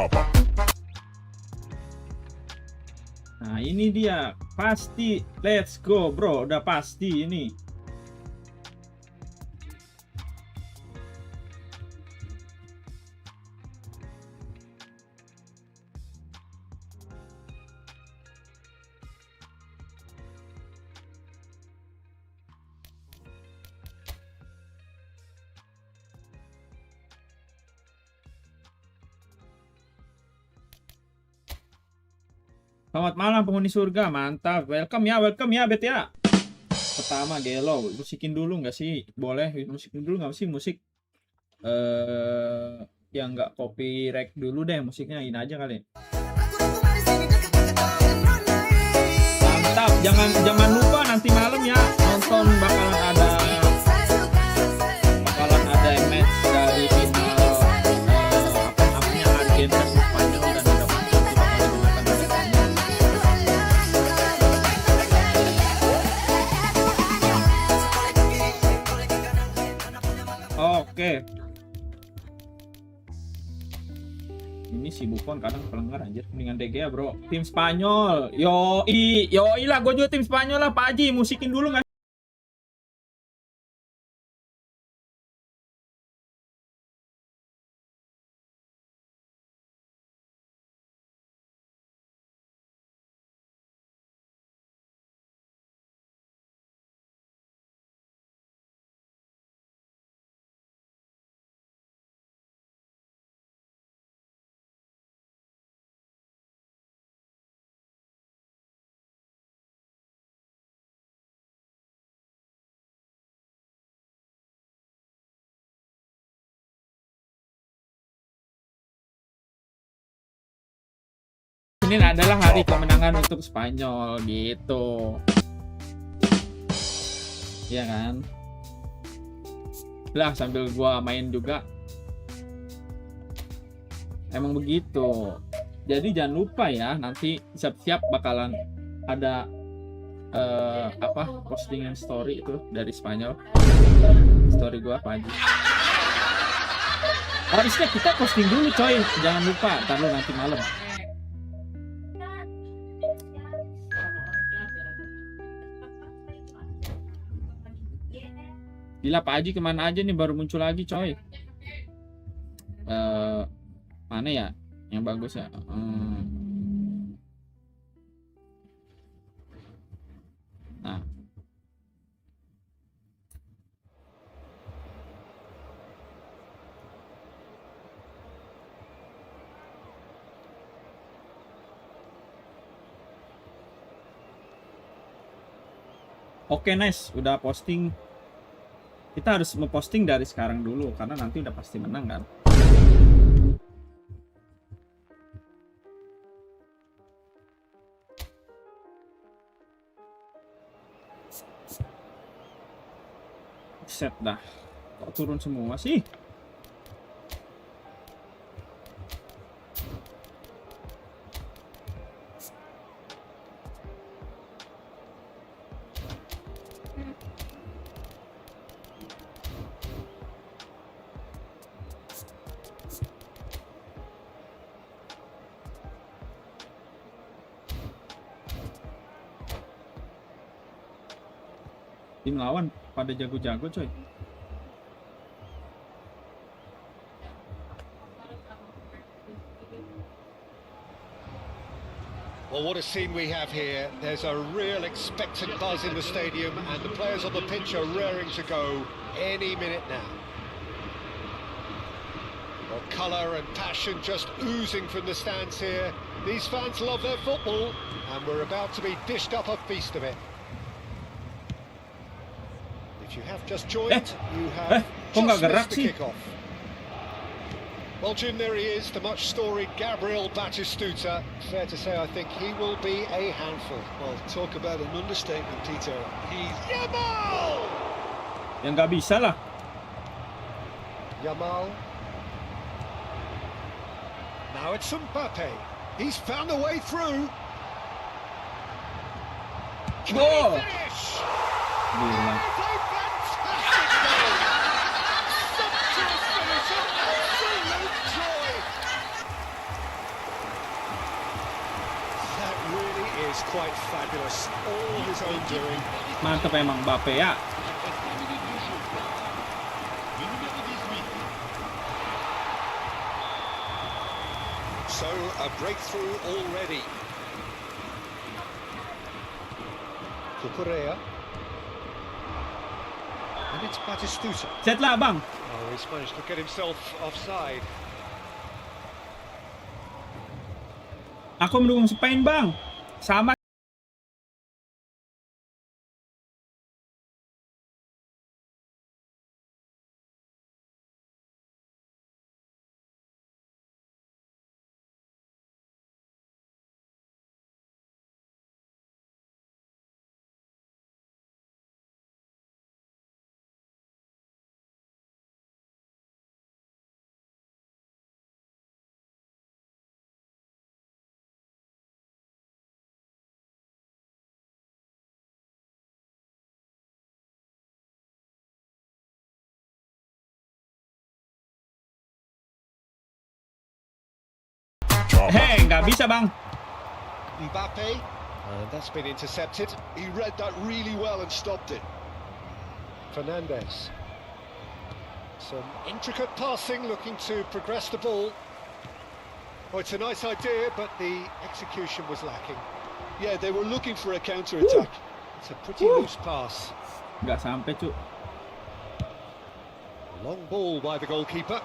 Nah ini dia, pasti, let's go bro, udah pasti ini. Selamat malam penghuni surga, mantap, welcome ya bet ya. Pertama gelo, musikin dulu nggak sih? Boleh musikin dulu nggak sih musik? Yang nggak copyright dulu deh musiknya, ini aja kali. Mantap, jangan lupa nanti malam ya nonton, bakalan ada match dari final apa namanya Argentina Spanyol dan udah pasti bakal digunakan dari Spanyol. Oke. Ini si Buffon kadang pelenggar anjir, mendingan DG ya bro. Tim Spanyol, yoi lah, gue juga tim Spanyol lah Pak Haji, musikin dulu nggak? Ini adalah hari kemenangan untuk Spanyol gitu. Iya kan? Lah sambil gua main juga. Emang begitu. Jadi jangan lupa ya, nanti siap-siap bakalan ada postingan story itu dari Spanyol. Story gua pagi. Harusnya kita posting dulu coy, jangan lupa, taruh nanti malam. Gila Pak Haji kemana aja nih, baru muncul lagi coy. Mana ya yang bagus ya? Nah. Oke, nice, udah posting. Kita harus memposting dari sekarang dulu karena nanti udah pasti menang kan. Set dah. Kok turun semua sih? Tim lawan pada jago-jago coy. Well, what a scene we have here. There's a real expectant buzz in the stadium and the players on the pitch are raring to go any minute now. Well, colour and passion just oozing from the stands here. These fans love their football and we're about to be dished up a feast of it. If you have just joined, you have just missed the kick-off. Well, Jim, there he is, the much-storied Gabriel Batistuta. Fair to say, I think he will be a handful. Well, talk about an understatement, Tito. He's... Yamal! Yang nggak bisa lah. Yamal. Now it's Mbappe. He's found a way through. Can he finish? Gila. doing. Mantap emang Mbappe ya. So a breakthrough already. Korea. And it's Batistuta. Set lah bang. Oh, he's managed to get himself offside. Aku mendukung Spain bang. Sama. Hei, nggak bisa bang. Mbappe, and that's been intercepted. He read that really well and stopped it. Fernandez. Some intricate passing, looking to progress the ball. Oh, it's a nice idea, but the execution was lacking. Yeah, they were looking for a counter-attack. It's a pretty loose pass. Nggak sampai cu. Long ball by the goalkeeper.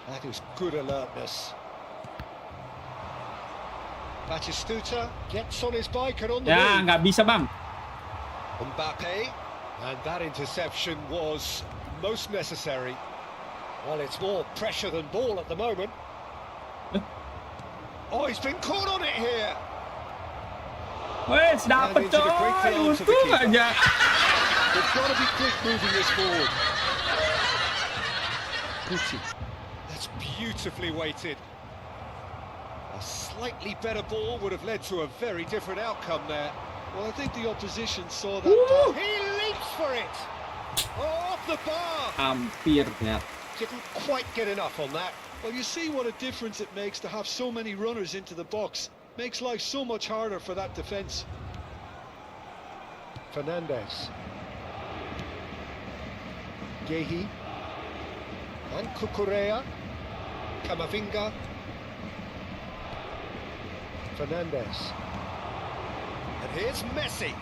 That is good alertness. Batistuta gets on his bike and on the Ya, move. nggak bisa bang. Mbappe, and that interception was most necessary. Well, it's more pressure than ball at the moment. Oh, he's been caught on it here. Wes, dapet into the great coy. chance of the Untung keeper. aja. They've got to be quick moving this forward. That's beautifully weighted. A slightly better ball would have led to a very different outcome there. Well, I think the opposition saw that. Woo! He leaps for it. Oh, off the bar. Hampir ya. Didn't quite get enough on that. Well, you see what a difference it makes to have so many runners into the box. Makes life so much harder for that defence. Fernandez. Gehi. And Kukurea. Kamavinga. Fernandez. And here's Messi.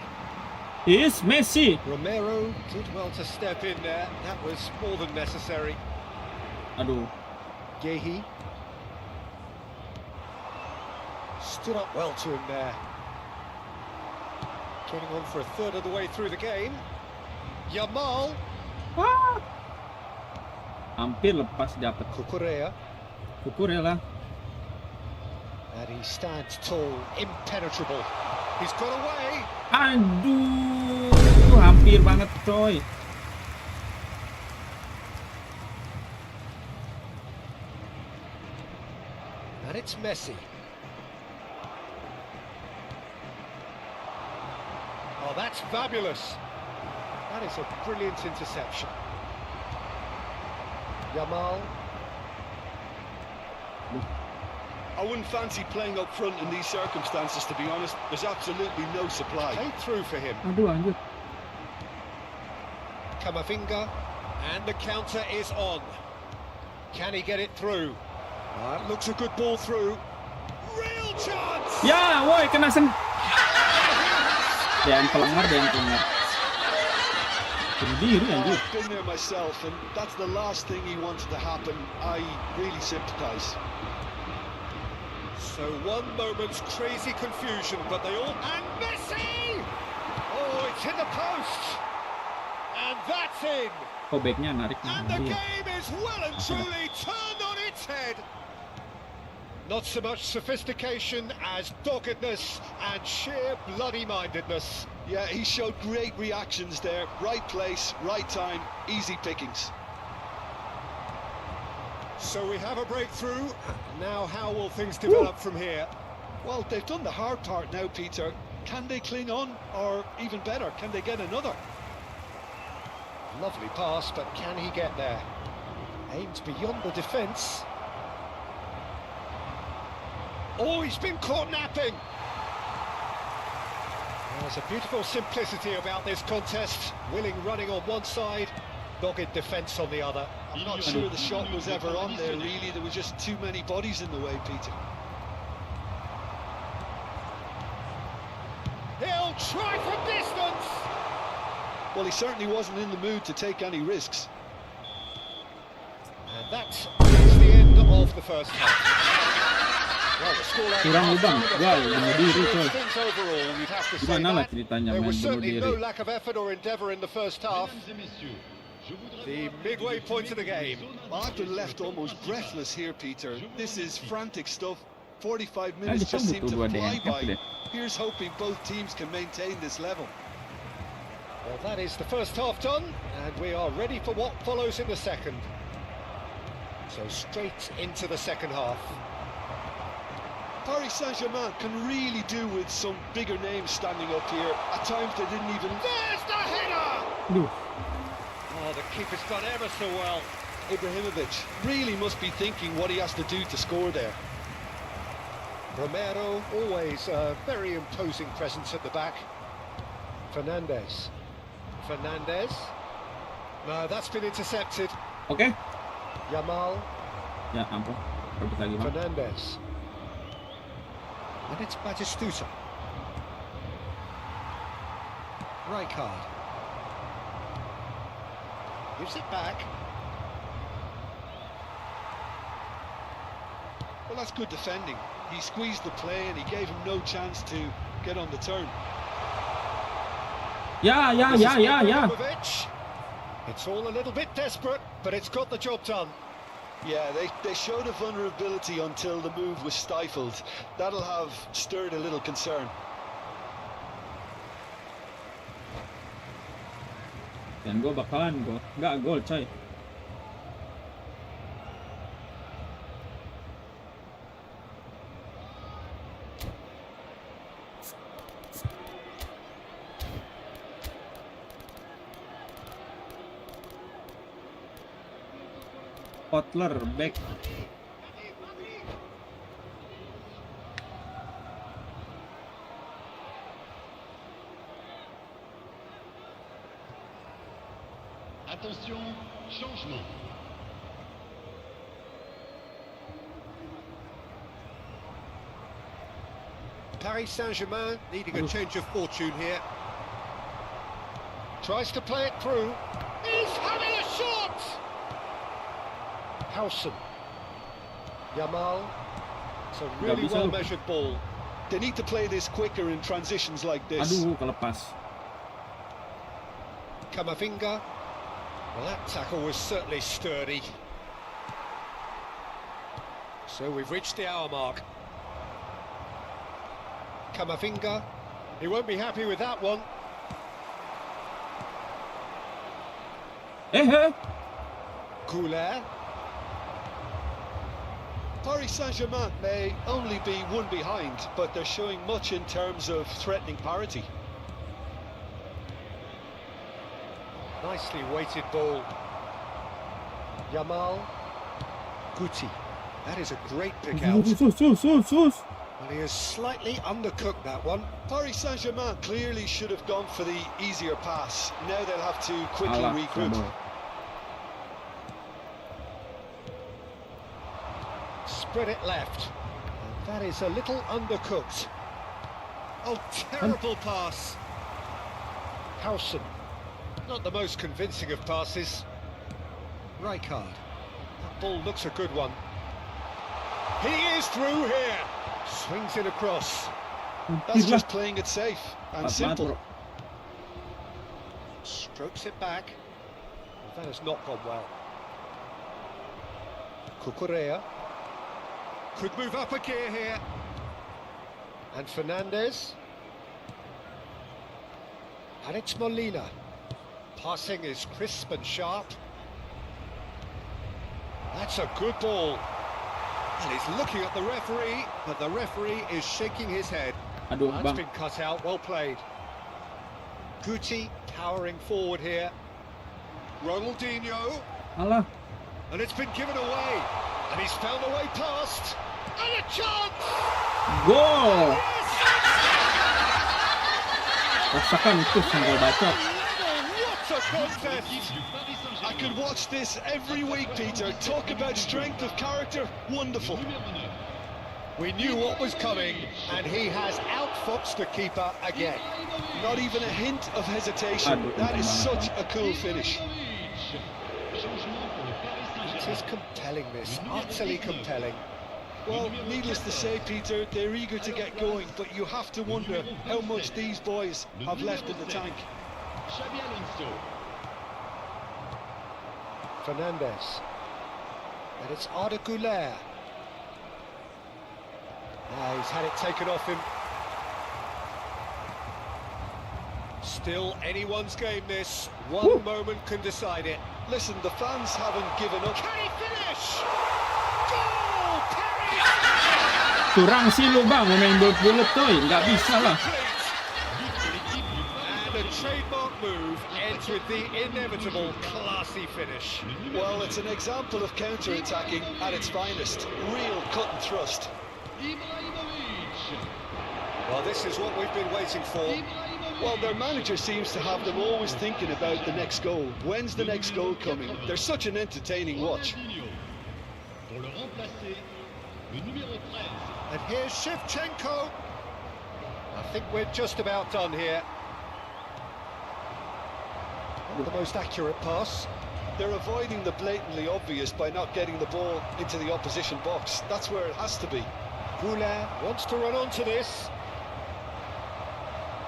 Is Messi. Romero did well to step in there. That was more than necessary. Aduh. Gehi. Stood up well to him there. Getting on for a third of the way through the game. Yamal. Wah. Hampir lepas dapat. Kukurea. Kukurela. And he stands tall, impenetrable. He's got away. Aduh, hampir banget coy. And it's Messi. Oh, that's fabulous. That is a brilliant interception. Yamal. I wouldn't fancy playing up front in these circumstances, to be honest. There's absolutely no supply. Played through for him. Aduh, anjir. Kamavinga. And the counter is on. Can he get it through? That looks a good ball through. Real chance! Ya, woi, kena sen. Dia yang pelanggar, dia yang pelanggar. Bunuh diri anjir. I've been there myself, and that's the last thing he wanted to happen. I really sympathise. So one moment's crazy confusion, but they all... And Messi! Oh, it's hit the post! And that's in! Oh, backnya narik. And the Iya. game is well and truly turned on its head. Not so much sophistication as doggedness and sheer bloody-mindedness. Yeah, he showed great reactions there. Right place, right time, easy pickings. So we have a breakthrough. Now how will things develop from here? Well, they've done the hard part now, Peter. Can they cling on? Or even better, can they get another? Lovely pass, but can he get there? Aimed beyond the defence. Oh, he's been caught napping. There's a beautiful simplicity about this contest. Willing running on one side, dogged defence on the other. I'm not sure the shot was ever on there, really. There was just too many bodies in the way, Peter. He'll try from distance. Well, he certainly wasn't in the mood to take any risks. And that is the end of the first half. Well, the scoreline Kurang half lubang, time, gol, about bunuh diri, coy. things overall, you'd have to say Gimana lah that. ceritanya There main was bunuh certainly no diri? lack of effort or endeavour in the first half. The midway point of the game. I've been left almost breathless here, Peter. This is frantic stuff. 45 minutes kita just seem butuh to dua fly DNF by. deh. Here's hoping both teams can maintain this level. Well, that is the first half done, and we are ready for what follows in the second. So straight into the second half. Paris Saint-Germain can really do with some bigger names standing up here. At times they didn't even... There's the header! Aduh, Oh, the keeper's done ever so well. Ibrahimovic really must be thinking what he has to do to score there. Romero, always a very imposing presence at the back. Fernandes. No, that's been intercepted. oke. Yamal. Ya ampun, rebut lagi bang. Fernandes. And it's Batistuta. Rijkaard. Gives it back. Well, that's good defending. He squeezed the play and he gave him no chance to get on the turn. Ya. Ibrahimovic. It's all a little bit desperate, but it's got the job done. Yeah, they showed a vulnerability until the move was stifled. That'll have stirred a little concern. Dan gue bakalan nggak gol coy. Kotler back. Attention, changement. Paris Saint-Germain needing a change of fortune here. Tries to play it through. He's having a shot! Howson. Yamal. It's a really bisa. well-measured ball. They need to play this quicker in transitions like this. Aduh, kelepas. Kamavinga. Well, that tackle was certainly sturdy. So we've reached the hour mark. Kamavinga. He won't be happy with that one. Goulet. Paris Saint-Germain may only be one behind, but they're showing much in terms of threatening parity. Nicely weighted ball. Yamal. Guti. That is a great pick out. Sus. Well, he has slightly undercooked that one. Paris Saint-Germain clearly should have gone for the easier pass. Now they'll have to quickly Alah, regroup. trouble. Spread it left. And that is a little undercooked. Oh, terrible pass. Howson. Not the most convincing of passes. Rijkaard. That ball looks a good one. He is through here. Swings it across. That's just playing it safe and simple. Strokes it back. That has not gone well. Cucurella. Could move up a gear here. And Fernandes. And it's Molina. Passing is crisp and sharp. That's a good ball. And he's looking at the referee, but the referee is shaking his head. Aduh, That's bang. been cut out, well played. Guti powering forward here. Ronaldinho. Alah. And it's been given away. And he's found a way past. And a chance! Gol. Rasakan itu senggol bacot. What a contest! I could watch this every week, Peter. Talk about strength of character. Wonderful. We knew what was coming, and he has outfoxed the keeper again. Not even a hint of hesitation. That is such a cool finish. It is compelling, this, utterly compelling. Well, needless to say, Peter, they're eager to get going, but you have to wonder how much these boys have left in the tank. Fernandez. And it's Arda Güler. He's had it taken off him. Still anyone's game, this. One moment can decide it. Listen, the fans haven't given up. Can he finish? Goal! Perry! Curang sih lu bang, mau main bulat tuh, nggak bisa lah. And a trademark move ends with the inevitable classy finish. Well, it's an example of counter-attacking at its finest. Real cut and thrust. Well, this is what we've been waiting for. Well, their manager seems to have them always thinking about the next goal. When's the next goal coming? They're such an entertaining watch. And here's Shevchenko. I think we're just about done here. Not the most accurate pass. They're avoiding the blatantly obvious by not getting the ball into the opposition box. That's where it has to be. Güler wants to run onto this.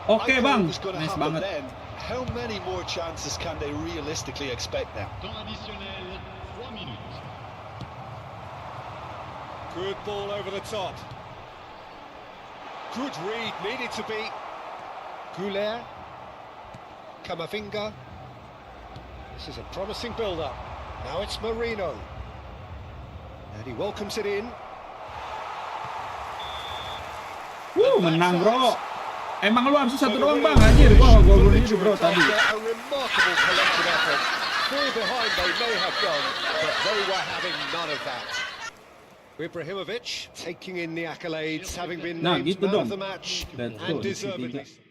Oke I thought bang, it was going to nice happen banget. then. How many more chances can they realistically expect now? Temps additionnel, 3 minutes. Good ball over the top. Good read, needed to be. Güler. Camavinga. This is a promising build-up. Now it's Marino. And he welcomes it in. Menang bro. Emang lu harus satu doang bang, anjir. Gua gol itu bro tadi. A remarkable collective effort. Fall behind they may have done, but they were having none of that. Ibrahimovic taking in the accolades, having been Nah, named gitu man dong. of the match, Betul, and di deservedly. tiga.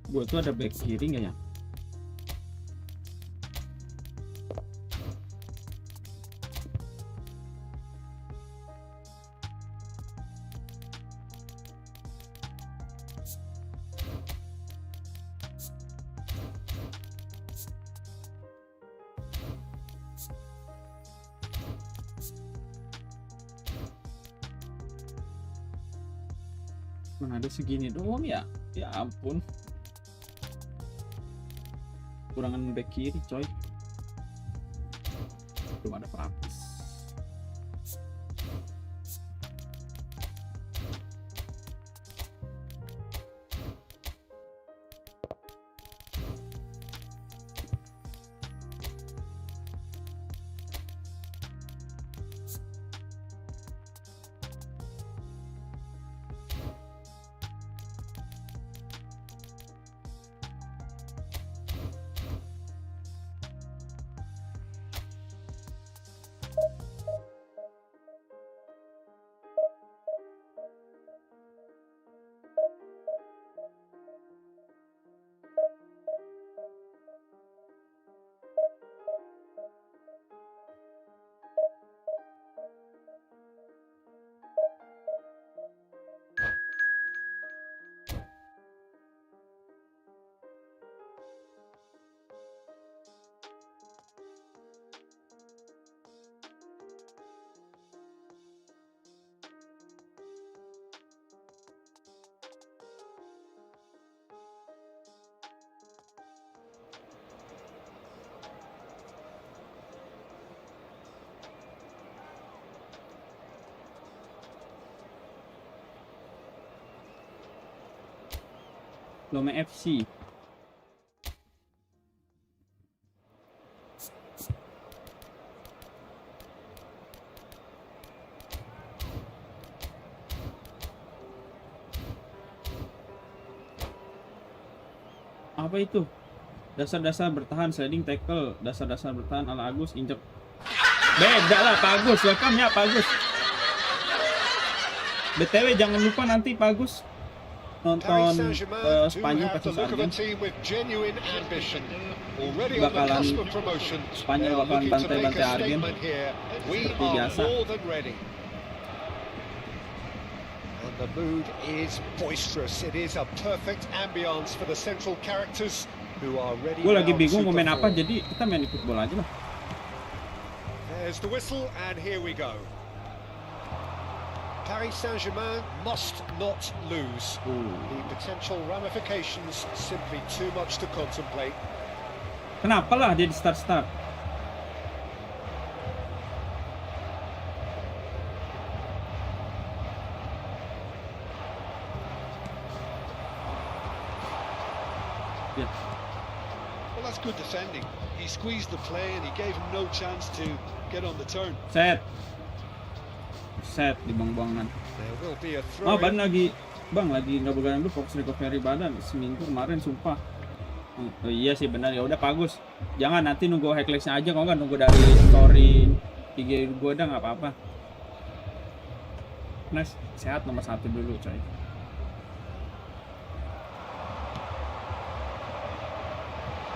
Gua tuh ada back kiri nggak ya? Mana ada segini doang ya? Ya ampun. Kurangan back kiri coy. Belum ada pelapis. Lome FC. Apa itu? Dasar-dasar bertahan, sliding tackle, dasar-dasar bertahan ala Agus, injek. Beda lah Pak Agus, welcome ya Pak Agus. BTW jangan lupa nanti Pak Agus nonton Spanyol versus Argentina. Bakalan Spanyol bakalan bantai-bantai Argen seperti biasa. And the mood is boisterous. It is a perfect ambience for the central characters who are ready. Gue lagi bingung mau main apa, jadi kita main football aja lah. There's the whistle and here we go. Paris Saint-Germain must not lose. The potential ramifications simply too much to contemplate. Kenapa lah dia di start-start? Ya. Well, that's good defending. He squeezed the play and he gave him no chance to get on the turn. Set dibuang-buangan. There will be a Oh, throw. lagi nggak begadang dulu, fokus recovery badan seminggu kemarin sumpah. Oh, iya sih benar, ya udah bagus. Jangan nanti nunggu highlightsnya aja, kalau nggak nunggu dari story IG gue udah nggak apa-apa. Nice, sehat nomor 1 dulu coy.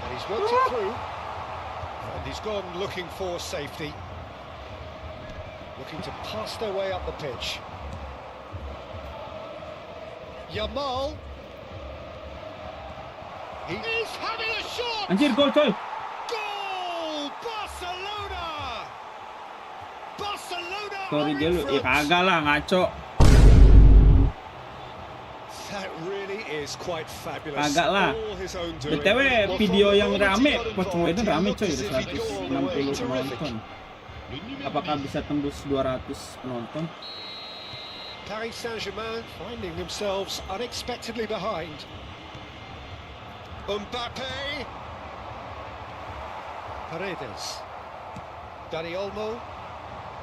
And he's worked it through. And he's gone looking for safety. Looking to pass their way up the pitch. Yamal. He is having a shot. Anjir, gol coy. Goal! Barcelona! Barcelona! Sorry are dia in lu, front. kagak lah ngaco. That really is quite fabulous. Kagak lah. All his own doing. BTW Well, video from the yang moment he rame, got Coach involved, itu he rame looked coy, as if udah he'd go all the way. 160 Terrific. penonton. Apakah bisa tembus 200 penonton? Paris Saint-Germain finding themselves unexpectedly behind. Mbappe. Paredes. Dani Olmo.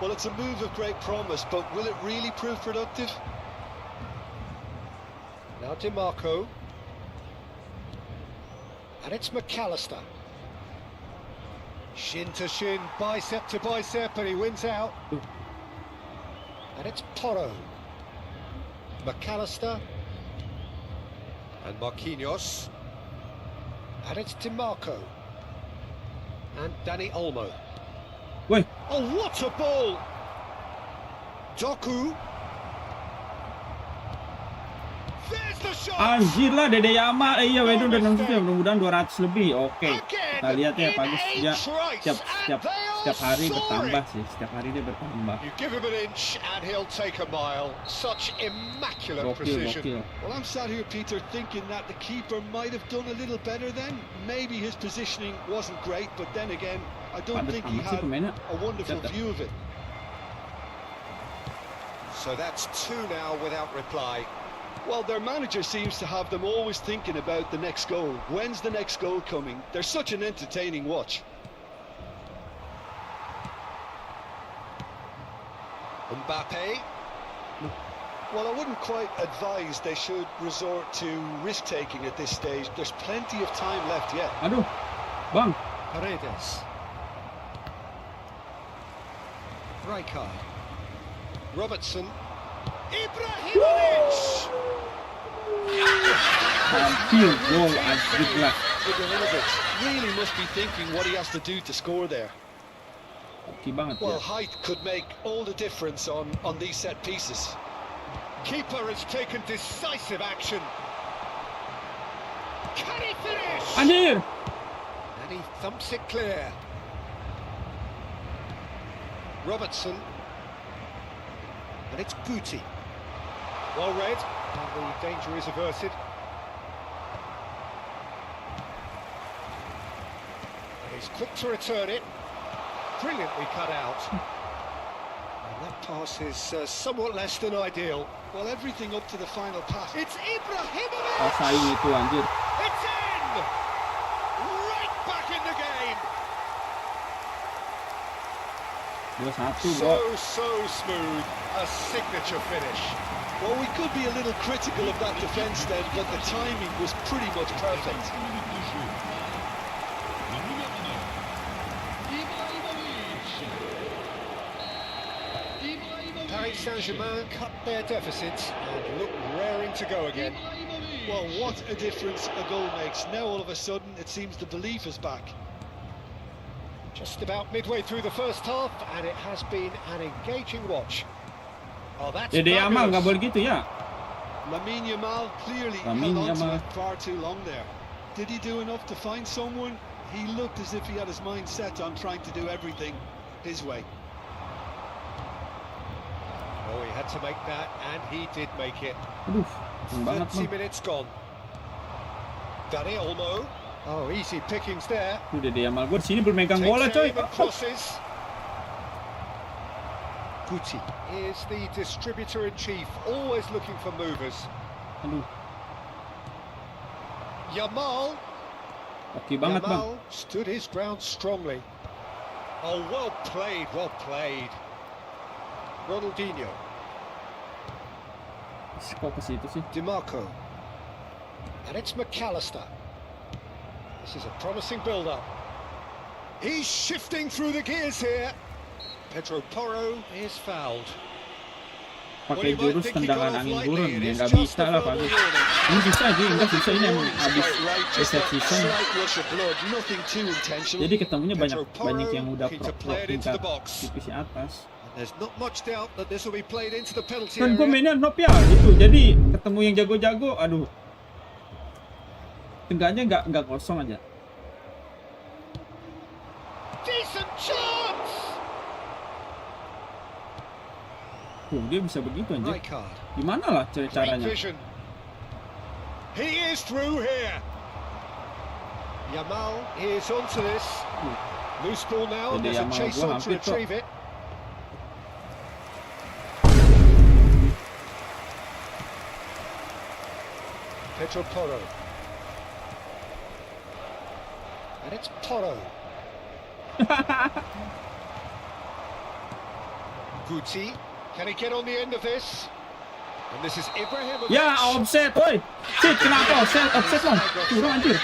Well, it's a move of great promise, but will it really prove productive? Now DiMarco. And it's McAllister. Shin to shin, bicep to bicep, and he wins out. And it's Porro. McAllister. And Marquinhos. And it's DiMarco. And Dani Olmo. Woi, Oh, what a ball! Doku. There's the shot! anjir lah Dede Yamal. Iya, Wedo udah nonton ya, mudah-mudahan 200 lebih. Oke. Kita lihat ya Pak Gus, dia setiap hari bertambah sih, setiap hari dia bertambah. You give him an inch and he'll take a mile. Such immaculate Gokil, precision. gokil. Well, I'm sat here, Peter, thinking that the keeper might have done a little better then. Maybe his positioning wasn't great, but then again, I don't Padat think he amat sih had pemainnya. a wonderful Lihat dah. view of it. So that's 2 now without reply. Well, their manager seems to have them always thinking about the next goal. When's the next goal coming? They're such an entertaining watch. Mbappe. Well, I wouldn't quite advise they should resort to risk-taking at this stage. There's plenty of time left yet. Aduh, Bang. Paredes. Rijkaard. Robertson. Ibrahimovic! Hampir gol, anjir lah. Ibrahimovic really must be thinking what he has to do to score there. Oke banget ya. Well, height could make all the difference on these set pieces. Keeper has taken decisive action. Can he finish? Anjir. And he thumps it clear. Robertson. And it's Guti. Well read, and the danger is averted. And he's quick to return it. Brilliantly cut out. And that pass is somewhat less than ideal. Well, everything up to the final pass. It's Ibrahimovic! Rasain itu anjir. It's in! Right back in the game! 2-1 bro. So smooth, a signature finish. Well, we could be a little critical of that defence then, but the timing was pretty much perfect. 5 minutes de jeu. Le numéro 9, Ibrahimovic. Paris Saint-Germain cut their deficit and look raring to go again. Well, what a difference a goal makes. Now all of a sudden it seems the belief is back. Just about midway through the first half, and it has been an engaging watch. Oh, that's Dede Yamal nggak fabulous. boleh gitu ya. Lamine Yamal clearly Lamine held on to Yamal. it far too long there. Did he do enough to find someone? He looked as if he had his mind set on trying to do everything his way. Oh, he had to make that, and he did make it. Aduh, keren banget 30 bang. minutes gone. Dani Olmo. Oh, easy pickings there. Tuh Dede Yamal gue di sini belum megang bola Takes coy. aim and crosses. Guti is the distributor-in-chief, always looking for movers. Aduh, Yamal. oke banget bang. Yamal stood his ground strongly. Oh, well played, well played. Ronaldinho. Kok ke situ sih? DiMarco. And it's McAllister. This is a promising build-up. He's shifting through the gears here. Pedro Porro is fouled. Pakai jurus tendangan angin burung, ya nggak bisa lah Pak. Ini bisa aja, nggak bisa ini emang habis reset season. Jadi ketemunya banyak yang udah pro tingkat divisi atas. There's not much doubt that this will be played into the penalty Kan gue area. mainnya noob ya gitu, jadi ketemu yang jago-jago, aduh. Tenggaknya nggak kosong aja. Decent chance. Dia bisa begitu aja. Rijkaard. Gimana lah Great caranya? vision. He is through here. Yamal is onto this. Loose ball now, and Jadi there's a Yamal chase gua on to hampir kok. retrieve it. Pedro Porro. And it's Porro. Guti, can he get on the end of this? And this is Ibrahimovic. Ya offset, woi. Shit, kenapa offset lah? Kurang anjir.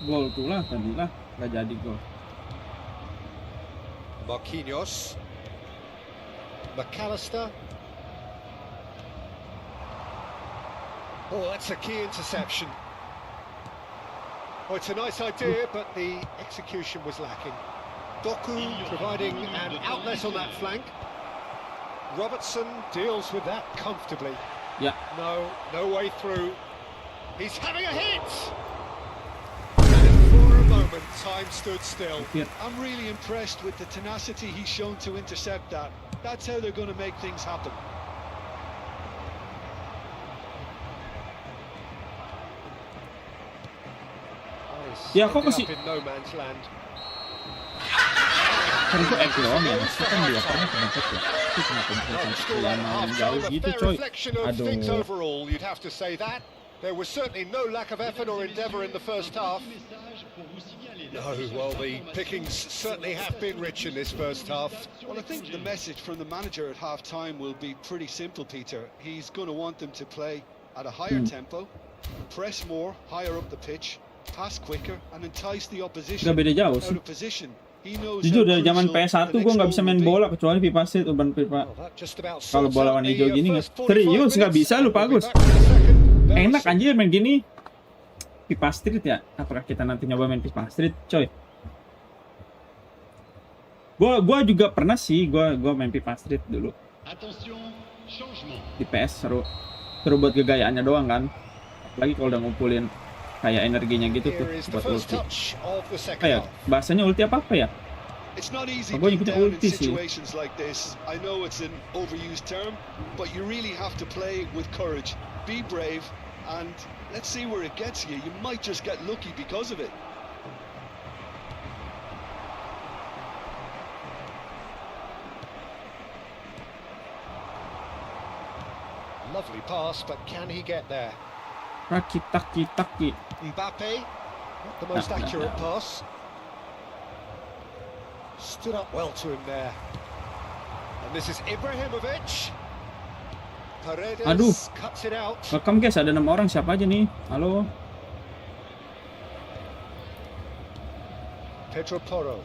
Gol tuh lah tadi lah, nggak jadi gol. Marquinhos. McAllister. Oh, that's a key interception. Oh, it's a nice idea, but the execution was lacking. Baku providing an outlet on that flank. Robertson deals with that comfortably. Ya, No way through. He's having a hit! And for a moment, time stood still. hampir. I'm really impressed with the tenacity he's shown to intercept that. That's how they're going to make things happen. Ya, kok Ended masih- up in no man's land. Kan itu X doang ya, maksudnya kan dia pernah dapat ya. Itu kenapa bisa Oh, sampai score that yang half jauh time, a gitu fair coy. reflection of things Aduh. overall, you'd have to say that. There was certainly no lack of effort or endeavour in the first half. Message pour vous signaler No, well, the pickings certainly have been rich in this first half. Well, I think the message from the manager at half-time will be pretty simple, Peter. He's going to want them to play at a higher tempo, press more, higher up the pitch, pass quicker, and entice the opposition Nggak beda jauh out sih. of position. He knows Jujur how dari zaman crucial PS1 the gue next nggak bisa goal main will be. bola kecuali FIFA Street urban FIFA. Well, that just about Kalau sorts bola out warna the, hijau gini nggak. first 45 Serius nggak minutes. bisa lu We'll be bagus. back in a second. Very Enak soon. anjir main gini. FIFA Street ya. Apakah kita nanti nyoba main FIFA Street, coy? Gua juga pernah sih, gua main FIFA Street dulu Attention, changement. di PS, seru buat kegayaannya doang kan. Apalagi kalau udah ngumpulin kayak energinya gitu tuh Here is the buat first ulti. touch of the second Kayak half. bahasanya ulti apa ya? It's not easy Aku being nyebutnya down in ulti sih. situations like this. I know it's an overused term, but you really have to play with courage. Be brave, and let's see where it gets you. You might just get lucky because of it. Lovely pass, but can he get there? Taki. Mbappe, not the most No. accurate pass. Stood up well to him there. And this is Ibrahimovic. Paredes Aduh. cuts it out. Welcome guys, ada 6 orang, siapa aja nih? Halo. Pedro Porro.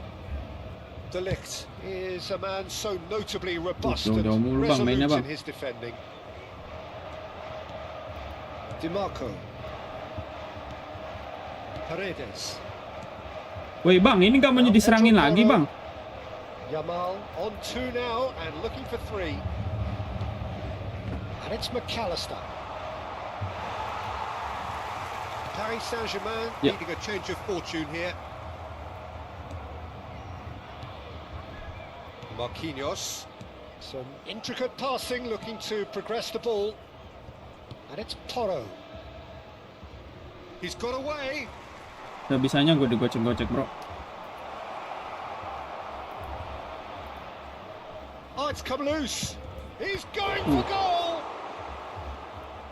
De Ligt is a man so notably robust and Jauh-jauh mulu bang mainnya resolute bang. in his defending. Di Marco. Paredes. Woi bang, ini nggak mau diserangin lagi bang? Yamal on 2 now and looking for 3. And it's McAllister. Paris Saint-Germain Yeah. needing a change of fortune here. Marquinhos. Some intricate passing, looking to progress the ball. And it's Porro. He's got away. Nggak bisanya gue digocek-gocek bro. Oh, it's come loose. He's going for goal.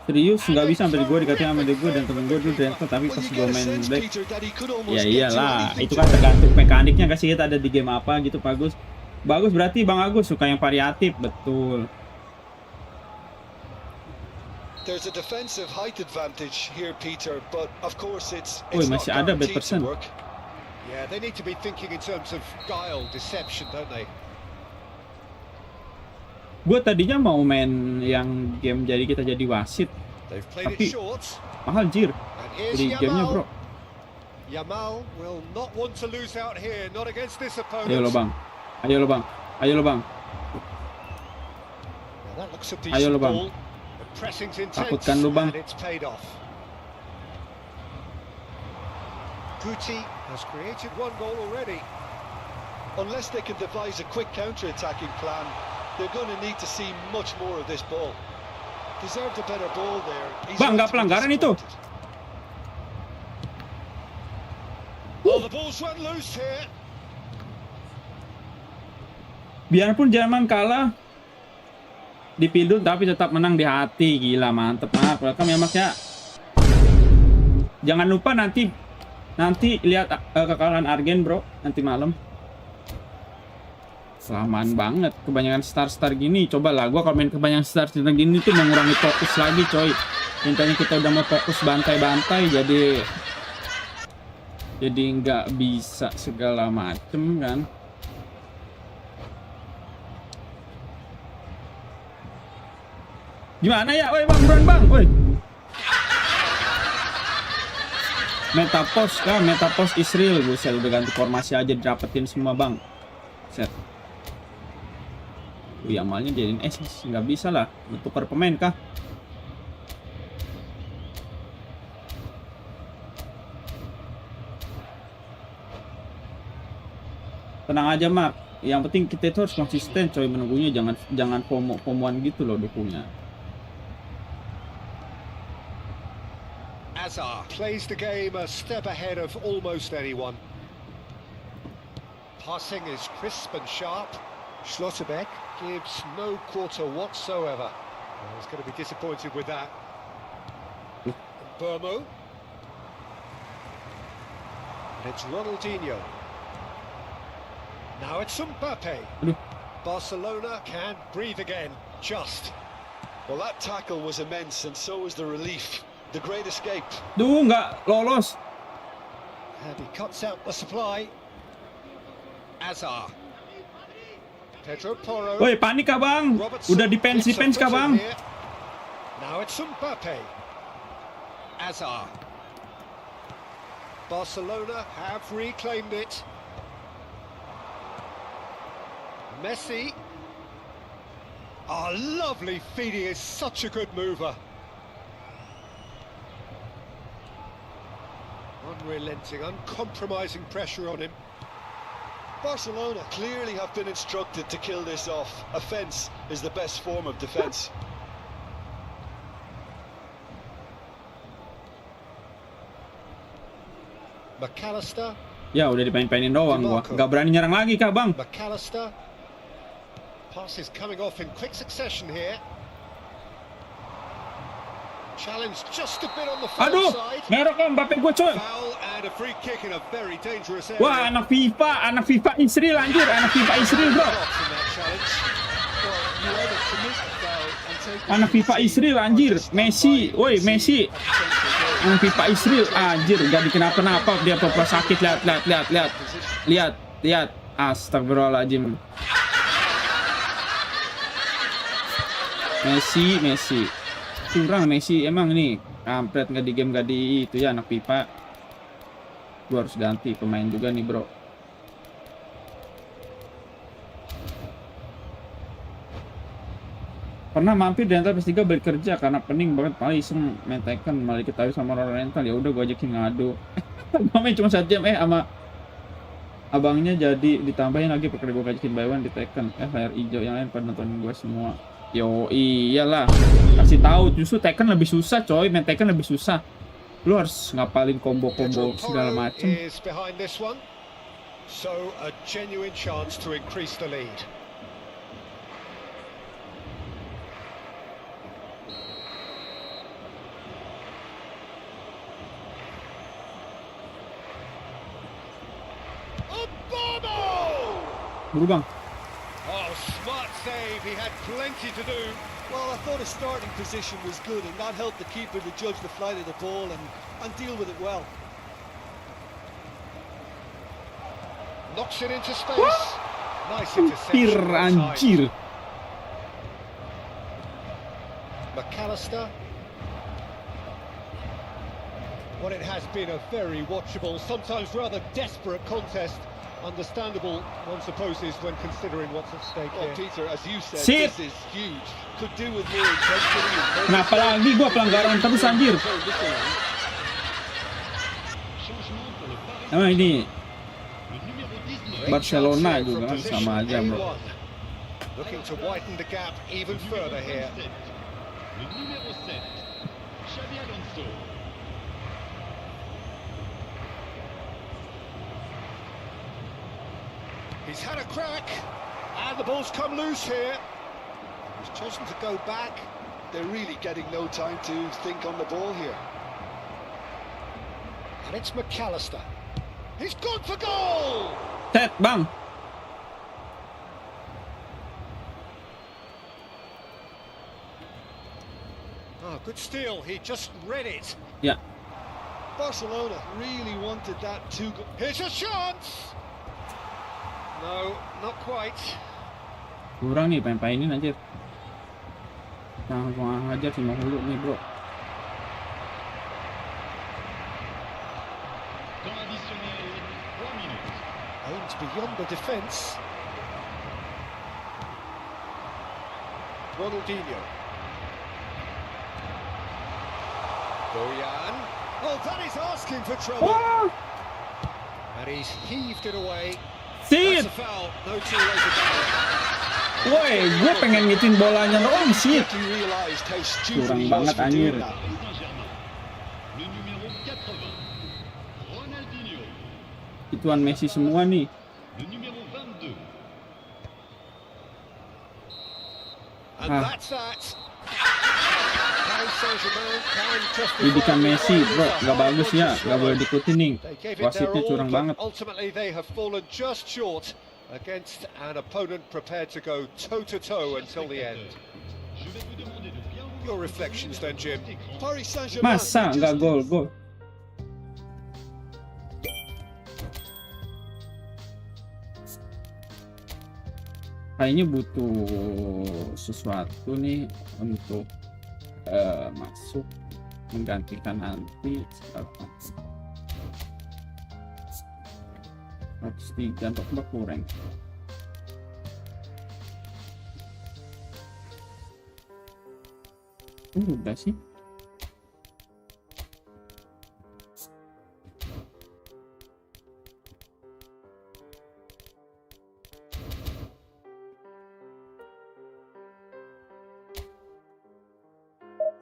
Serius nggak bisa sampai gue dikatain sama gue dan temen gue dulu direktur, tapi Well, pas you gue get a main sense, black Peter, that he could almost ya get to iyalah, anything itu to kan play. tergantung mekaniknya kasih kita ada di game apa gitu. Bagus berarti Bang Agus suka yang variatif, betul. There's a defensive height advantage here, Peter, but of course it's Woi, not masih ada bad guaranteed to percent. work. Yeah, they need to be thinking in terms of guile, deception, don't they? Gue tadinya mau main yang game jadi kita jadi wasit, They've played Tapi- it short. mahal jir. And here's Jadi gamenya bro. Yamal will not want to lose out here, not against this opponent. Ayo lo bang, ayo lo bang, ayo lo bang. Well, that looks a Ayo decent lo, Bang. ball. The pressing's intense, Takutkan lo, Bang. and it's paid off. Guti has created 1 goal already. Unless they can devise a quick counter-attacking plan, they're going to need to see much more of this ball. Deserved a better ball there. He's Bang, right nggak to be pelanggaran itu. disappointed. Oh, the ball's run loose here. Biarpun Jerman kalah di Pildun tapi tetap menang di hati. Gila, mantep banget. Welcome ya Mas ya. Jangan lupa nanti lihat kekalahan Argen bro nanti malam. Kelamaan banget, kebanyakan star gini. Coba lah, gua kalau main kebanyakan star gini tuh mengurangi fokus lagi coy. Intinya kita udah mau fokus bantai-bantai jadi nggak bisa segala macem kan. Gimana ya, woi bang, buruan bang, woi. Metapos Israel, buset udah ganti formasi aja didapetin semua bang. Set. Wih, amalnya jadiin nggak bisa lah, tukar pemain kah? Tenang aja Mark, yang penting kita itu harus konsisten coy menunggunya, jangan FOMO-FOMOan gitu loh dukungnya. Azar plays the game a step ahead of almost anyone. Passing is crisp and sharp. Schlotterbeck gives no quarter whatsoever. Well, he's going to be disappointed with that. Burmo. And it's Ronaldinho. Now it's Mbappe. Aduh. Barcelona can breathe again. Just. Well, that tackle was immense, and so was the relief. The great escape. Duh, nggak lolos. And he cuts out the supply. Azar. Pedro Porro. Woi, panik kah bang? Udah defense kah bang? Now it's Mbappe. Azar. Barcelona have reclaimed it. Messi. Oh, lovely feeding, is such a good mover. Unrelenting, uncompromising pressure on him. Barcelona clearly have been instructed to kill this off. Offense is the best form of defense. McAllister. Ya udah dipain-painin doang gua. Nggak berani nyerang lagi kah bang? McAllister. Pass is coming off in quick succession here. Challenge just a bit on the far Aduh, side. merok kan Mbappe gua coy. Foul and a free kick in a very dangerous area. Wah, anak FIFA Israel anjir, anak FIFA Israel bro. Blocked in that challenge. commit the foul and take the Anak FIFA lead. Israel anjir, Stand Messi, by woi and Messi. see a potential goal. Anak FIFA Israel anjir, gak dikenapa-napa dia pura sakit, lihat. Astagfirullahaladzim. Messi. Curang Messi emang nih. Kampret nggak di game nggak di itu ya anak FIFA. Gua harus ganti pemain juga nih, bro. Pernah mampir di rental PS3 balik kerja karena pening banget, paling iseng main Tekken, malah diketahui sama orang rental. Ya udah gua ajakin ngadu. Gua main cuma 1 jam sama abangnya jadi ditambahin lagi pakai gua ajakin buy one di Tekken. Layar hijau yang lain pada nontonin gua semua. Yo iyalah. Kasih tahu justru Tekken lebih susah, coy. Main Tekken lebih susah. Lu harus ngapalin combo-combo segala macem. is behind this one. So a genuine chance to increase the lead. Buru bang. Oh, smart save. He had plenty to do. Well, I thought his starting position was good, and that helped the keeper to judge the flight of the ball and deal with it well. Knocks it into space. Nice interception. Anjir. McAllister. Well, it has been a very watchable, sometimes rather desperate contest. Understandable, one supposes, when considering what's at stake Well, here. Peter, as you said, Sit. this is huge. Could do with more intensity. and Kenapa lagi gua pelanggaran terus anjir? Changement pour le Paris Emang ini le numéro 19. Great Barcelona chance here juga from kan position sama aja, bro. A1. Looking to widen the gap even further here. Le numéro 7. Xabi Alonso. He's had a crack, and the ball's come loose here. He's chosen to go back. They're really getting no time to think on the ball here. And it's McAllister. He's gone for goal! Set bang. Oh, good steal. He just read it. Ya. Barcelona really wanted that Here's a chance! No, not quite. Kurang nih main-mainin anjir. Nah, gua ngajar sih mau dulu nih, bro. Temps additionnel, 3 minutes. Aims beyond the defence. Ronaldinho. Bojan. Oh, that is asking for trouble. Wah, And he's heaved it away. sit. That's a foul. No two ways about it. Woi, gue pengen ngitin bolanya doang, sit. quickly realised how stupid Kurang he was banget, for anjir. doing that. Paris Saint-Germain. Le numéro 80. Ronaldinho. Ituan Messi semua nih. Le numéro 22. And Ah. that's that. Paris Saint-Germain can justify Didikan the Messi, away bro, with a nggak bagus ya, hard-fought nggak boleh struggle. diikutin nih. They gave it their Wasitnya all, curang but banget. ultimately they have fallen just short against an opponent prepared to go toe-to-toe until the end. Je vais vous demander de bien vouloir Your reflections then, Jim. Paris Saint-Germain. Masa they nggak just gol? Kayaknya butuh sesuatu nih untuk masuk menggantikan nanti 103 untuk berkurang. Udah sih.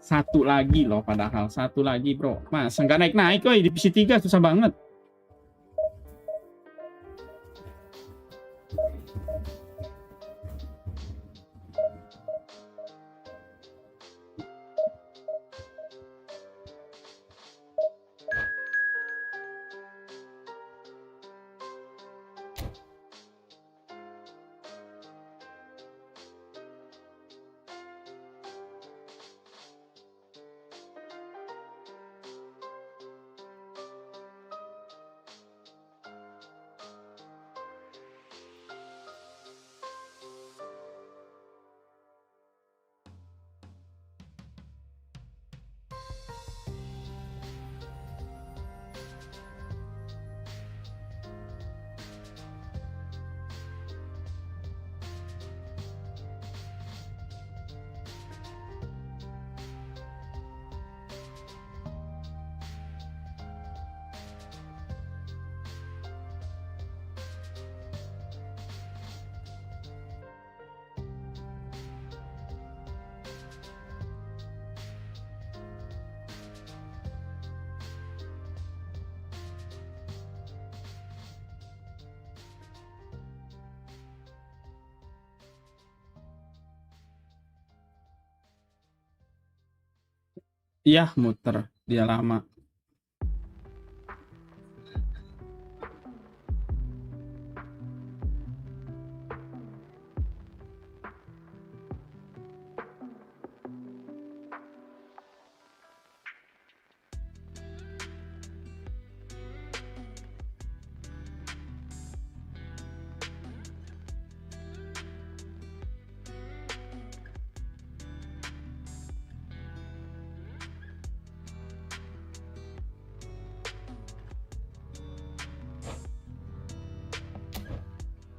Satu lagi loh, padahal satu lagi, bro. Masa nggak naik-naik, coy. Divisi 3 susah banget. Iya, muter. Dia lama.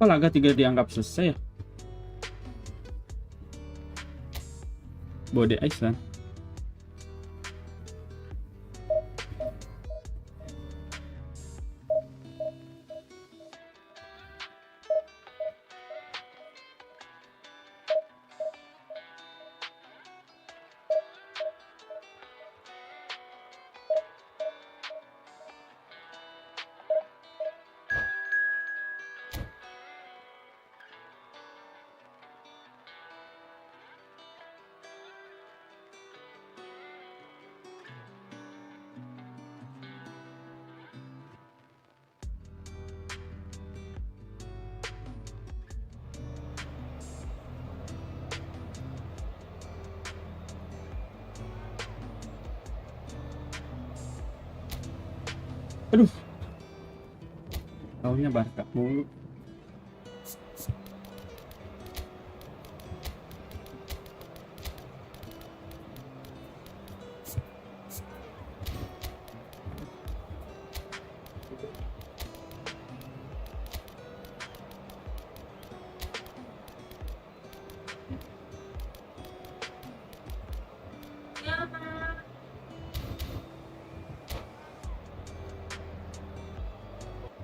Kok laga 3 dianggap selesai ya? Bode Iceland. Aduh. Taunya Barca mulu.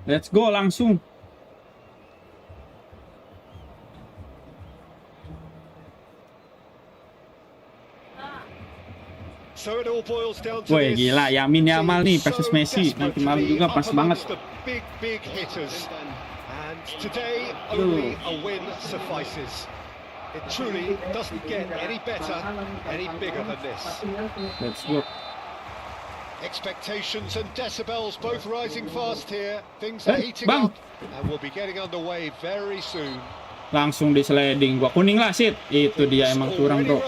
Let's go langsung. So it all boils down to Woi this. gila, Yamin Yamal nih versus So Messi nanti desperate to malam be juga up pas banget. amongst the big hitters. And today only a win suffices. It truly doesn't get any better, any bigger than this. Let's go. Expectations and decibels both rising fast here. Things are heating Bang. up and we'll be getting underway very soon. Langsung di sliding. Gua kuning lah, Sid. Itu dia emang kurang, bro.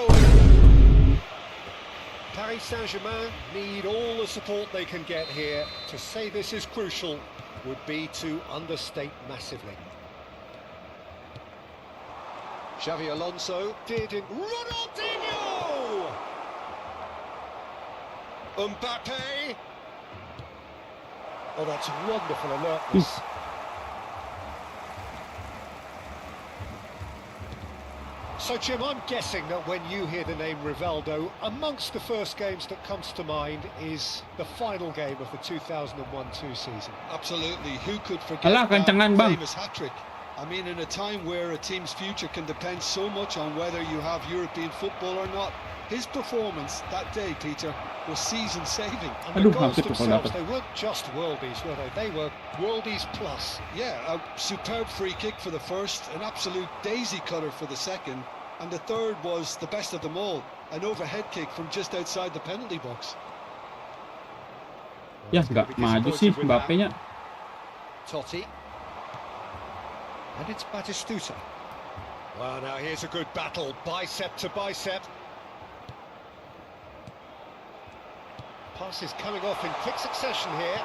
Paris Saint-Germain need all the support they can get here. To say this is crucial would be to understate massively. Xavi Alonso did in Ronaldinho! Mbappe! Oh, that's wonderful alertness. So, Jim, I'm guessing that when you hear the name Rivaldo, amongst the first games that comes to mind is the final game of the 2001-2 season. Absolutely. Who could forget Alah, that kancangan, bang. famous hat-trick? I mean, in a time where a team's future can depend so much on whether you have European football or not, his performance that day, Peter, was season-saving. And the Aduh, goals hampir tuh kalau themselves, dapat. they weren't just worldies, were they? They were worldies plus. Yeah, a superb free kick for the first, an absolute daisy cutter for the second, and the third was the best of them all, an overhead kick from just outside the penalty box. Ya, nggak maju sih Mbappe-nya. Totti. And it's Batistuta. Well, now here's a good battle, bicep to bicep. Passes coming off in quick succession here.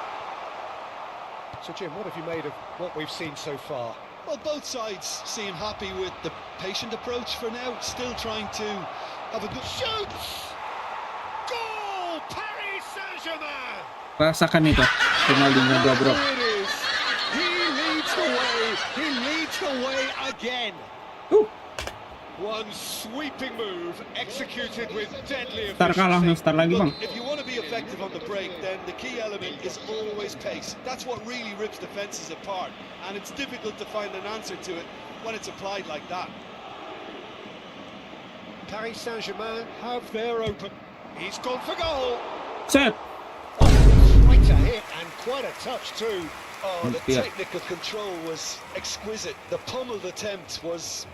So, Jim, what have you made of what we've seen so far? Well, both sides seem happy with the patient approach for now, still trying to have a good... Shoots! Goal! Paris Saint-Germain! Rasakan itu. Ronaldinho dobrok. There it is. He leads the way. He leads the way again. One sweeping move executed with deadly Start kalah, efficiency. start lagi, Bang. Look, if you want to be effective on the break, then the key element is always pace. That's what really rips defences apart, and it's difficult to find an answer to it when it's applied like that. Paris Saint-Germain have their open. He's gone for goal. Set. Quite a hit and quite a touch too. Oh, the Yeah. technical control was exquisite. The pummeled attempt was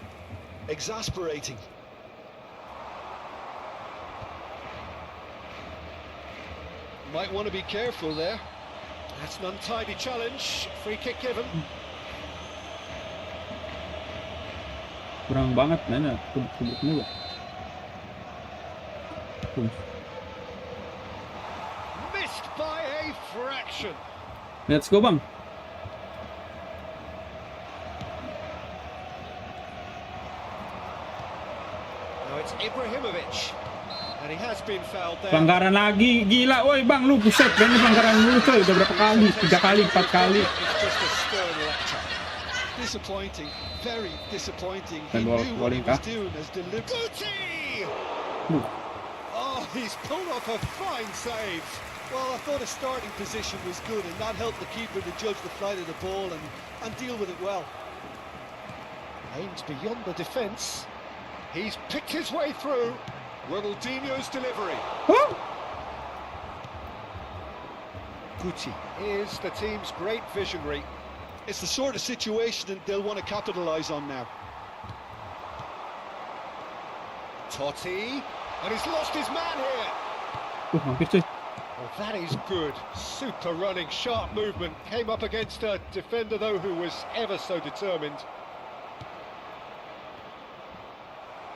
exasperating. Might want to be careful there. That's an untidy challenge. Free kick given. Kurang banget mainnya, kubuk mulu. Missed by a fraction. Let's go bang. Now it's Ibrahimovic. And he has been fouled there. Pelanggaran lagi, gila, woi bang lu buset, kayaknya pelanggaran mulu coy, udah berapa kali, 3 kali, 4 kali. It's just a stern lecture. Disappointing, very disappointing. Dan He knew what he Walika. was doing as deliberate. Guti! Oh, he's pulled off a fine save. Well, I thought his starting position was good, and that helped the keeper to judge the flight of the ball and deal with it well. Aims beyond the defence. He's picked his way through. Ronaldinho's delivery. Huh? Guti is the team's great visionary. It's the sort of situation that they'll want to capitalise on now. Totti, and he's lost his man here. Hampir cuy. Well, that is good. Super running, sharp movement. Came up against a defender, though, who was ever so determined.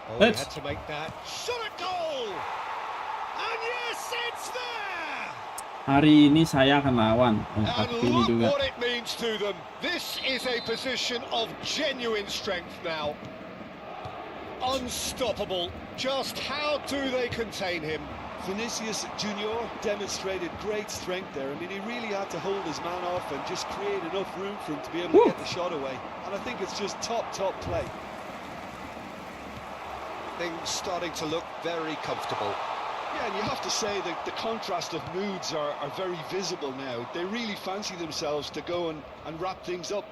Oh, he had to make that. Shot a goal! And yes, it's there! Hari ini saya akan lawan And tapi ini look juga. what it means to them. This is a position of genuine strength now. Unstoppable. Just how do they contain him? Vinicius Junior demonstrated great strength there. I mean, he really had to hold his man off and just create enough room for him to be able to get the shot away. And I think it's just top play. Things starting to look very comfortable. Yeah, and you have to say that the contrast of moods are very visible now. They really fancy themselves to go and wrap things up.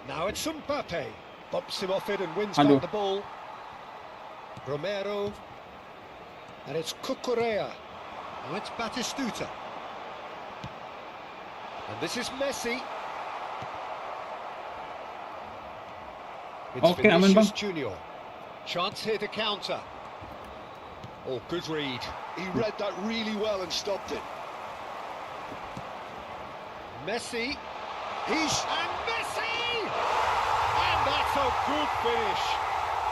Now it's Mbappe. Bumps him off it and wins Aduh. back the ball. Romero. And it's Cucurella. Now it's Batistuta. And this is Messi. It's Okay, aman, Vinicius bang. Junior. Chance here to counter. Oh, good read. He read that really well and stopped it. Messi. And Messi! And that's a good finish.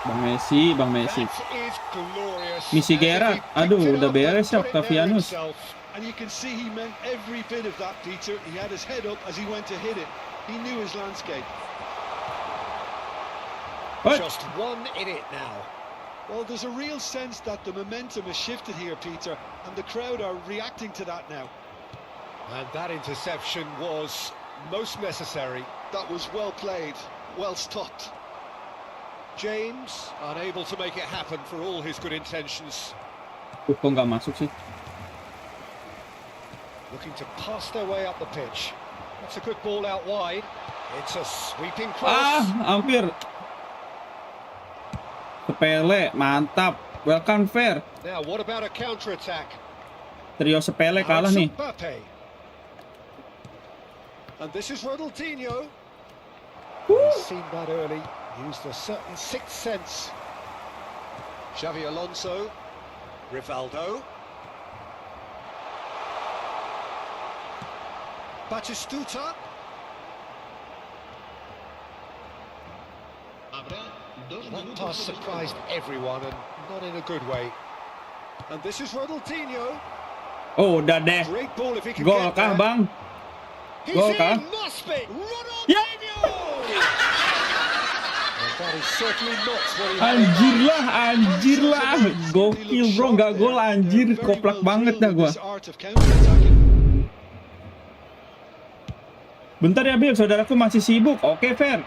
Bang Messi. That is glorious. Misi As if Gerard. he picked Aduh, it udah up and beres ya put it there Octavianus. himself. And you can see he meant every bit of that, Peter. He had his head up as he went to hit it. He knew his landscape. What? Just one in it now. Well, there's a real sense that the momentum has shifted here, Peter, and the crowd are reacting to that now. And that interception was most necessary. That was well played, well stopped. James unable to make it happen for all his good intentions. Kok nggak masuk sih? Looking to pass their way up the pitch. That's a good ball out wide. It's a sweeping cross. Hampir. Sepele, mantap. Welcome fair. Now what about a counter-attack? Trio sepele kalah nih. Mbappe. And this is Ronaldinho. Woo! He's seen that early. Used a certain sixth sense. Xavi Alonso. Rivaldo. Batistuta. That pass surprised everyone and not in a good way. And this is Ronaldinho. Oh, udah deh. Great ball if he can Gol get kah, there. Bang? He's Gol kah? in, must be. Ronaldinho! Ya! And that is certainly not what he Anjir lah. Gokil bro, nggak gol anjir. Koplak banget dah gua. Bentar ya Bil, saudaraku masih sibuk. Oke, fair.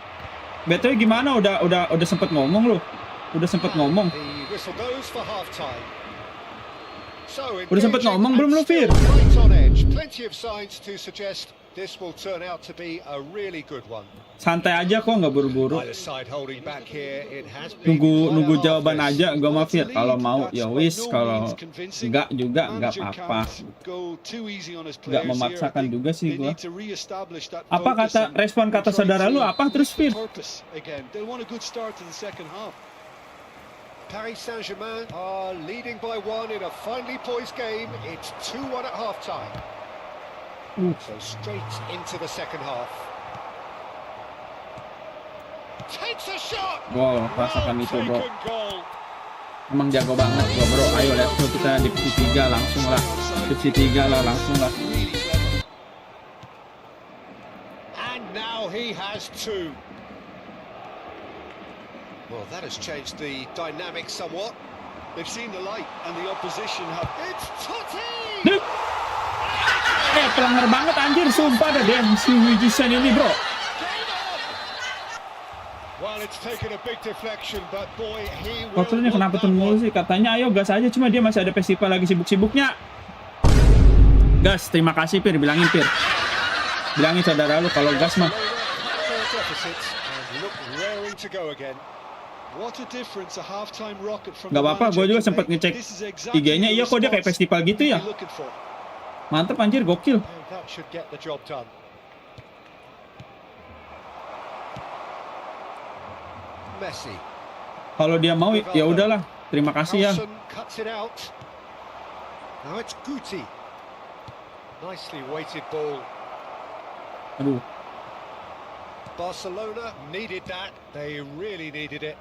BTW gimana? Udah sempet ngomong lu? Udah sempet ngomong? The whistle goes for half time. So Udah sempet ngomong belum lu, Fir? right on edge. Plenty of signs to suggest this will turn out to be a really good one. Santai aja kok, nggak buru-buru. Either side holding back here. It has been Nunggu quite a jawaban half aja. this. Gua mah Fir. Kalau mau ya wis, kalau nggak juga nggak apa-apa. Nggak memaksakan juga sih gua. Apa respon kata saudara lu apa terus Fir? Paris Saint-Germain are leading by 1 in a finely poised game. It's 2-1 at half-time. So straight into the second half. Takes a shot. Wow, rasakan itu bro. Taken goal. Emang jago banget gua bro. Ayo let's go, kita divisi 3 langsung lah. Divisi 3 lah langsung lah. And now he has 2. Well, that has changed the dynamic somewhat. They've seen the light and the opposition have... It's Totti! Duh. Pelanggar banget anjir, sumpah dah dia si Wijisan ini bro. Well, it's taken a big deflection, but boy, he will... Kontrolnya kenapa tuh mulu sih? Katanya ayo gas aja, cuma dia masih ada festival lagi sibuk-sibuknya. Gas, terima kasih Pir, bilangin Pir. Bilangin saudara lu kalau gas mah. Gak apa-apa, gue juga sempat ngecek IG-nya, iya kok dia kayak festival gitu ya. Mantep anjir, gokil. Kalau dia mau ya udahlah, terima kasih ya. Aduh. Barcelona needed that. They really needed it.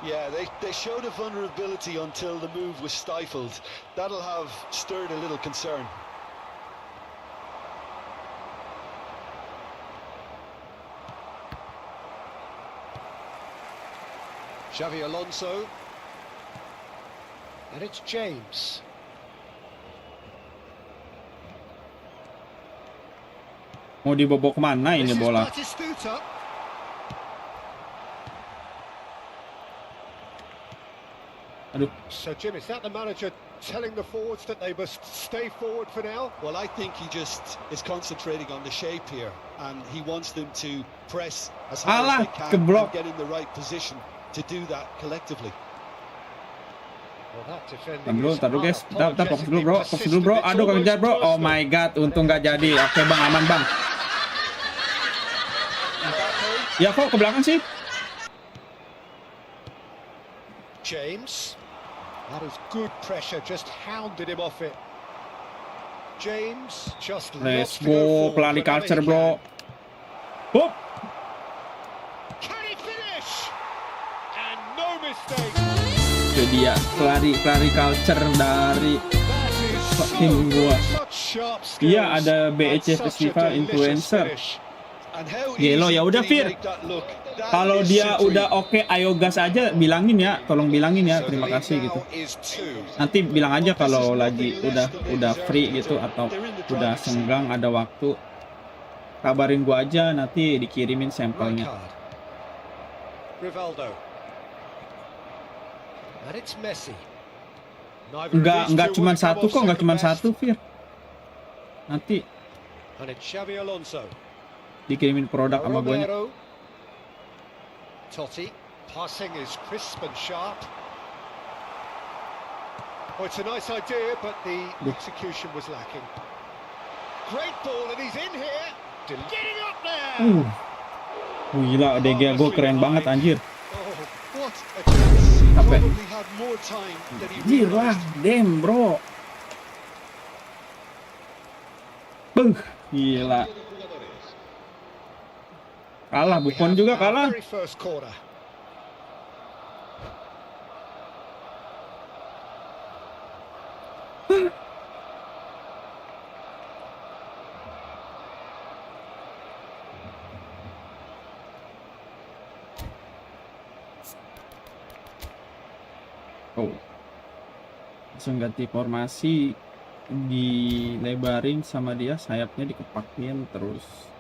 Yeah, they showed a vulnerability until the move was stifled. That'll have stirred a little concern. Xavi Alonso. And it's James. Mau dibawa kemana ini bola? Aduh. So Jim, is that the manager telling the forwards that they must stay forward for now? Well, I think he just is concentrating on the shape here, and he wants them to press as hard as they can and get in the right position to do that collectively. Tahan dulu guys, kita fokus dulu bro, aduh kejar bro, oh my god, untung gak jadi. Oke bang, aman bang. Ya kok ke belakang sih? James, that is good pressure, just hounded him off it. James just let's go, pelari culture bro. Hup. Can he finish? And no mistake. Itu dia pelari culture dari tim gua. Iya ada BEC Festival Influencer. Gelo ya udah Fir. Kalau dia udah oke, ayo gas aja, bilangin ya, tolong bilangin ya, terima kasih gitu. Nanti bilang aja kalau lagi udah free gitu atau udah senggang ada waktu. Kabarin gua aja, nanti dikirimin sampelnya. Enggak cuma satu kok, enggak cuma satu Fir. Nanti dikirimin produk sama gue. Totti, passing is crisp and sharp. Oh, it's a nice idea, but the execution was lacking. Great ball, and he's in here. Getting up there. Gila, DG gue keren banget anjir. Apa? Anjir lah, damn bro. Gila. Kalah, Buffon juga kalah. Oh. Langsung ganti formasi, dilebarin sama dia, sayapnya dikepakin terus.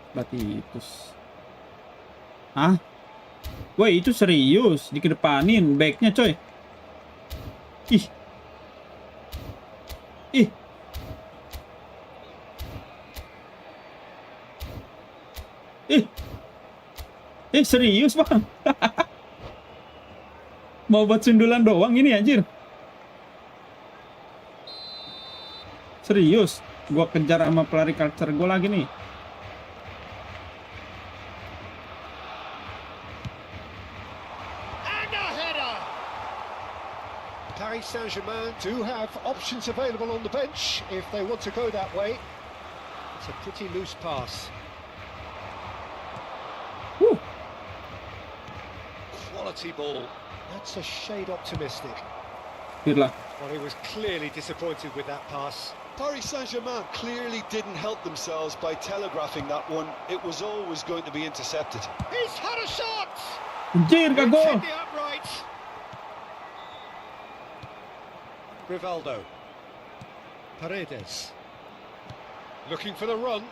Berarti itu. Hah? Woi, itu serius dikedepanin backnya coy. Ih. Serius bang. Mau buat sundulan doang ini anjir. Serius, gua kejar sama pelari culture gua lagi nih. Saint-Germain do have options available on the bench if they want to go that way. It's a pretty loose pass. Woo. Quality ball. That's a shade optimistic. Pirlah. Well, he was clearly disappointed with that pass. Paris Saint-Germain clearly didn't help themselves by telegraphing that one. It was always going to be intercepted. He's had a shot! Anjir, gak It's gol. hit the upright. Rivaldo. Paredes. Looking for the run.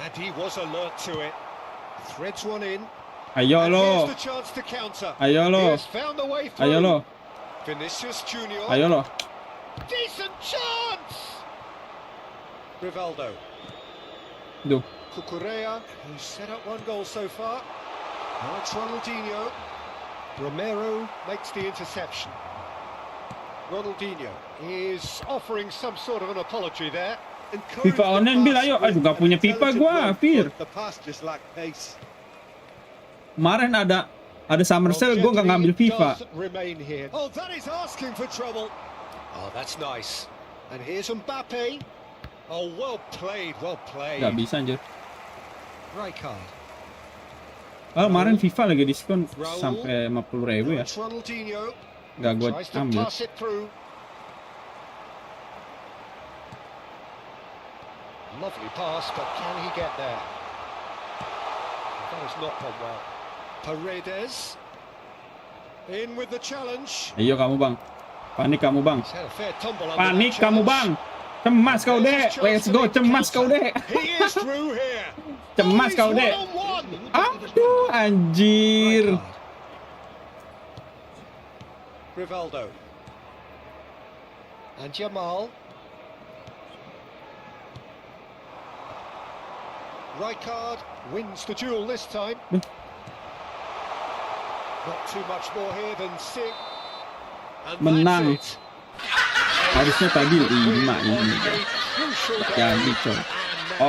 And he was alert to it. Threads one in. Ayo And lo. here's the chance to counter. Ayo He lo. has found the way through. Ayo lo. Vinicius Junior. Ayo lo. Decent chance. Rivaldo. Duh. Cucurella, who's set up one goal so far. Now it's Ronaldinho. Romero makes the interception. Ronaldinho is offering some sort of an apology there. Encouraged FIFA online the bil, pass ayo. Aduh, with gak punya an FIFA intelligent gua, run, Fir. but the pass just lacked pace. Kemarin ada Summer Sale, gue nggak ngambil FIFA. Remain here. Oh, that is asking for trouble. Oh, that's nice. And here's Mbappe. Oh, well played, well played. Gak bisa anjir. Rijkaard. Oh, kemarin FIFA lagi diskon sampai 50.000 ya. It's Ronaldinho. Gak gue Tries to ambil. pass it through. Lovely pass, but can he get there? That has not gone well. Paredes. In with the challenge. Ayo kamu bang. Panik kamu bang. He's had a fair tumble under Panik that kamu challenge. bang. Cemas kau dek. Let's go. Cemas kau dek. He is through here. Cemas kau dek. Aduh anjir. Rivaldo. And Jamal. Rijkaard wins the duel this time. Not too much more here than Sig. And Menang. that's it. Harusnya tadi 5 ini. Jadi coy.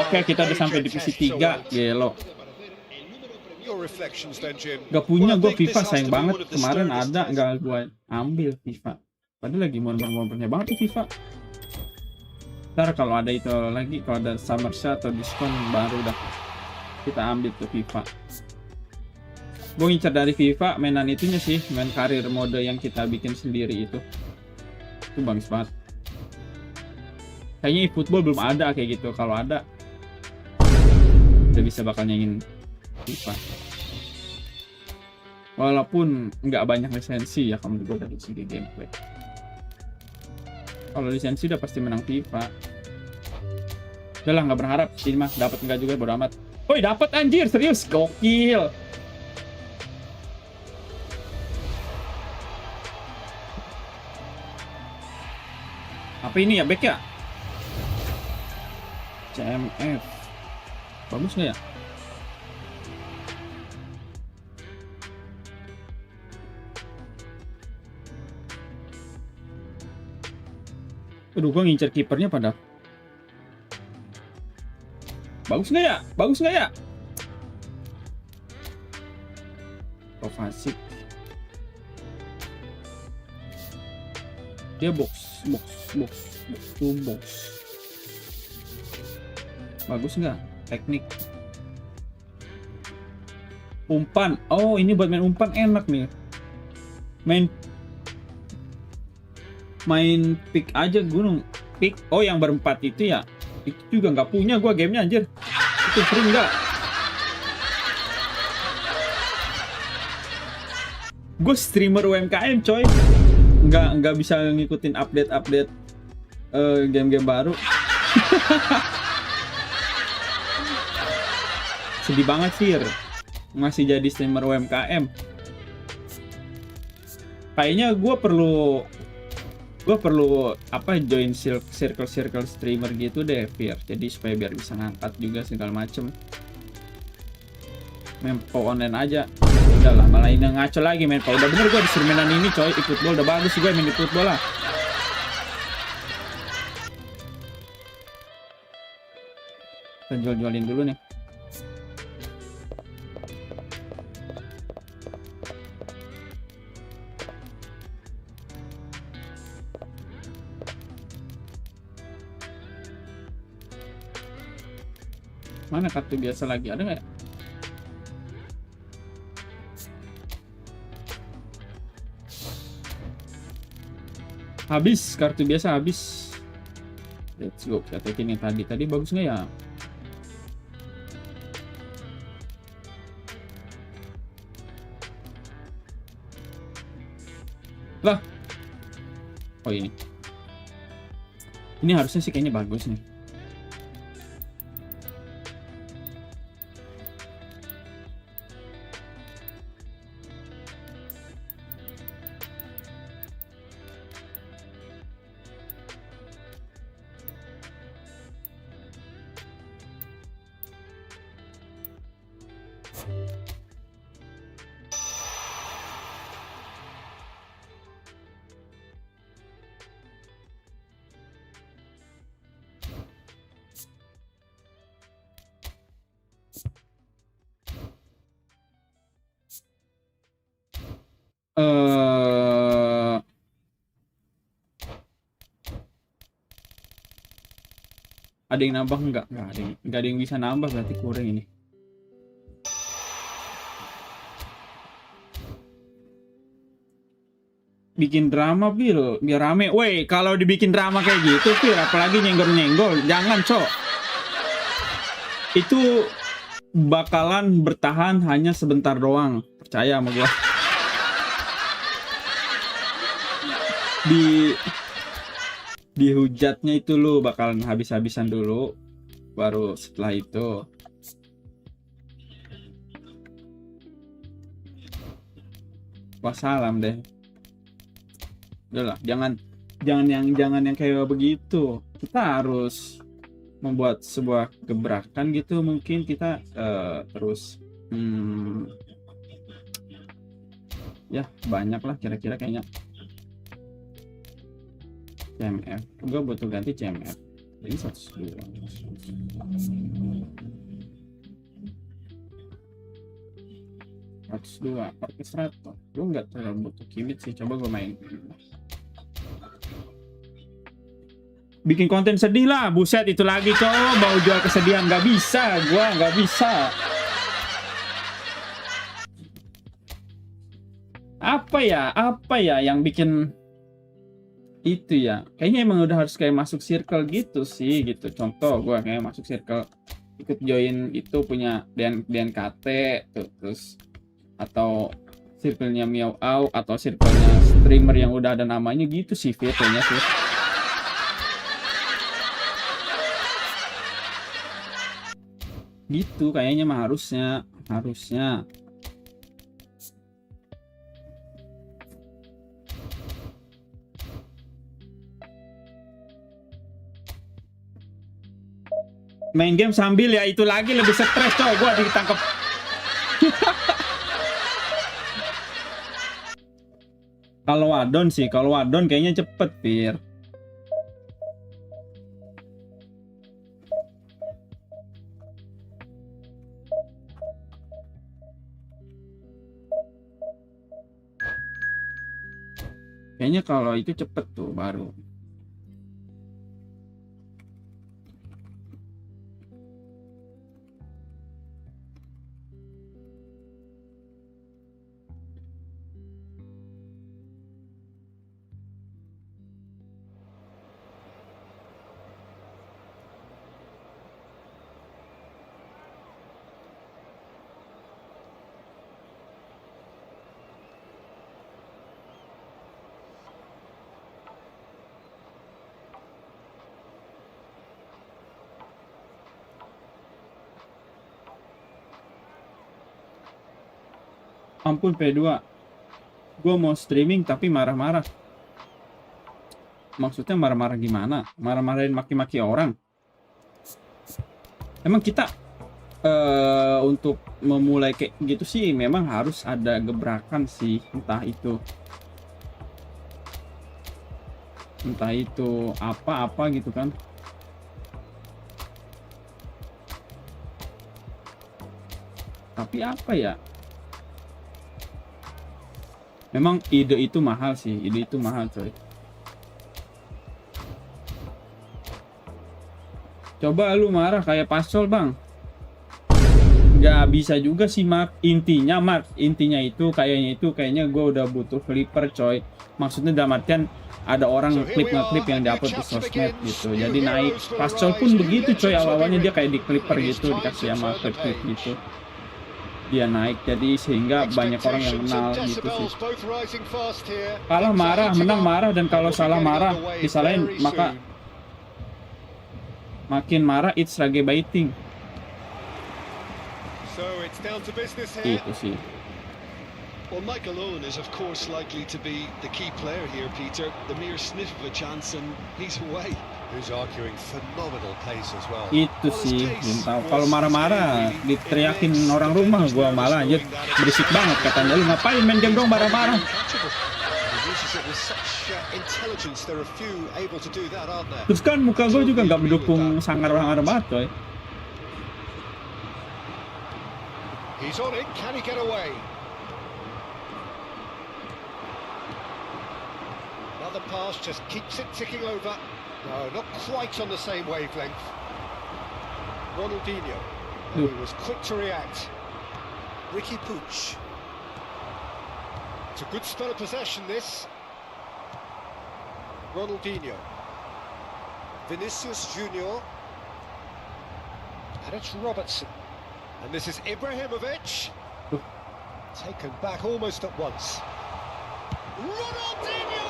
Oke, kita udah sampai divisi 3. Gelo. Your reflections then, Jim. Gak punya gue FIFA, sayang banget. Kemarin ada, gak gue ambil FIFA. Padahal lagi momen-momennya banget tuh FIFA. Ntar kalau ada itu lagi, kalau ada summer sale atau diskon baru dah kita ambil tuh FIFA. Gue ngincar dari FIFA mainan itunya sih, main karir mode yang kita bikin sendiri itu bagus banget. Kayaknya Efootball belum ada kayak gitu. Kalau ada udah bisa bakal nyanyiin FIFA. Walaupun nggak banyak lisensi ya kalau menurut gue dari segi gameplay. Kalau lisensi udah pasti menang FIFA. Udah lah, nggak berharap ini mah dapat enggak juga bodo amat. Woi, dapat anjir, serius, gokil. Apa ini ya, back ya? CMF. Bagus nggak ya? Aduh, gua ngincer kipernya pada. Bagus nggak ya? Bagus nggak ya? Kovacic. Dia box to box. Bagus nggak? Teknik. Umpan. Oh, ini buat main umpan enak nih. Main pick aja gunung. Pick. Oh, yang berempat itu ya. Itu juga nggak punya gua gamenya anjir. Itu free nggak? Gue streamer UMKM coy. Nggak bisa ngikutin update game-game baru. Sedih banget Fir. Masih jadi streamer UMKM. Kayaknya gue perlu apa join circle streamer gitu deh Fir. Jadi supaya biar bisa ngangkat juga segala macem. Main PO online aja. Udah lah, malah ini ngaco lagi main PO. Udah bener gue disuruh mainan ini coy. Efootball udah bagus gue main Efootball lah. Kita jual-jualin dulu nih. Mana kartu biasa lagi? Ada nggak ya? Habis, kartu biasa habis. Let's go, kita take ini tadi. Tadi bagus nggak ya? Lah. Oh ini. Ini harusnya sih kayaknya bagus nih. Ada yang nambah nggak? Nggak ada yang bisa nambah, berarti kurang ini. Bikin drama Pil, biar rame. Woi, kalau dibikin drama kayak gitu Pil, apalagi nyenggol-nyenggol, jangan cok. Itu bakalan bertahan hanya sebentar doang, percaya sama gua. Dihujatnya itu lu bakalan habis-habisan dulu, baru setelah itu wassalam deh. Udahlah, jangan yang kayak begitu. Kita harus membuat sebuah gebrakan gitu, mungkin kita terus ya banyak lah kira-kira kayaknya. CMF, gue butuh ganti CMF. Jadi 102. Orkestrator. Gue nggak terlalu butuh kimit sih. Coba gue main. Bikin konten sedih lah, buset itu lagi cowok. Mau jual kesedihan nggak bisa, gue nggak bisa. Apa ya yang bikin itu ya, kayaknya emang udah harus kayak masuk circle gitu sih gitu. Contoh gue kayak masuk circle, ikut join itu punya DNKT tuh, terus atau circle-nya Miao Au atau circle-nya streamer yang udah ada namanya gitu sih kayaknya sih. Gitu kayaknya mah harusnya. Main game sambil ya itu lagi lebih stres cowok, gua ditangkap. Kalau wadon kayaknya cepet Pir. Kayaknya kalau itu cepet tuh baru. Ampun P2, gue mau streaming tapi marah-marah. Maksudnya marah-marah gimana? Marah-marahin maki-maki orang? Emang kita untuk memulai kayak gitu sih memang harus ada gebrakan sih, entah itu apa-apa gitu kan. Tapi apa ya? Memang ide itu mahal sih, coy. Coba lu marah kayak Pasol bang, nggak bisa juga sih Mark. Intinya itu kayaknya gue udah butuh flipper coy. Maksudnya dalam artian ada orang nge-clip yang diupload di sosmed gitu. Jadi naik. Pascal pun begitu coy, awalnya dia kayak di clipper gitu, dikasih sama clip gitu. Dia naik, jadi sehingga banyak orang yang kenal gitu sih. Kalah marah, menang marah, dan kalau salah marah disalahin, maka makin marah it's rage baiting. Itu sih. Well, Michael Owen is of course likely to be the key player here, Peter. The mere sniff of a chance and he's away. Who's arguing phenomenal pace as well. Itu sih, belum tahu. Kalau marah-marah diteriakin orang rumah, gua malah anjir berisik banget katanya, lu ngapain main game dong marah-marah. Terus kan muka gua juga nggak mendukung sangar-sangar banget coy. He's on it, can he get away? Another pass just keeps it ticking over. No, not quite on the same wavelength. Ronaldinho. He was quick to react. Ricky Puig. It's a good spell of possession, this. Ronaldinho. Vinicius Junior. And it's Robertson. And this is Ibrahimovic. Taken back almost at once. Ronaldinho!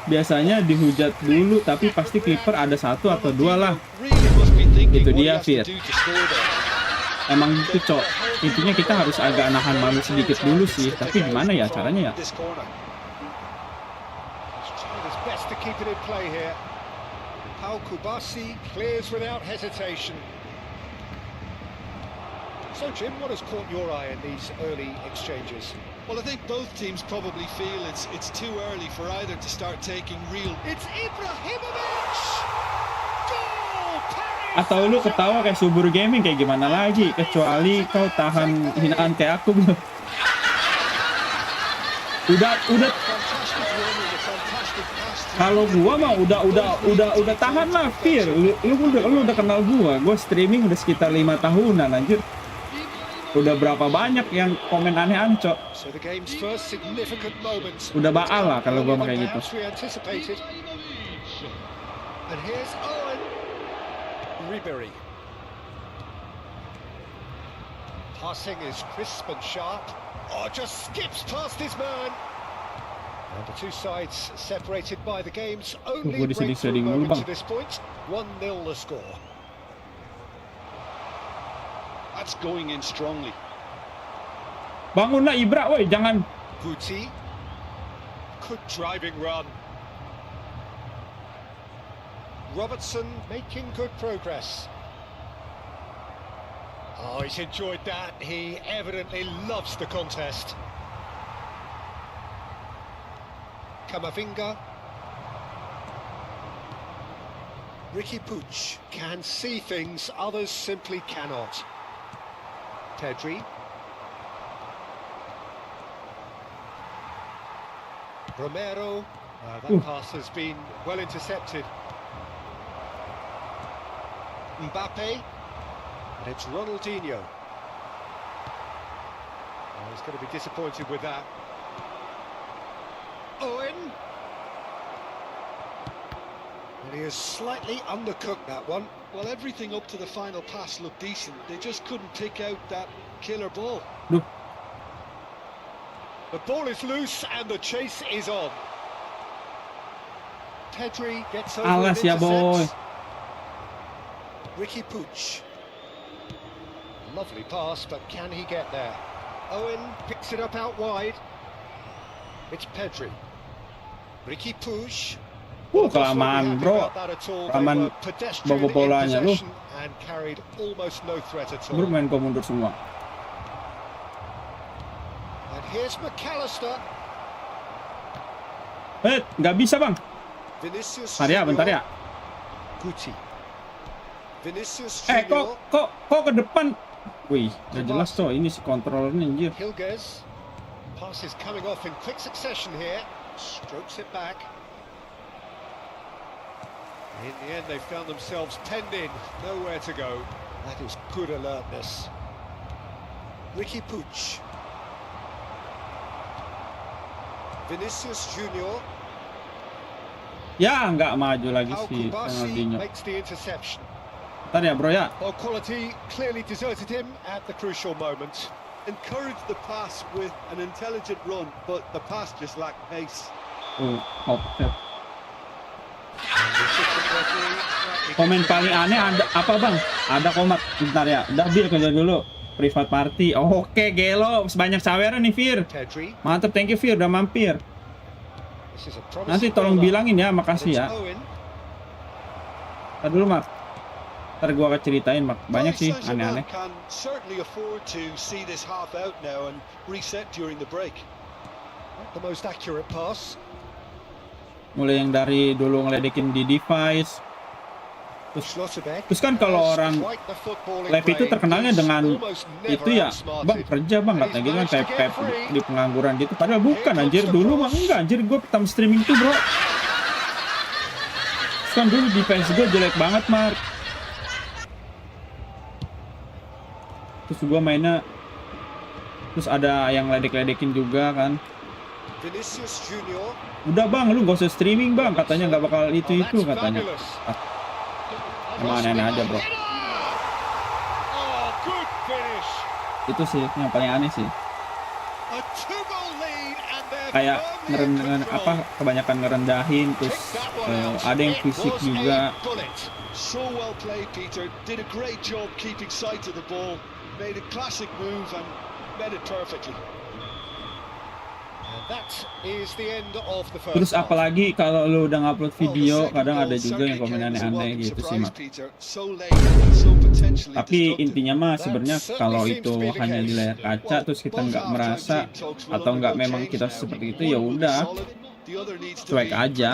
Biasanya dihujat dulu, tapi pasti Clipper ada satu atau dua lah. Itu dia Fir. Emang gitu cok. Intinya kita harus agak nahan malu sedikit dulu sih. Tapi gimana ya caranya ya? So Jim, what has caught your eye in these early exchanges? Well, I think both teams probably feel it's too early for either to start taking real. It's Ibrahimovic! Goal! Atau lu ketawa kayak Subur Gaming kayak gimana lagi? Kecuali kau tahan hinaan kayak aku belum. Udah. Kalau gua mah udah tahan lah, Fir. Lu udah kenal gua streaming udah sekitar 5 tahunan anjir. Udah berapa banyak yang komen aneh-aneh, Cok. Udah baal lah kalau gua kayak gitu. Passing is crisp and sharp. Oh, just skips past his man. And the two sides separated by the game's only breakthrough moment to this point. 1-0 the score. That's going in strongly. Bangunlah Ibra, woi, jangan. Guti. Good driving run. Robertson making good progress. Oh, he's enjoyed that. He evidently loves the contest. Kamavinga. Ricky Puig can see things others simply cannot. Pedri. Romero. That pass has been well intercepted. Mbappe. And it's Ronaldinho. Oh, he's going to be disappointed with that. Owen. And he has slightly undercooked that one. Well, everything up to the final pass looked decent. They just couldn't pick out that killer ball. Duh. The ball is loose and the chase is on. Pedri gets over and Alas ya boy. Ricky Puig. Lovely pass, but can he get there? Owen picks it up out wide. It's Pedri. Ricky Puig. Kelamaan bro. Kelamaan bawa bolanya lu. Bro main kau mundur semua. And here's McAllister. Nggak bisa bang. Bentar ya. Guti. Vinicius kok ke depan. Wih, udah jelas tuh ini si kontrolernya anjir. Hilgers. Pass is coming off in quick succession here. Strokes it back. In the end, they found themselves penned in, nowhere to go. That is good alertness. Ricky Puig. Vinicius Junior. Ya, nggak maju lagi How sih Kubasi Ronaldinho. makes the interception. Ntar ya bro ya. Well, quality clearly deserted him at the crucial moment. Encourage the pass with an intelligent run, but the pass just lacked pace. Offset. And the assistant referee, Komen paling aneh ada apa bang? Ada komat. Bentar ya. Udah Bil kerja dulu. Private party. Oke Gelo. Sebanyak saweran nih Fir. Pedri. Mantap, thank you Fir udah mampir. This is a promising Nanti tolong build-up. bilangin ya, And makasih it's ya. Owen. Ntar dulu Mak. Ntar gua akan ceritain Mak. Banyak Paris sih Saint-Germain aneh-aneh. can certainly afford to see this half out now and reset during the break. Not the most accurate pass. Mulai yang dari dulu ngeledekin di device. Schlotterbeck Terus kan kalau has orang quite the footballing Lev itu brain. terkenalnya He's dengan almost never itu ya, outsmarted. bang kerja bang And katanya he's gitu kan, managed to kayak get Pep free. di pengangguran gitu. Padahal bukan anjir, dulu mah enggak anjir, gue pertama streaming tuh bro. Terus kan dulu di PS gue jelek banget Mark. Terus gue mainnya, terus ada yang ledek-ledekin juga kan. Vinicius Junior. Udah bang, lu gak usah streaming bang, katanya nggak bakal Oh, itu that's katanya. fabulous. Emang aneh-aneh aja bro. Oh, good finish. Itu sih yang paling aneh sih. A two-goal lead and they're Kayak firmly in control. kebanyakan ngerendahin, terus Pick that one out. ada yang It fisik was juga. a bullet. So well played, Peter. Did a great job keeping sight of the ball. Made a classic move and met it perfectly. And that is the end of the first Terus half. apalagi kalau lu udah ngupload Well, the video, second kadang goal ada juga yang certainly komen came as a aneh-aneh welcome gitu sih surprise, Mak. Peter. So late and so potentially Tapi destructive. intinya mah That sebenarnya certainly kalau seems itu to be the hanya di case. layar kaca, terus kita nggak merasa atau nggak memang kita seperti itu, ya udah cuek aja.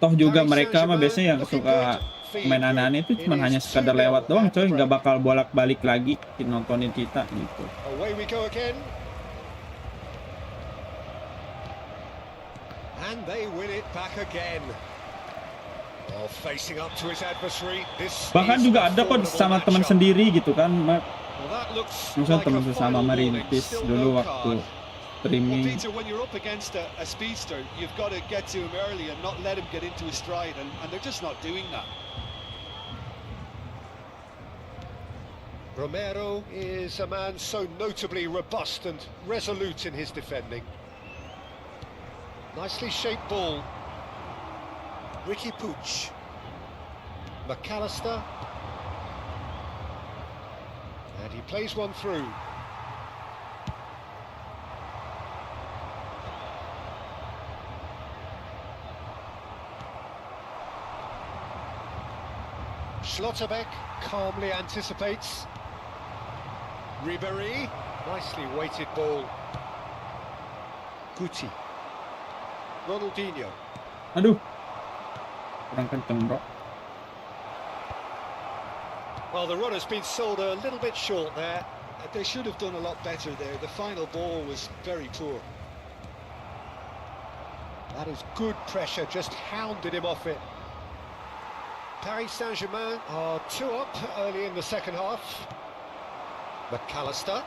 Toh juga mereka mah biasanya yang suka main aneh-aneh itu cuma hanya sekadar lewat doang coy, nggak bakal bolak-balik lagi nontonin kita gitu. Away we go again. And they win it back again. Oh, facing up to his adversary. This Bahkan is juga a ada kok formidable sama teman matchup. sendiri gitu kan Mak. Well, that looks Misalnya like teman a sesama final warning. merintis Still dulu no waktu card. Well, streaming. Peter, when you're up against a speedster, you've got to get to him early and not let him get into his stride, and they're just not doing that. Romero is a man so notably robust and resolute in his defending. Nicely shaped ball. Ricky Puig. McAllister. And he plays one through. Schlotterbeck calmly anticipates. Ribéry, nicely weighted ball. Guti. Ronaldinho. Aduh, kurang kenceng bro. Well, the run has been sold a little bit short there. They should have done a lot better there. The final ball was very poor. That is good pressure, just hounded him off it. Paris Saint-Germain are 2 up early in the second half. McAllister.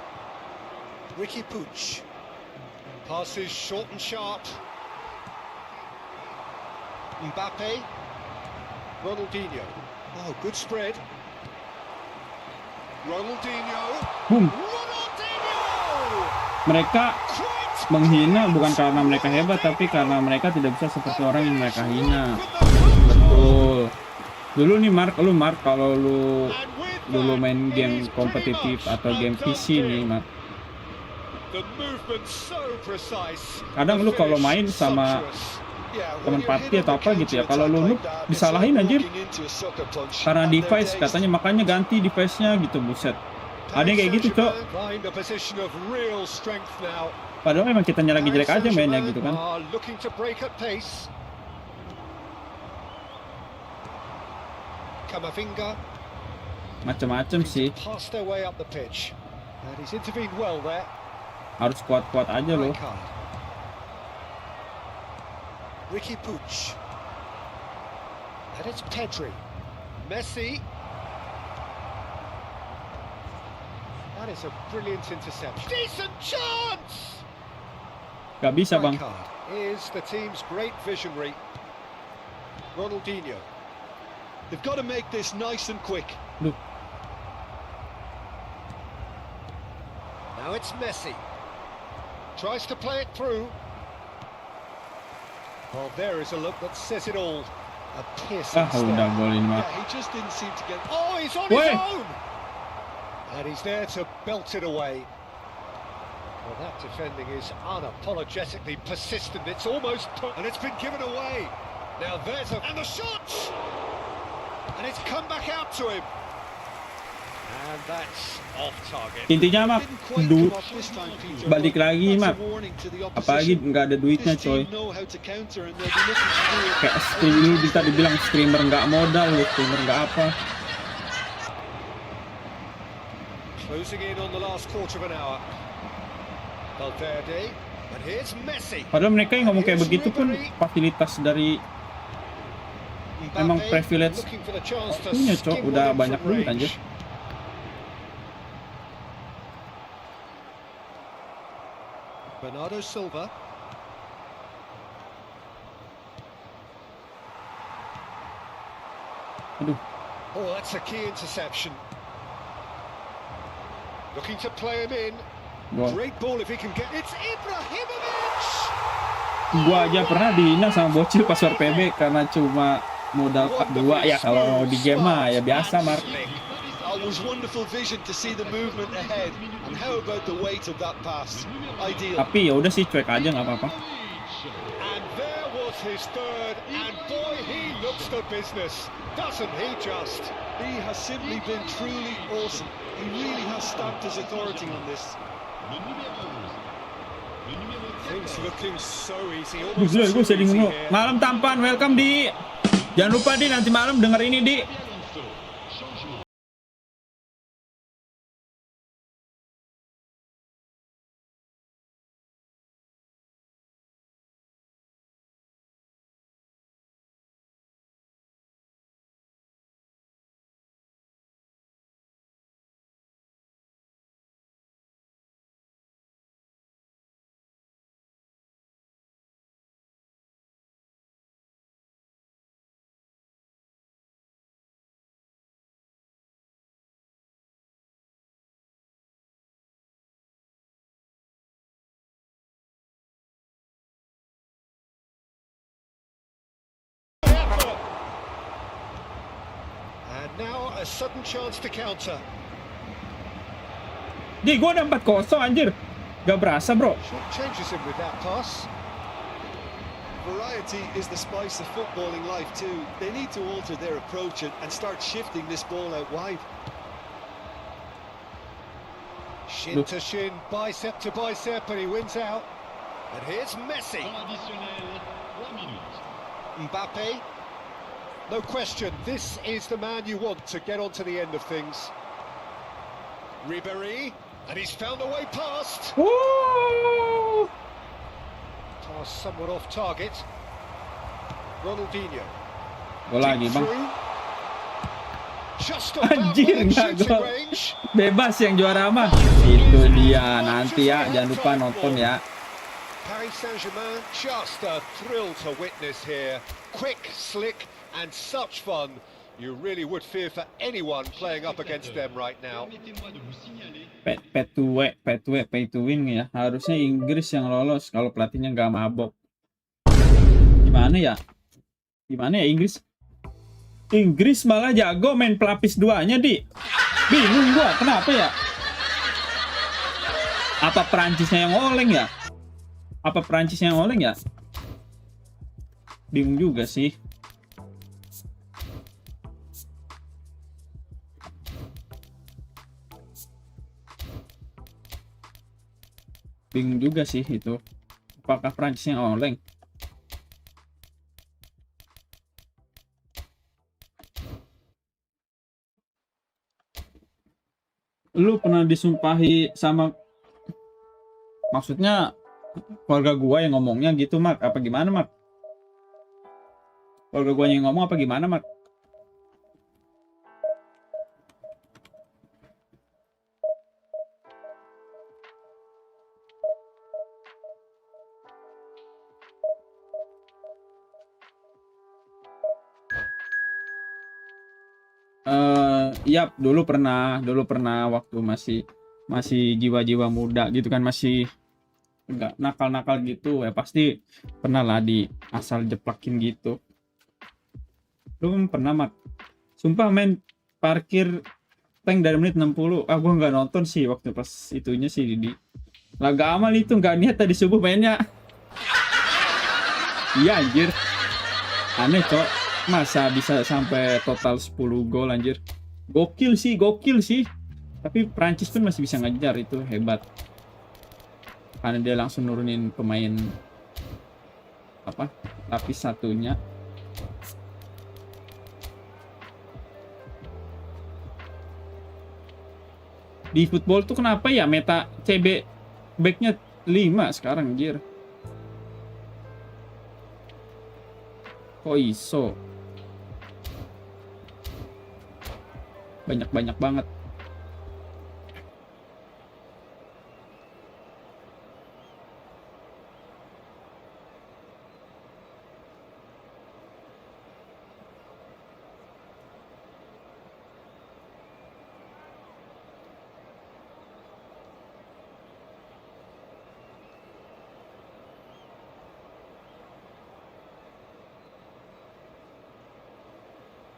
Ricky Puig. Passes short and sharp. Mbappe. Ronaldinho. Oh, good spread. Ronaldinho. Boom. Ronaldinho! Mereka Quite menghina bukan karena mereka hebat, tapi karena mereka tidak bisa seperti orang yang mereka hina. Betul. Dulu nih Mark, kalau lu dulu main game kompetitif atau game PC nih Mark, kadang lu kalau main sama teman party atau apa gitu ya, kalau lu disalahin anjir karena device katanya, makanya ganti device-nya gitu, buset. Ada yang kayak gitu cok, padahal memang kitanya lagi jelek aja mainnya gitu kan. Camavinga Macem-macem sih, passed their way up the pitch. And he's intervened well there. harus kuat-kuat aja loh. Right card. Ricky Puig. And it's Pedri. Messi. That is a brilliant interception. Decent chance! Gak bisa bang. Right card is the team's great visionary, Ronaldinho. They've got to make this nice and quick. Duh. Now it's Messi. Tries to play it through. Well, there is a look that says it all. A piercing Ah, udah stare. gol ini mah. Yeah, he just didn't seem to get... Oh, he's on Wait. his own! And he's there to belt it away. Well, that defending is unapologetically persistent. It's almost... And it's been given away. Now there's a... And the shot! And it's come back out to him. And that's off target. Intinya mah Didn't quite come off this time, Peter, balik but lagi that's mah. a warning to the Apalagi opposition. nggak ada duitnya This coy. team know how to counter and they'll be looking to do it. Kayak streamer bisa dibilang streamer nggak modal, streamer nggak apa. Closing in on the last quarter of an hour. Valverde. And here's Messi. Padahal mereka yang ngomong kayak begitu pun fasilitas dari emang Mbappe privilege looking for the chance to punya cok, skim udah one in banyak from duit range. anjir. Bernardo Silva. Aduh, Oh, that's a key interception. Looking to play him in. gol. Great ball if he can get. It's Ibrahimovic. Gua aja pernah dihina sama bocil pas PB karena cuma modal 4-2 ya, kalau di game mah ya biasa Mark. It was wonderful vision to see the movement ahead. And how about the weight of that pass? Ideal. Tapi ya udah sih, cuek aja nggak apa-apa. And there was his third, and boy, he looks the business, doesn't he just? He has simply been truly awesome. He really has stamped his authority on this. Le numéro 11. Le numéro Things 14. looking so easy, Gue almost too sedih easy mulu. here. Malam tampan, welcome di. Jangan lupa di nanti malam denger ini di. Alonso. Changement. And now a sudden chance to counter. Di, gue ada 4-0 anjir. Gak berasa bro. Short changes him with that pass. Variety is the spice of footballing life too. They need to alter their approach and start shifting this ball out wide. Shin to shin, bicep to bicep, and he wins out. And here's Messi. Temps additionnel, 3 minutes. Mbappe. No question, this is the man you want to get onto the end of things. Ribéry, and he's found a way past. Woo! Pass somewhat off target. Ronaldinho. Gol lagi bang. Through. Just about Anjir, within nggak shooting gol. range. Bebas yang juara mah. Itu dia, nanti ya, jangan lupa nonton ya. Paris Saint-Germain, just a thrill to witness here. Quick, slick, and such fun. You really would fear for anyone playing up against them right now. Permettez-moi de vous signaler Pay to win ya. Harusnya Inggris yang lolos kalau pelatihnya nggak mabok. Gimana ya? Gimana ya Inggris? Inggris malah jago main pelapis duanya di. Bingung gua, kenapa ya? Apa Perancisnya yang oleng ya? Apa Perancisnya yang oleng ya? Bingung juga sih. Bingung juga sih itu. Apakah Perancisnya yang oleng? Lu pernah disumpahi sama, maksudnya keluarga gua yang ngomongnya gitu Mak, apa gimana Mak? Keluarga gua yang ngomong apa gimana Mak? Iya, dulu pernah waktu masih jiwa-jiwa muda gitu kan, masih enggak nakal-nakal gitu ya, pasti pernah lah di asal jeplakin gitu. Lu kan pernah mak, sumpah main parkir tank dari menit 60. Gua nggak nonton sih waktu pas itunya sih di laga amal itu, nggak niat tadi subuh mainnya. Iya anjir, aneh cok, masa bisa sampai total 10 gol anjir. Gokil sih. Tapi Prancis pun masih bisa ngejar, itu hebat. Karena dia langsung nurunin pemain apa? Lapis satunya. Di football tuh kenapa ya meta CB backnya 5 sekarang anjir. Kok iso? Banyak banget.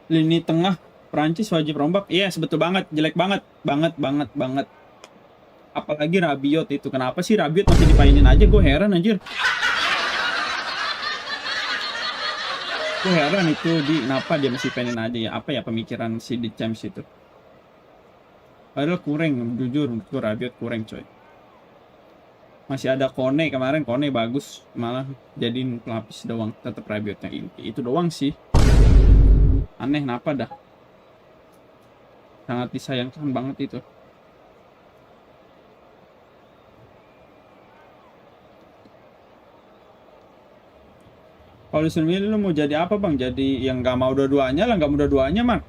Lini tengah Prancis wajib rombak. Iya, yes, betul banget, jelek banget. Apalagi Rabiot itu. Kenapa sih Rabiot masih dipainin aja? Gue heran anjir. Gue heran itu kenapa dia masih painin aja ya. Apa ya pemikiran si The Champs itu. Padahal kurang, jujur menurut gue Rabiot kurang coy. Masih ada Kone kemarin, Kone bagus, malah jadiin pelapis doang. Tetap Rabiotnya itu doang sih. Aneh, kenapa dah? Sangat disayangkan banget itu. Kalau disuruh milih lu mau jadi apa bang? Jadi yang nggak mau dua-duanya lah, nggak mau dua-duanya mak.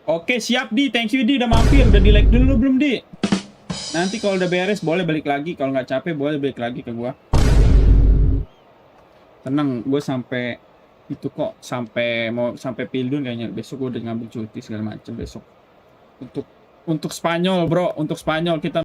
Oke siap Di, thank you Di udah mampir, udah di like dulu belum Di? Nanti kalau udah beres boleh balik lagi, kalau nggak capek boleh balik lagi ke gua. Tenang, gue sampai itu kok, sampai Pildun kayaknya. Besok gue udah ngambil cuti segala macam besok. Untuk Spanyol bro, untuk Spanyol kita.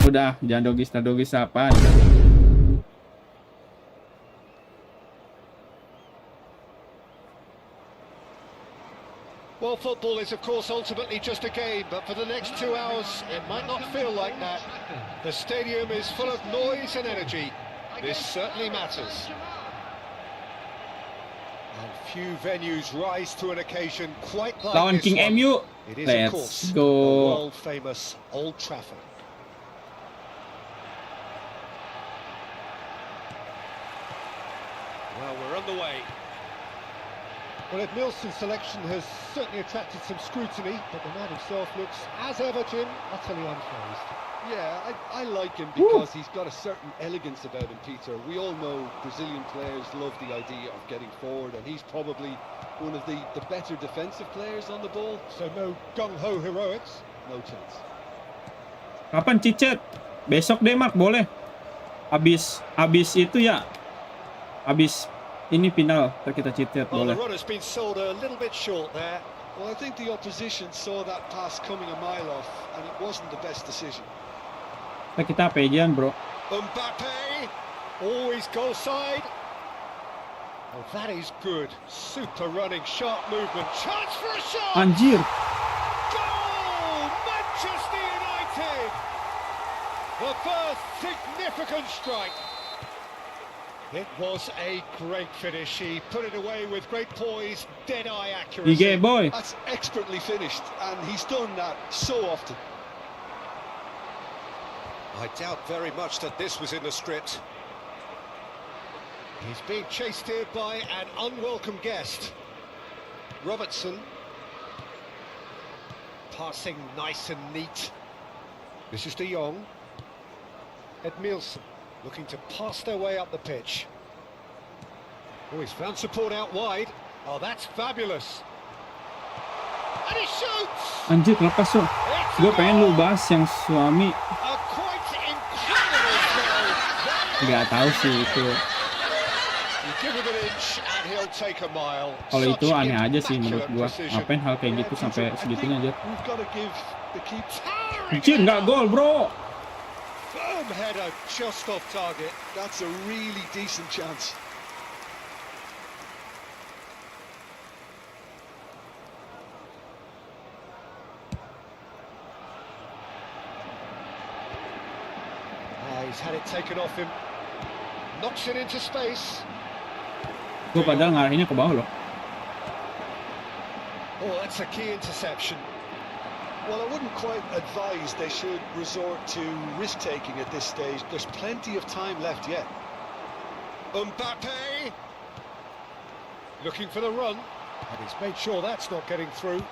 Udah, jangan dogis apa. Well, football is, of course, ultimately just a game, but for the next 2 hours, it might not feel like that. The stadium is full of noise and energy. This certainly matters. And few venues rise to an occasion quite like Lawan this King one. MU. It is, Let's of course, go. the world-famous Old Trafford. Well, we're underway. Well, Nielsen's selection has certainly attracted some scrutiny, but the man himself looks, as ever, Jim, utterly unfazed. Yeah, I like him because he's got a certain elegance about him, Peter. We all know Brazilian players love the idea of getting forward, and he's probably one of the better defensive players on the ball. So no gung-ho heroics. No chance. Kapan cicet? Besok deh Mark, boleh. Abis itu ya. Abis ini final, kita cicet Well, boleh. the run has been sold a little bit short there. Well, I think the opposition saw that pass coming a mile off, and it wasn't the best decision. Kita pejian bro. Mbappe, always goal side. Oh, that is good. Super running, sharp movement. Chance for a shot! Anjir. Goal! Manchester United! The first significant strike. It was a great finish. He put it away with great poise, dead-eye accuracy. IG boy. That's expertly finished, and he's done that so often. I doubt very much that this was in the script. He's being chased here by an unwelcome guest. Robertson. Passing nice and neat. This is De Jong. Nielsen looking to pass their way up the pitch. Oh, he's found support out wide. Oh, that's fabulous. And he shoots! Anjir, lepas so. It's Gue a pengen lu goal! bahas yang suami. A quite incredible goal. Nggak tahu sih itu. You give him an inch and he'll take a mile. Kalau itu Such aneh aja sih menurut immaculate gua. precision. Ngapain hal kayak gitu sampai segitunya aja. We've got to give the keeper Anjir, nggak gol, bro. Firm header just off target. that's a really decent chance. He's had it taken off him. Knocks it into space. Gue padahal ngarahinnya ke bawah loh. Oh, that's a key interception. Well, I wouldn't quite advise they should resort to risk-taking at this stage. There's plenty of time left yet. Mbappe! Looking for the run. And he's made sure that's not getting through.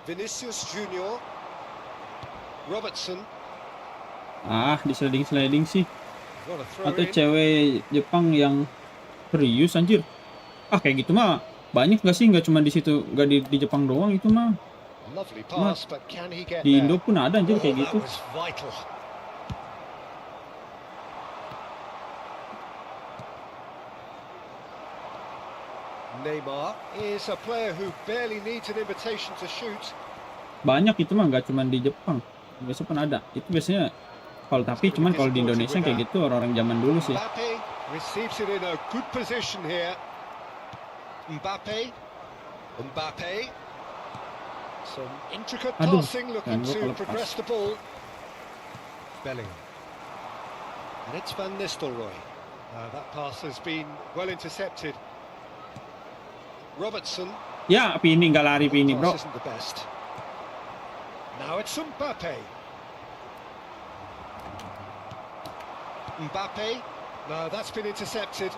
Vinicius Junior. Robertson. Ah, disliding sih. Got a throw Atau in. cewek Jepang yang serius anjir. Ah, kayak gitu mah banyak nggak sih? Nggak cuma di situ, nggak di Jepang doang itu mah. Lovely pass, but can he get Di there? Indo pun ada anjir kayak gitu. That was vital. Neymar is a player who barely needs an invitation to shoot. Banyak itu mah nggak cuma di Jepang. Biasanya pun ada. Itu biasanya tapi cuman kalau di Indonesia kayak gitu orang-orang zaman dulu sih. Mbappe receives it in a good position here. Mbappe. Some intricate Aduh, passing, looking kan gua to kelepas. progress the ball. Bellingham. And it's Van Nistelrooy. That pass has been well intercepted. Robertson. Ya, Pini nggak lari Pini, bro. Pass isn't the best. Now it's Mbappe. No, that's been intercepted.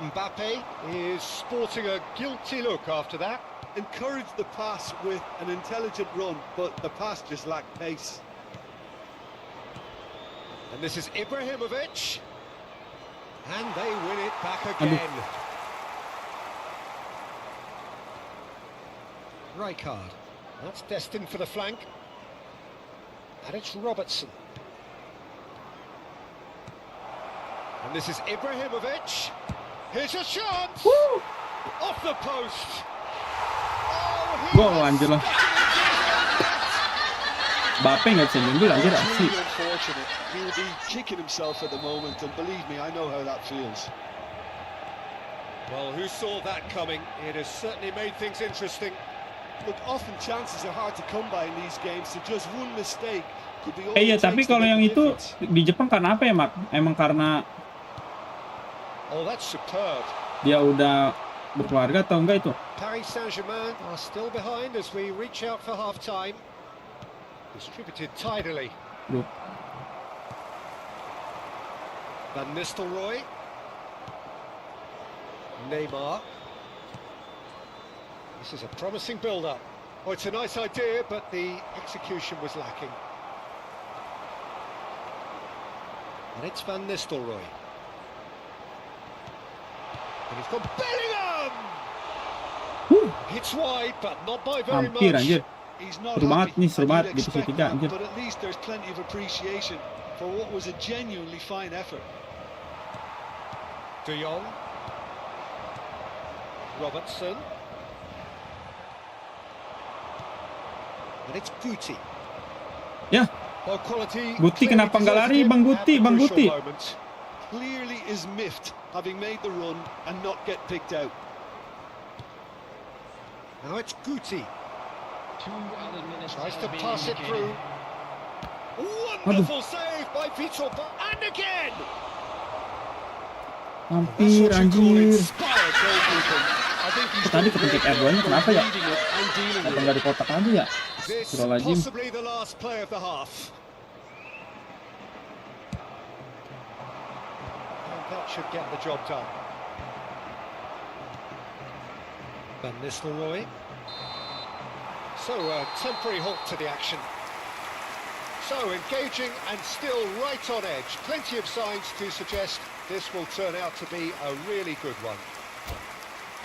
Mbappe is sporting a guilty look after that. Encourage the pass with an intelligent run, but the pass just lacked pace. And this is Ibrahimovic. And they win it back again. Rijkaard. That's destined for the flank. And it's Robertson. And this is Ibrahimovic. Here's a chance. Woo! Off the post. Oh, Gol anjir lah. Mbappe nggak bisa nyundul anjir It's asli. really unfortunate. He will be kicking himself at the moment, and believe me, I know how that feels. Well, who saw that coming? It has certainly made things interesting. Look, often chances are hard to come by in these games, so just one mistake could be all Iya, it tapi takes to kalau make yang a itu difference. di Jepang karena apa ya, Mak? Emang karena Oh, that's superb. dia udah berkeluarga atau enggak itu? Paris Saint-Germain are still behind as we reach out for half-time. Distributed tidily. Duh. Van Nistelrooy. Neymar. This is a promising build-up. Oh, it's a nice idea, but the execution was lacking. And it's Van Nistelrooy. And he's got Bellingham! Huh. Hits wide, but not by very Hampir much. anjir. He's not Seru banget happy, nih, seru and banget you'd di posisi expect 3 that, anjir. but at least there's plenty of appreciation for what was a genuinely fine effort. De Jong. Robertson. And it's Guti. Ya, Well, quality Guti kenapa nggak lari, Bang Guti, Bang Guti? Clearly is miffed, having made the run and not get picked out. Now it's Guti. 2 other minutes Tries to have been pass it indicated. through. Wonderful save by Vitor. And again! hampir That's what you call anjir. inspired goalkeeping. I think he's Kok tadi done a kepencet great R2-nya job kenapa ya? reading it and dealing Kenapa with nggak it. di kotak aja ya? This Astagfirullahaladzim. possibly the last play of the half. And that should get the job done. Van Nistelrooy. So a temporary halt to the action. So engaging and still right on edge. Plenty of signs to suggest This will turn out to be a really good one.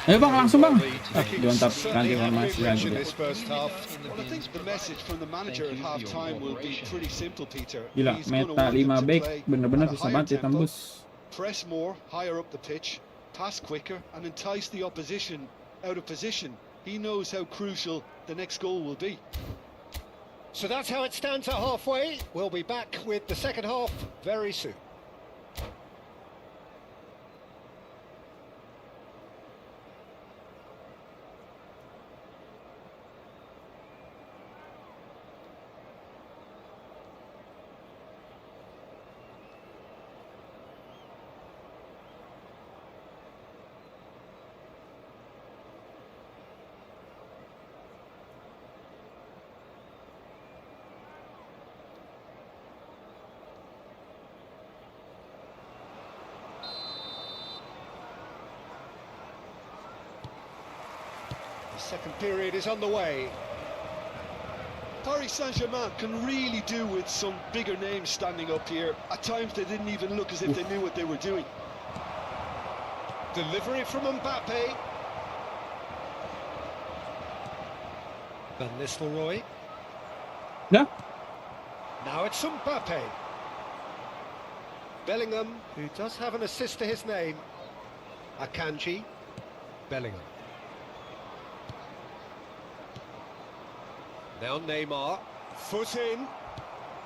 Ayo bang, langsung bang. Kicking Diantap certainly ganti had formasi been rich lagi in dia. this first half. Well, I think the message from the manager at half-time will be pretty simple, Peter. Gila, He's gonna meta want them 5 to back play bener-bener at a susah higher banget tempo, ditembus. press more, higher up the pitch, pass quicker, and entice the opposition out of position. He knows how crucial the next goal will be. So that's how it stands at halfway. We'll be back with the second half very soon. Second period is underway. Paris Saint-Germain can really do with some bigger names standing up here. At times they didn't even look as if they knew what they were doing. Delivery from Mbappe. Van Nistelrooy. Dah? Now it's Mbappe. Bellingham, who does have an assist to his name. Akanji. Bellingham. Now Neymar. Foot in.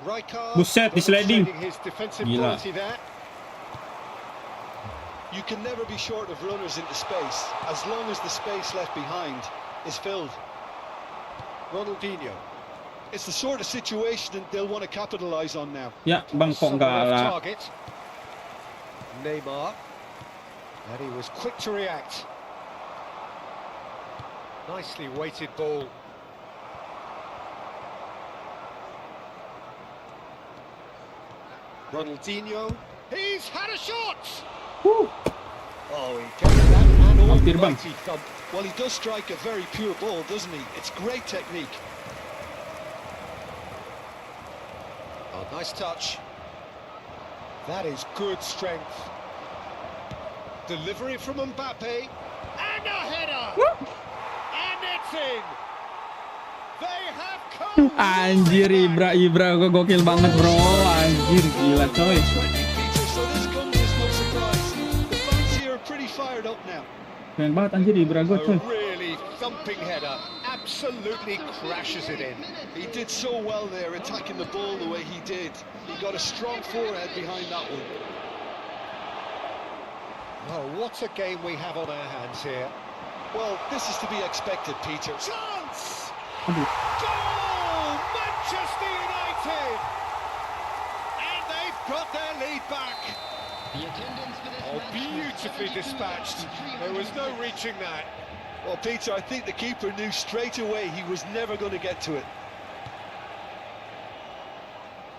Rijkaard. Buset, di sliding. demonstrating his defensive Gila. quality there. You can never be short of runners into space, as long as the space left behind is filled. Ronaldinho. It's the sort of situation that they'll want to capitalise on now. Ya, bang kok Somewhere enggak off lah. target. Neymar. And he was quick to react. Nicely weighted ball. Ronaldinho. He's had a shot! Woo. Oh, he gave that an Hampir, bang. almighty thump. Well, he does strike a very pure ball, doesn't he? It's great technique. Oh, nice touch. That is good strength. Delivery from Mbappe. And a header! And it's in! They have come! Anjir, Ibra kok gokil banget bro. Anjir, gila coy. So this comes as no surprise. The fans here are pretty fired up now. Keren banget anjir Ibra gue coy. A really thumping header. Absolutely crashes it in. He did so well there, attacking the ball the way he did. He got a strong forehead behind that one. Oh, what a game we have on our hands here. Well, this is to be expected, Peter. Chance! Aduh. Goal! Manchester United! And they've got their lead back. Oh, beautifully dispatched. There was no reaching that. Well, Peter, I think the keeper knew straight away he was never going to get to it.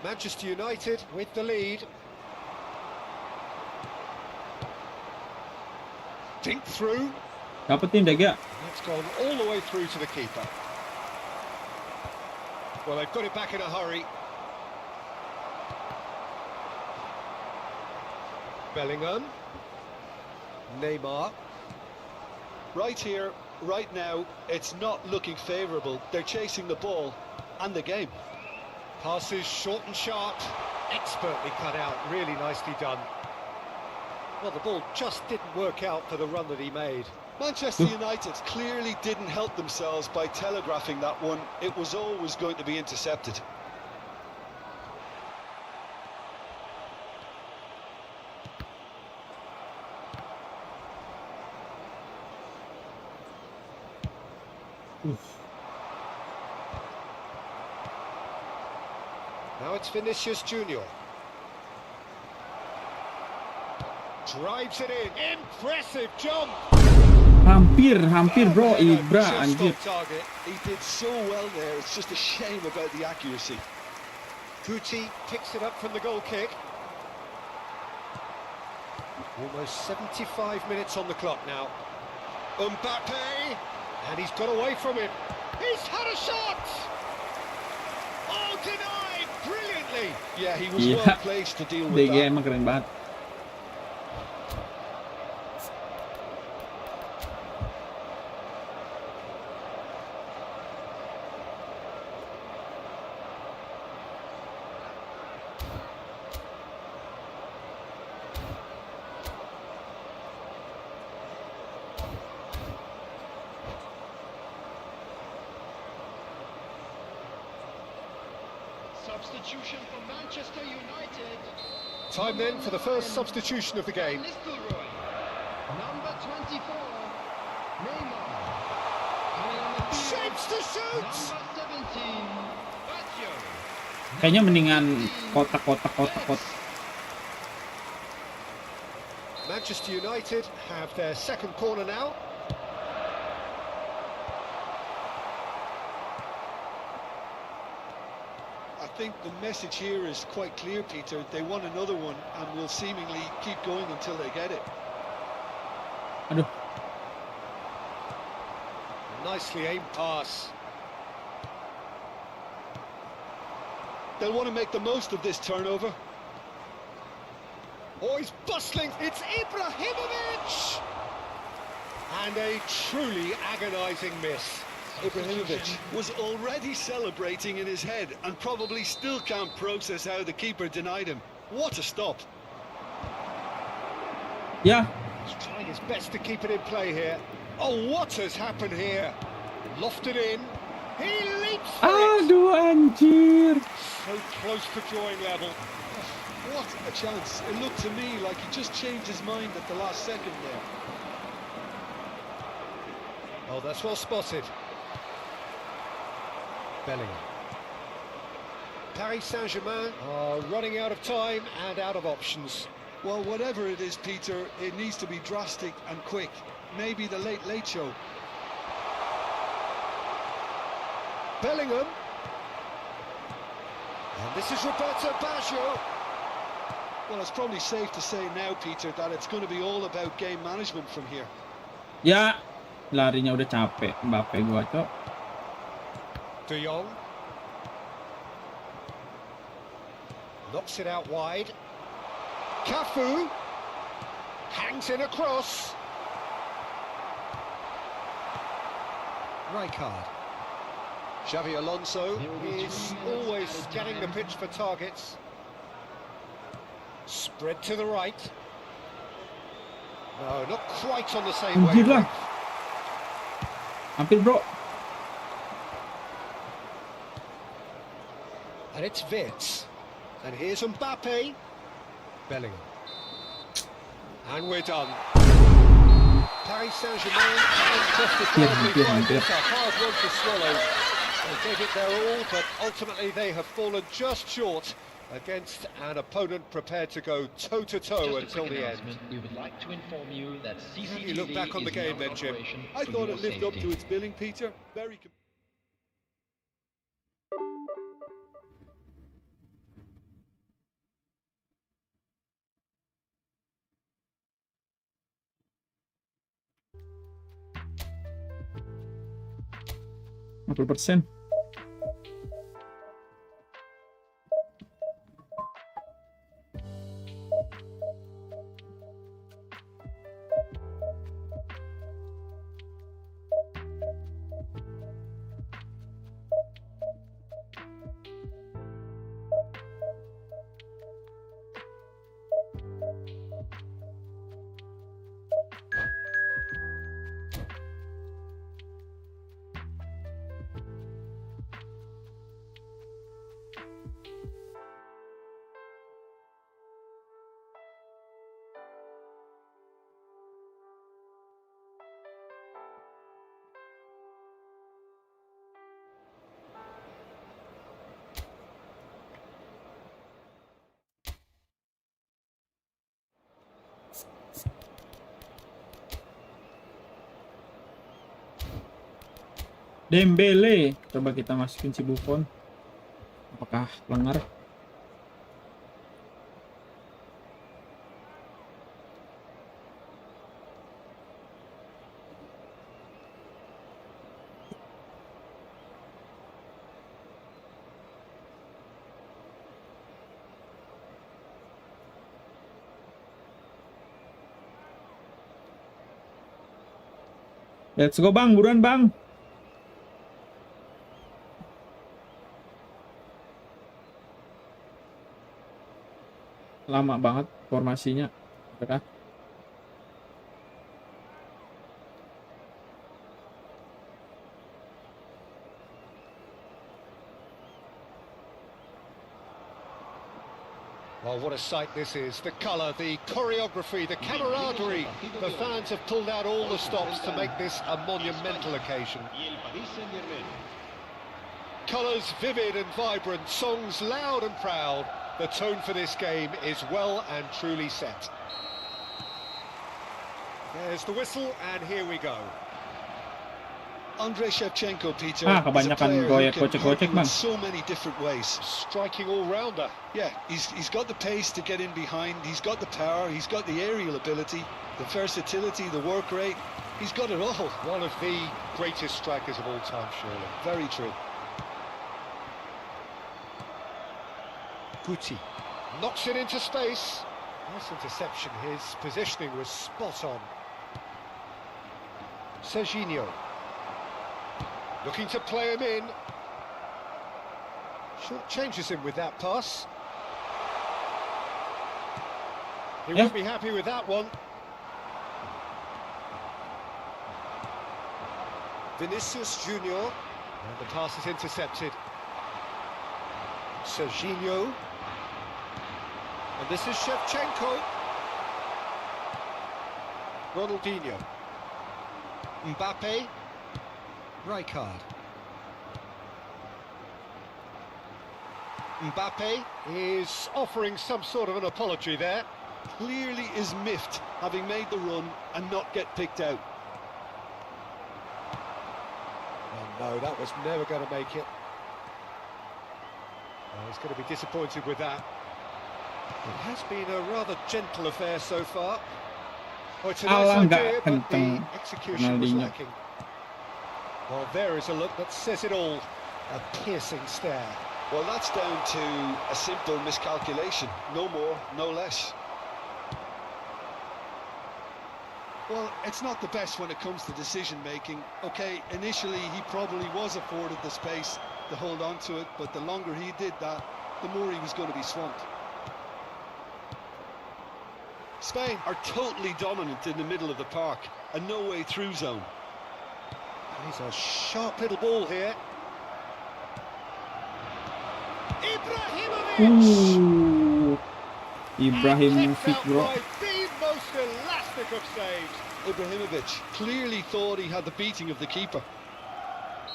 Manchester United with the lead. Dink through. Dapetin deh gak? It's gone all the way through to the keeper. Well, they've got it back in a hurry. Bellingham. Neymar. Right here, right now, it's not looking favourable. They're chasing the ball and the game. Passes short and sharp. Expertly cut out. Really nicely done. Well, the ball just didn't work out for the run that he made. Manchester United clearly didn't help themselves by telegraphing that one. It was always going to be intercepted. Now it's Vinicius Junior. Drives it in. Impressive jump. Hampir bro, Ibra Just anjir. off target. He did so well there. It's just a shame about the accuracy. Guti picks it up from the goal kick. Almost 75 minutes on the clock now. Mbappe, and he's got away from him. He's had a shot. Oh, denied brilliantly. Yeah, he was Iya. well placed to deal with DG that. emang keren banget. Substitution for Manchester United. Time then for the first substitution of the game. Number 24, Neymar. Shapes to shoot! Number 17, Baku. Kayaknya mendingan kotak. Manchester United have their second corner now. I think the message here is quite clear, Peter. They want another one and will seemingly keep going until they get it. Aduh. Nicely aimed pass. They'll want to make the most of this turnover. Oh, he's bustling. It's Ibrahimovic! And a truly agonising miss. Ibrahimovic was already celebrating in his head and probably still can't process how the keeper denied him. What a stop. Ya, He's trying his best to keep it in play here. Oh, what has happened here? Lofted in. He leaps for it. aduh anjir. So close to drawing level. What a chance. It looked to me like he just changed his mind at the last second there. Oh, that's well spotted. Bellingham. Paris Saint-Germain are running out of time and out of options. Well, whatever it is, Peter, it needs to be drastic and quick. Maybe the late show. Bellingham. And this is Roberto Baggio. Well, it's probably safe to say now, Peter, that it's going to be all about game management from here. Ya, larinya udah capek Mbappe gua, Cok. De Jong. Knocks it out wide. Cafu. Hangs in across. Rijkaard. Xavi Alonso is always scanning the pitch for targets. Spread to the right. No, not quite on the same Anjir lah. wavelength. Hampir, bro. And it's Wirtz. And here's Mbappe. Bellingham. And we're done. Paris Saint-Germain Hampir. It's a hard one to swallow. They gave it their all, but ultimately they have fallen just short against an opponent prepared to go toe-to-toe until the end. We would like to inform you that How do you look back on the game then, Jim? I thought it lived up to its billing, Peter. Very. 50%. Dembele, coba kita masukin si Buffon. Apakah lengar? Let's go bang, buruan bang. Lama banget formasinya, udah. Well, what a sight this is. The colour, the choreography, the camaraderie. The fans have pulled out all the stops to make this a monumental occasion. Colours vivid and vibrant, songs loud and proud. The tone for this game is well and truly set. There's the whistle, and here we go. Andrei Shevchenko, Peter, is a kebanyakan player who can gocek-gocek, hurt you in Bang. so many different ways. Striking all-rounder. Yeah, he's got the pace to get in behind, he's got the power, he's got the aerial ability, the versatility, the work rate. He's got it all. One of the greatest strikers of all time, surely. Very true. Guti knocks it into space. Nice interception. His positioning was spot on. Serginho looking to play him in. Short changes him with that pass. He won't be happy with that one. Vinicius Junior, and the pass is intercepted. Serginho. And this is Shevchenko. Ronaldinho. Mbappe. Rijkaard. Mbappe is offering some sort of an apology there. Clearly is miffed, having made the run and not get picked out. Oh no, that was never going to make it. Oh, he's going to be disappointed with that. It has been a rather gentle affair so far. Oh, it's a nice idea, but the execution was lacking. Well, there is a look that says it all. A piercing stare. Well, that's down to a simple miscalculation. No more, no less. Well, it's not the best when it comes to decision-making. OK, initially he probably was afforded the space to hold on to it, but the longer he did that, the more he was going to be swamped. Spain are totally dominant in the middle of the park, a no-way through zone. He's a sharp little ball here. Ooh. Ibrahimovic, bro. By the most elastic of saves. Ibrahimovic clearly thought he had the beating of the keeper.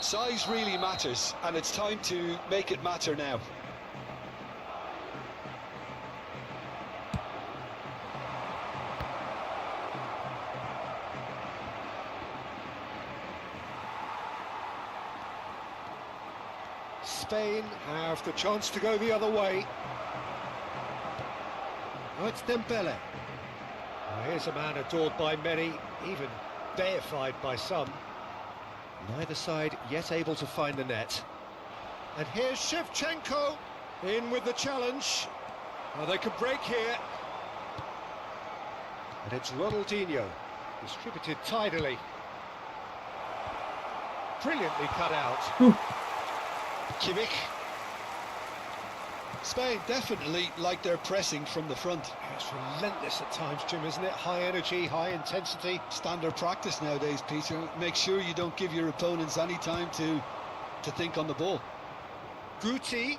Size really matters, and it's time to make it matter now. Spain have the chance to go the other way. Oh, it's Dembele. Oh, here's a man adored by many, even deified by some. Neither side yet able to find the net. And here's Shevchenko in with the challenge. Oh, they can break here. And it's Ronaldinho, distributed tidily. Brilliantly cut out. Kimmich. Spain definitely like their pressing from the front. It's relentless at times, Jim, isn't it? High energy, high intensity. Standard practice nowadays, Peter. Make sure you don't give your opponents any time to think on the ball. Guti.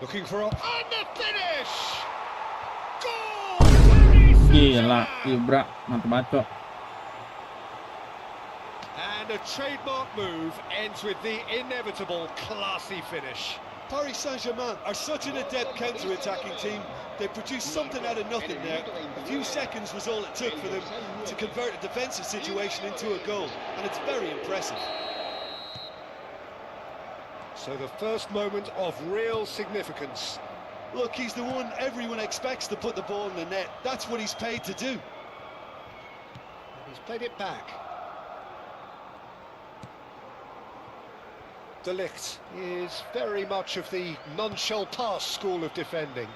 Looking for a... And the finish! Goal! Gila, Ibra, mantap banget, Cok. And a trademark move ends with the inevitable classy finish. Paris Saint-Germain are such an adept counter-attacking team. They produced something out of nothing there. A few seconds was all it took for them to convert a defensive situation into a goal, and it's very impressive. So the first moment of real significance. Look, he's the one everyone expects to put the ball in the net. That's what he's paid to do. And he's played it back. De Ligt is very much of the non-shell pass school of defending.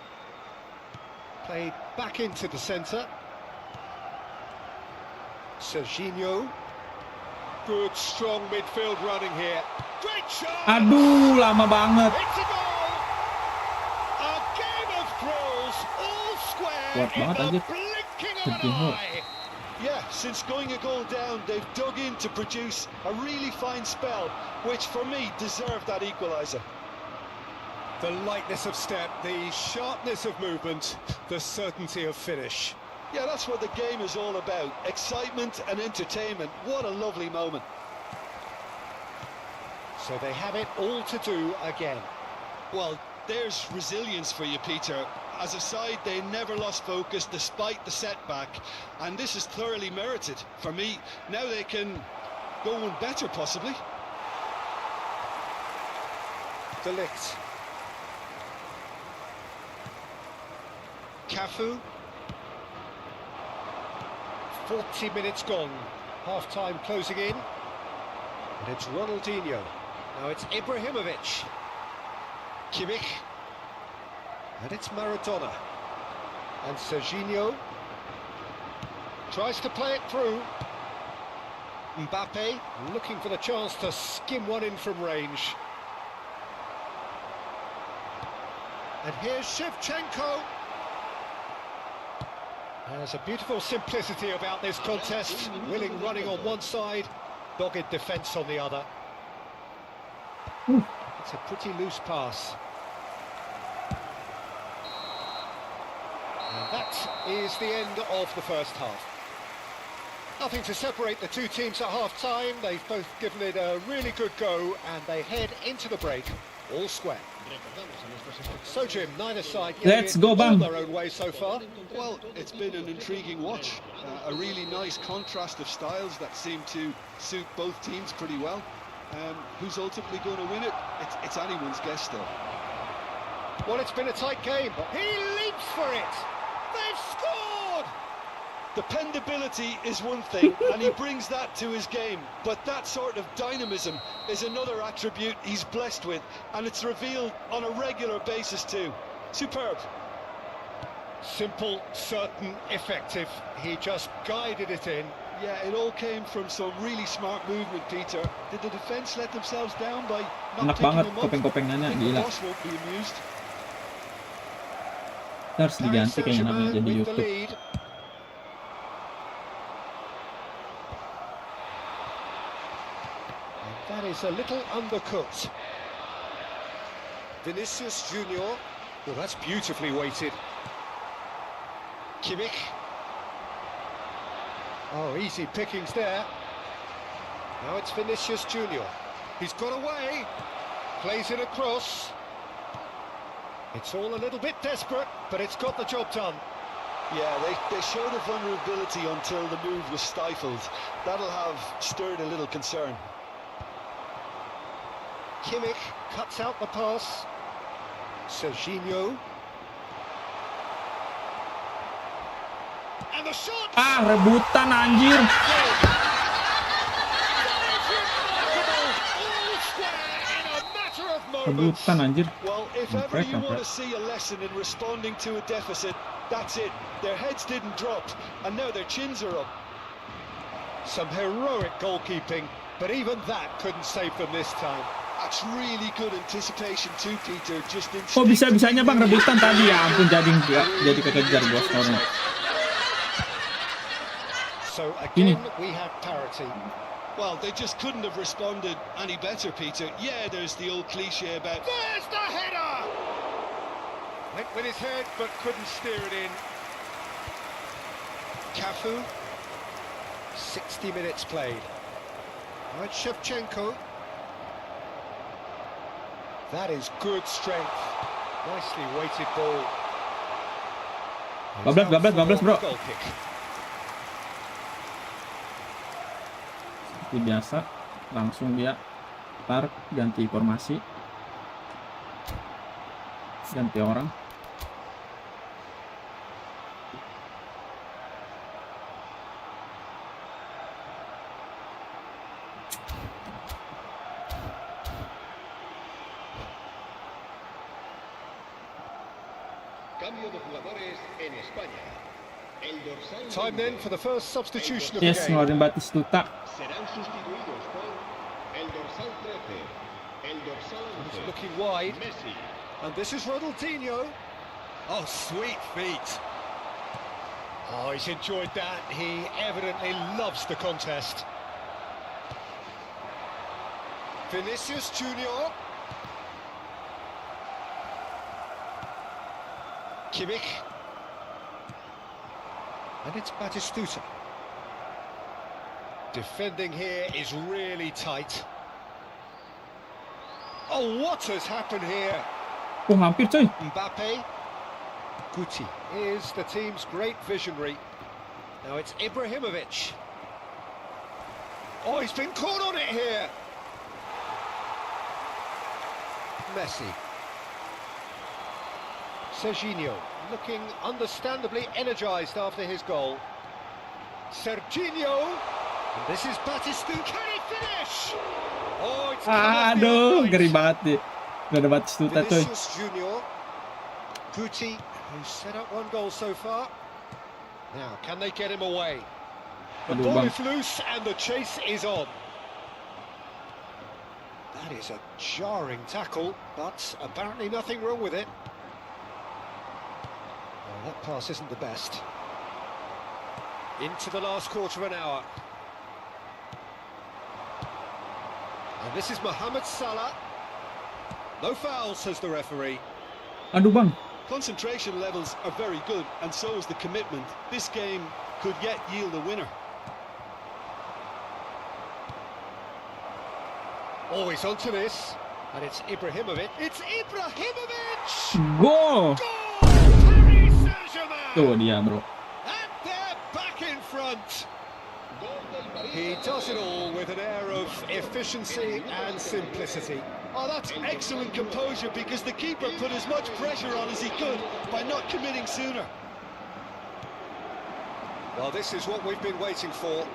Played back into the centre. Serginho. Good, strong midfield running here. Great shot! Aduh, lama banget. It's a goal! A game of thrills, all square Kuat banget, in the anjir. blinking of an Serginho. eye. Yeah, since going a goal down, they've dug in to produce a really fine spell, which for me deserved that equaliser. The lightness of step, the sharpness of movement, the certainty of finish. Yeah, that's what the game is all about. Excitement and entertainment. What a lovely moment. So they have it all to do again. Well, there's resilience for you, Peter. As a side, they never lost focus despite the setback, and this is thoroughly merited. For me, now they can go one better, possibly. De Ligt. Cafu. 40 minutes gone. Half-time closing in. And it's Ronaldinho. Now it's Ibrahimovic. Kimmich. And it's Maradona. And Serginho tries to play it through. Mbappe looking for the chance to skim one in from range. And here's Shevchenko. There's a beautiful simplicity about this contest. Willing running on one side, dogged defence on the other. It's a pretty loose pass. And that is the end of the first half. Nothing to separate the two teams at half-time. They've both given it a really good go, and they head into the break all square. So Jim, neither side Let's go, Bang. their own way so far. Well, it's been an intriguing watch. A really nice contrast of styles that seem to suit both teams pretty well. Who's ultimately going to win it? It's anyone's guess still. Well, it's been a tight game. He leaps for it. They've scored! Dependability is one thing, and he brings that to his game, but that sort of dynamism is another attribute he's blessed with, and it's revealed on a regular basis too. Superb. Simple, certain, effective. He just guided it in. Yeah, it all came from some really smart movement, Peter. Did the defence let themselves down by not Enak picking banget them up? kopeng-kopengannya, I think the gila. boss won't be amused. Harus diganti kayaknya namanya jadi with the YouTube. lead. And that is a little undercooked. Vinicius Junior. Well, that's beautifully weighted. Kimmich. Oh, easy pickings there. Now it's Vinicius Junior. He's got away. Plays it across. It's all a little bit desperate, but it's got the job done. Yeah, they showed a vulnerability until the move was stifled. That'll have stirred a little concern. Kimmich cuts out the pass. Serginho. And the shot! Ah, rebutan anjir. Rebutan anjir. Well, if ever Kampret, you want kampret. to see a lesson in responding to a deficit, that's it. Their heads didn't drop, and now their chins are up. Some heroic goalkeeping, but even that couldn't save them this time. That's really good anticipation too, Peter. Just Kok bisa-bisanya bang rebutan tadi, ya ampun, jadi kekejar gua skornya. So again, we have parity. Well, they just couldn't have responded any better, Peter. Yeah, there's the old cliche about... There's the header! Went with his head, but couldn't steer it in. Cafu. 60 minutes played. Now it's Shevchenko. That is good strength. Nicely weighted ball. Bablas, bro. Goal kick. Seperti biasa, langsung dia tarik, ganti formasi, ganti orang. Cambio de jugadores en España. El dorsal Time then for the first substitution of Yes, the game. ngeluarin Batistuta. serán sustituidos por el dorsal 13, el dorsal 11, He's looking wide, Messi, and this is Ronaldinho. Oh, sweet feet. Oh, he's enjoyed that. He evidently loves the contest. Vinicius Junior. Kimmich. And it's Batistuta. Defending here is really tight. Oh, what has happened here? Oh, hampir coy. Mbappe. Guti is the team's great visionary. Now it's Ibrahimovic. Oh, he's been caught on it here. Messi. Serginho, looking understandably energised after his goal. Serginho. And this is Batistuta. Can he finish? Oh, it's come off the Aduh, ngeri upright. banget deh. Gak ada Batistuta coy. Vinicius Junior. Guti, who's set up one goal so far. Now, can they get him away? The Aduh, ball Bang. is loose and the chase is on. That is a jarring tackle, but apparently nothing wrong with it. Well, that pass isn't the best. Into the last quarter of an hour. And this is Mohamed Salah. No foul, says the referee. Aduh bang. Concentration levels are very good, and so is the commitment. This game could yet yield a winner. Oh, he's onto this. And it's Ibrahimovic. It's Ibrahimovic! Gol. Goal! Paris Saint-Germain! Tuh dia bro. And they're back in front. Gol del Paris He Saint-Germain. does it all with an air of efficiency and simplicity. Oh, that's excellent composure, because the keeper put as much pressure on as he could by not committing sooner. Well, this is what we've been waiting for.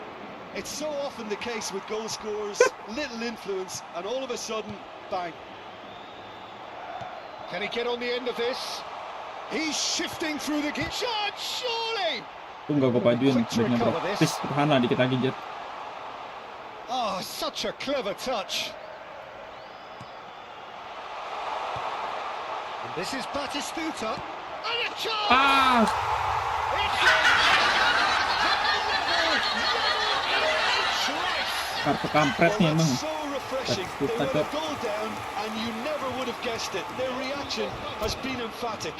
It's so often the case with goal scorers, little influence, and all of a sudden, bang. Can he get on the end of this? He's shifting through the shot, surely! Tuh nggak gue pajuin Quick to backnya bro. recover this. Please, Hana dikit lagi Jet. Oh, such a clever touch. And this is Batistuta. And a chance! Ah, It's kartu kampretnya emang. That's so refreshing. They Batistuta were a kok. goal down, and you never would have guessed it. Their reaction has been emphatic.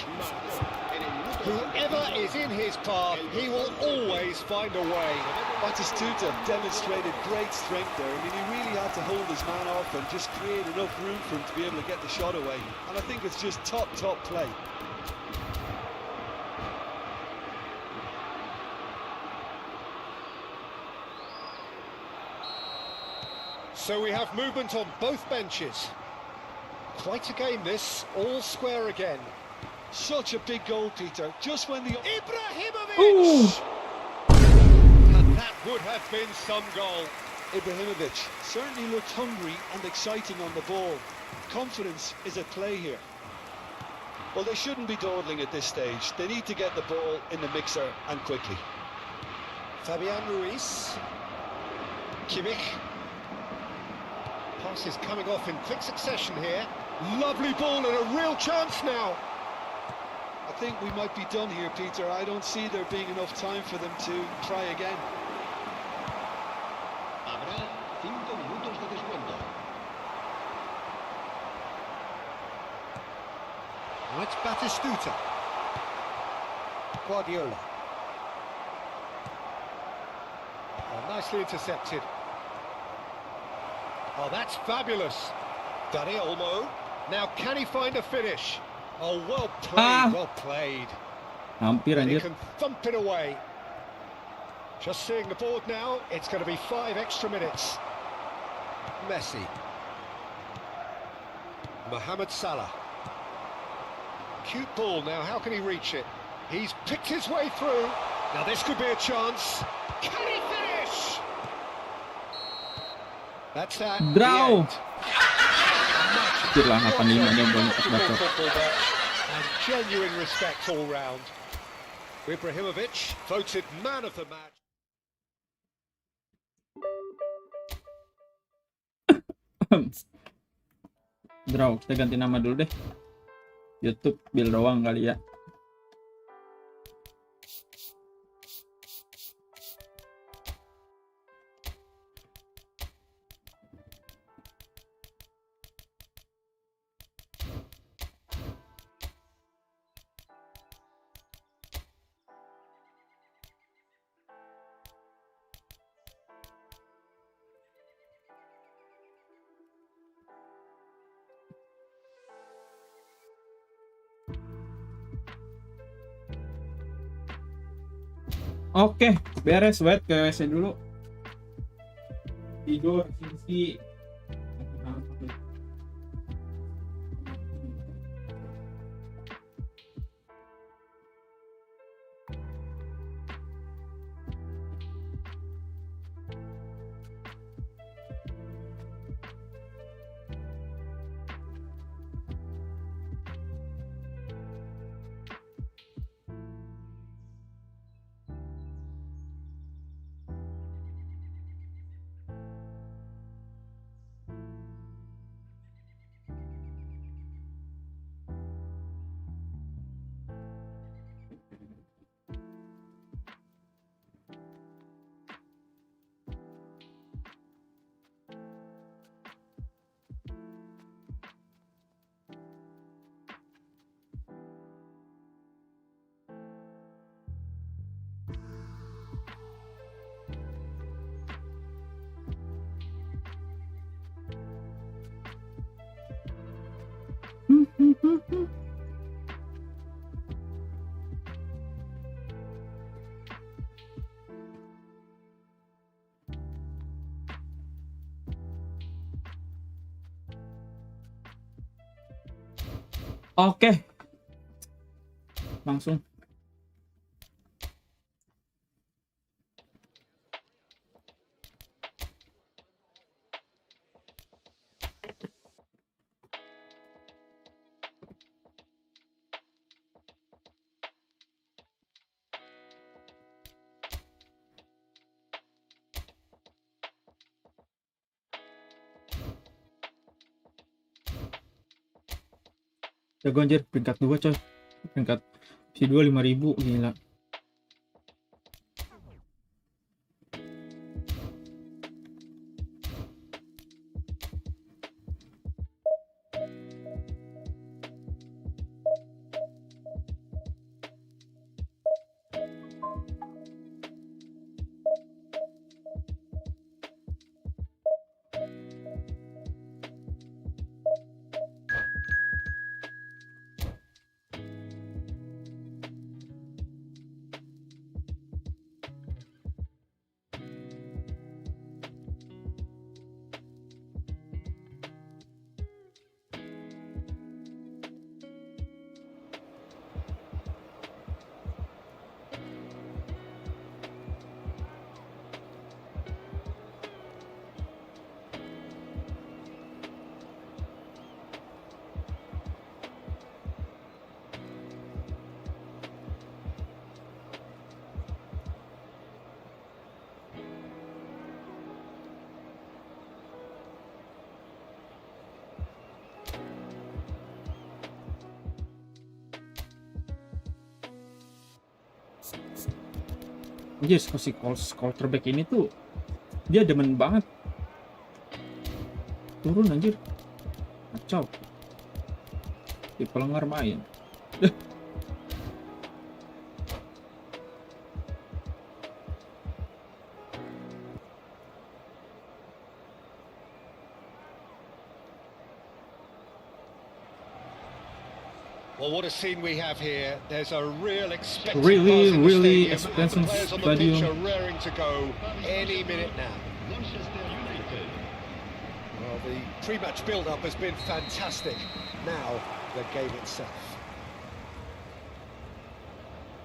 Whoever is in his path, he will always find a way. Batistuta demonstrated great strength there. I mean, he really had to hold his man off and just create enough room for him to be able to get the shot away. And I think it's just top play. So we have movement on both benches. Quite a game this, all square again. Such a big goal, Peter. Just when the... Ibrahimovic! Ooh. And that would have been some goal. Ibrahimovic certainly looked hungry and exciting on the ball. Confidence is at play here. Well, they shouldn't be dawdling at this stage. They need to get the ball in the mixer, and quickly. Fabian Ruiz. Kimmich. Pass is coming off in quick succession here. Lovely ball and a real chance now. I think we might be done here, Peter. I don't see there being enough time for them to try again. Habrá 5 minutos de descuento. Now it's Batistuta. Guardiola. Oh, nicely intercepted. Oh, that's fabulous. Dani Olmo. Now, can he find a finish? Oh, well played, well played. Hampir And he anjir. can thump it away. Just seeing the board now, it's going to be 5 extra minutes. Messi. Mohamed Salah. Cute ball now, how can he reach it? He's picked his way through. Now this could be a chance. Can he finish? That's that. the Draw. end. Anjir lah 85 dia boleh Wonderful baca. football there. And genuine respect all round. Ibrahimovic voted man of the match. Draw, kita ganti nama dulu deh. YouTube Bill doang kali ya. Oke, beres wet ke WC dulu. Tidur sisi. Oke. Langsung. Jago anjir, peringkat 2 coy. Peringkat si 2 5.000, gila. Anjir, si quarterback ini tuh dia demen banget turun anjir, kacau di pelenggar main. Well, what a scene we have here. There's a real expectant Really, buzz in the really stadium, and the expectant players on the pitch stadium. are raring to go any minute now. Manchester United. Well, the pre-match build-up has been fantastic. Now, the game itself.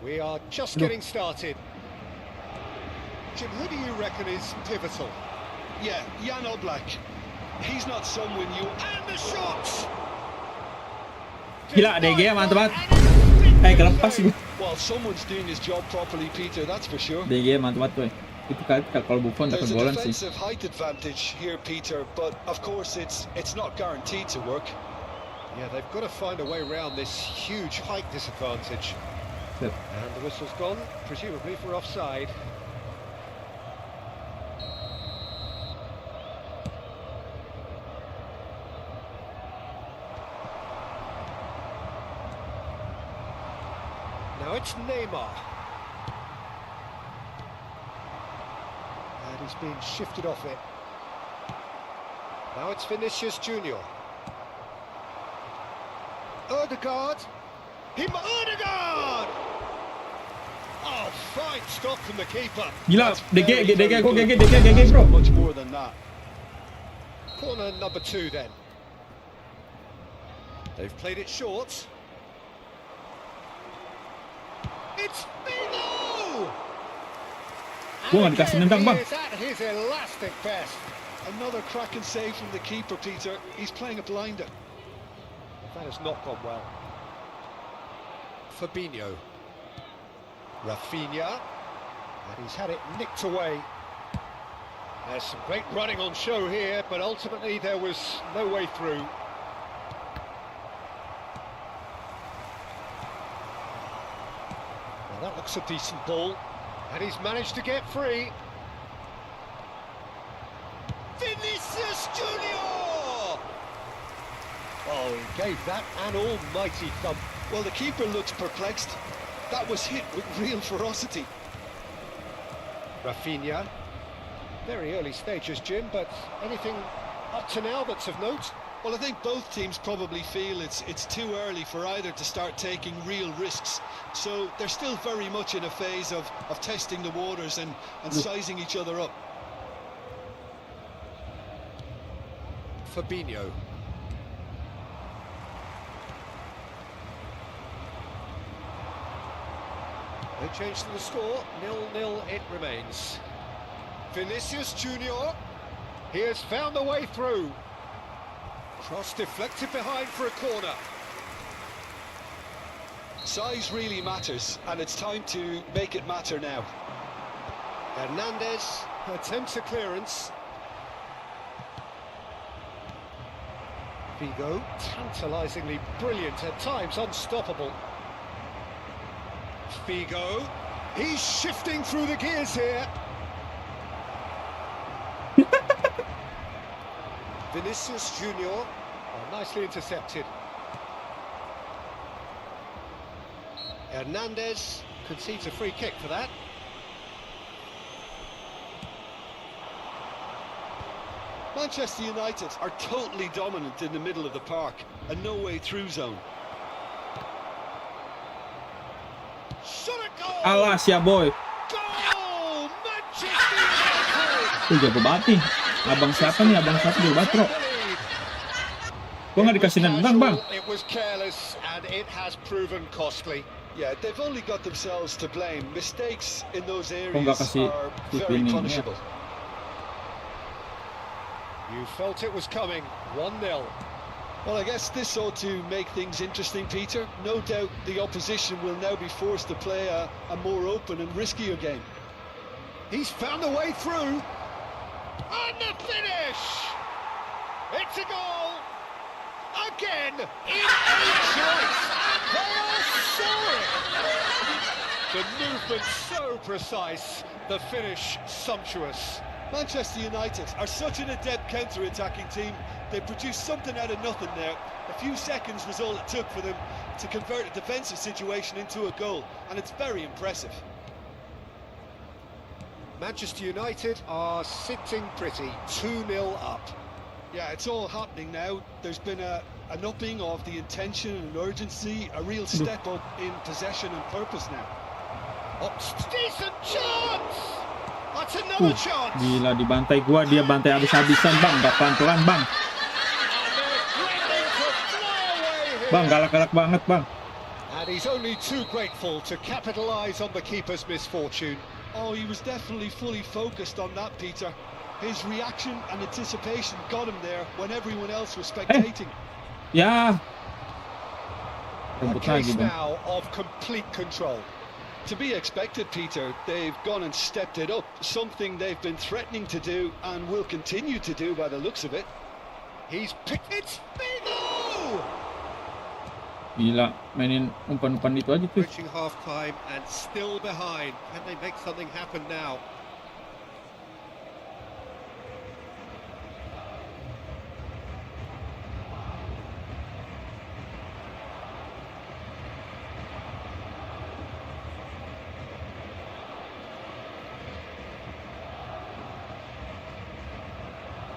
We are just getting started. Jim, who do you reckon is pivotal? Yeah, Jan Oblak. He's not someone you... And the shots! Gila, DG mantep banget. Kelepas gue. Well, someone's doing his job properly, Peter, that's for sure. DG mantep banget, gue. Itu kali kalau Buffon udah There's a kegolan sih. defensive height advantage here, Peter, but of course it's not guaranteed to work. Yeah, they've got to find a way around this huge height disadvantage. Set. And the whistle's gone, presumably for offside. Now it's Neymar. And he's been shifted off it. Now it's Vinicius Junior. Odegaard. Odegaard! Oh, fine stop from the keeper. Gila, That's DG very, very kok good. GG bro. Much more than that. Corner number 2 then. They've played it short. It's Spanyol! Gua nggak dikasih nendang, Bang. He is at his elastic best. Another cracking save from the keeper, Peter. He's playing a blinder. That has not gone well. Fabinho. Rafinha. And he's had it nicked away. There's some great running on show here, but ultimately there was no way through. Well, that looks a decent ball. And he's managed to get free. Vinicius Junior! Oh, he gave that an almighty thump. Well, the keeper looks perplexed. That was hit with real ferocity. Rafinha. Very early stages, Jim, but anything up to now that's of note? Well, I think both teams probably feel it's too early for either to start taking real risks. So they're still very much in a phase of testing the waters and sizing each other up. Fabinho. No change to the score, 0-0 it remains. Vinicius Junior, he has found the way through. Cross deflected behind for a corner. Size really matters, and it's time to make it matter now. Hernandez attempts a clearance. Figo, tantalisingly brilliant, at times unstoppable. Figo, he's shifting through the gears here. Vinicius Junior, oh, nicely intercepted. Hernandez concedes a free kick for that. Manchester United are totally dominant in the middle of the park, a no-way through zone. Shot a goal! Alas ya boy. Goal! Manchester United! Tuh jago banget nih. Abang siapa nih? Abang siapa jago banget bro. Gua nggak dikasih nendang bang. It was careless and it has proven costly. Yeah, they've only got themselves to blame. Mistakes in those nggak areas kasih are shoot very ini, ya. punishable. You felt it was coming. 1-0. Well, I guess this ought to make things interesting, Peter. No doubt the opposition will now be forced to play a more open and riskier game. He's found a way through. And the finish! It's a goal! Again! In a choice! And they are soaring! The movement so precise, the finish sumptuous. Manchester United are such an adept counter-attacking team. They produced something out of nothing there. A few seconds was all it took for them to convert a defensive situation into a goal, and it's very impressive. Manchester United are sitting pretty, 2-0 up. Yeah, it's all happening now. There's been an upping of the intention and urgency, a real step up in possession and purpose now. Oh, decent chance! That's another chance! Gila dibantai gua, dia bantai habis-habisan bang, gak pelan-pelan bang. And they're threatening to fly away here. Bang, galak-galak banget bang. And he's only too grateful to capitalise on the keeper's misfortune. Oh, he was definitely fully focused on that, Peter. His reaction and anticipation got him there when everyone else was spectating. Ya. A Rembut case lagi bang. now of complete control. To be expected, Peter. They've gone and stepped it up, something they've been threatening to do and will continue to do by the looks of it. He's picked it. Spino! Gila, mainin umpan-umpan itu aja tuh. Reaching half-time and still behind. Can they make something happen now?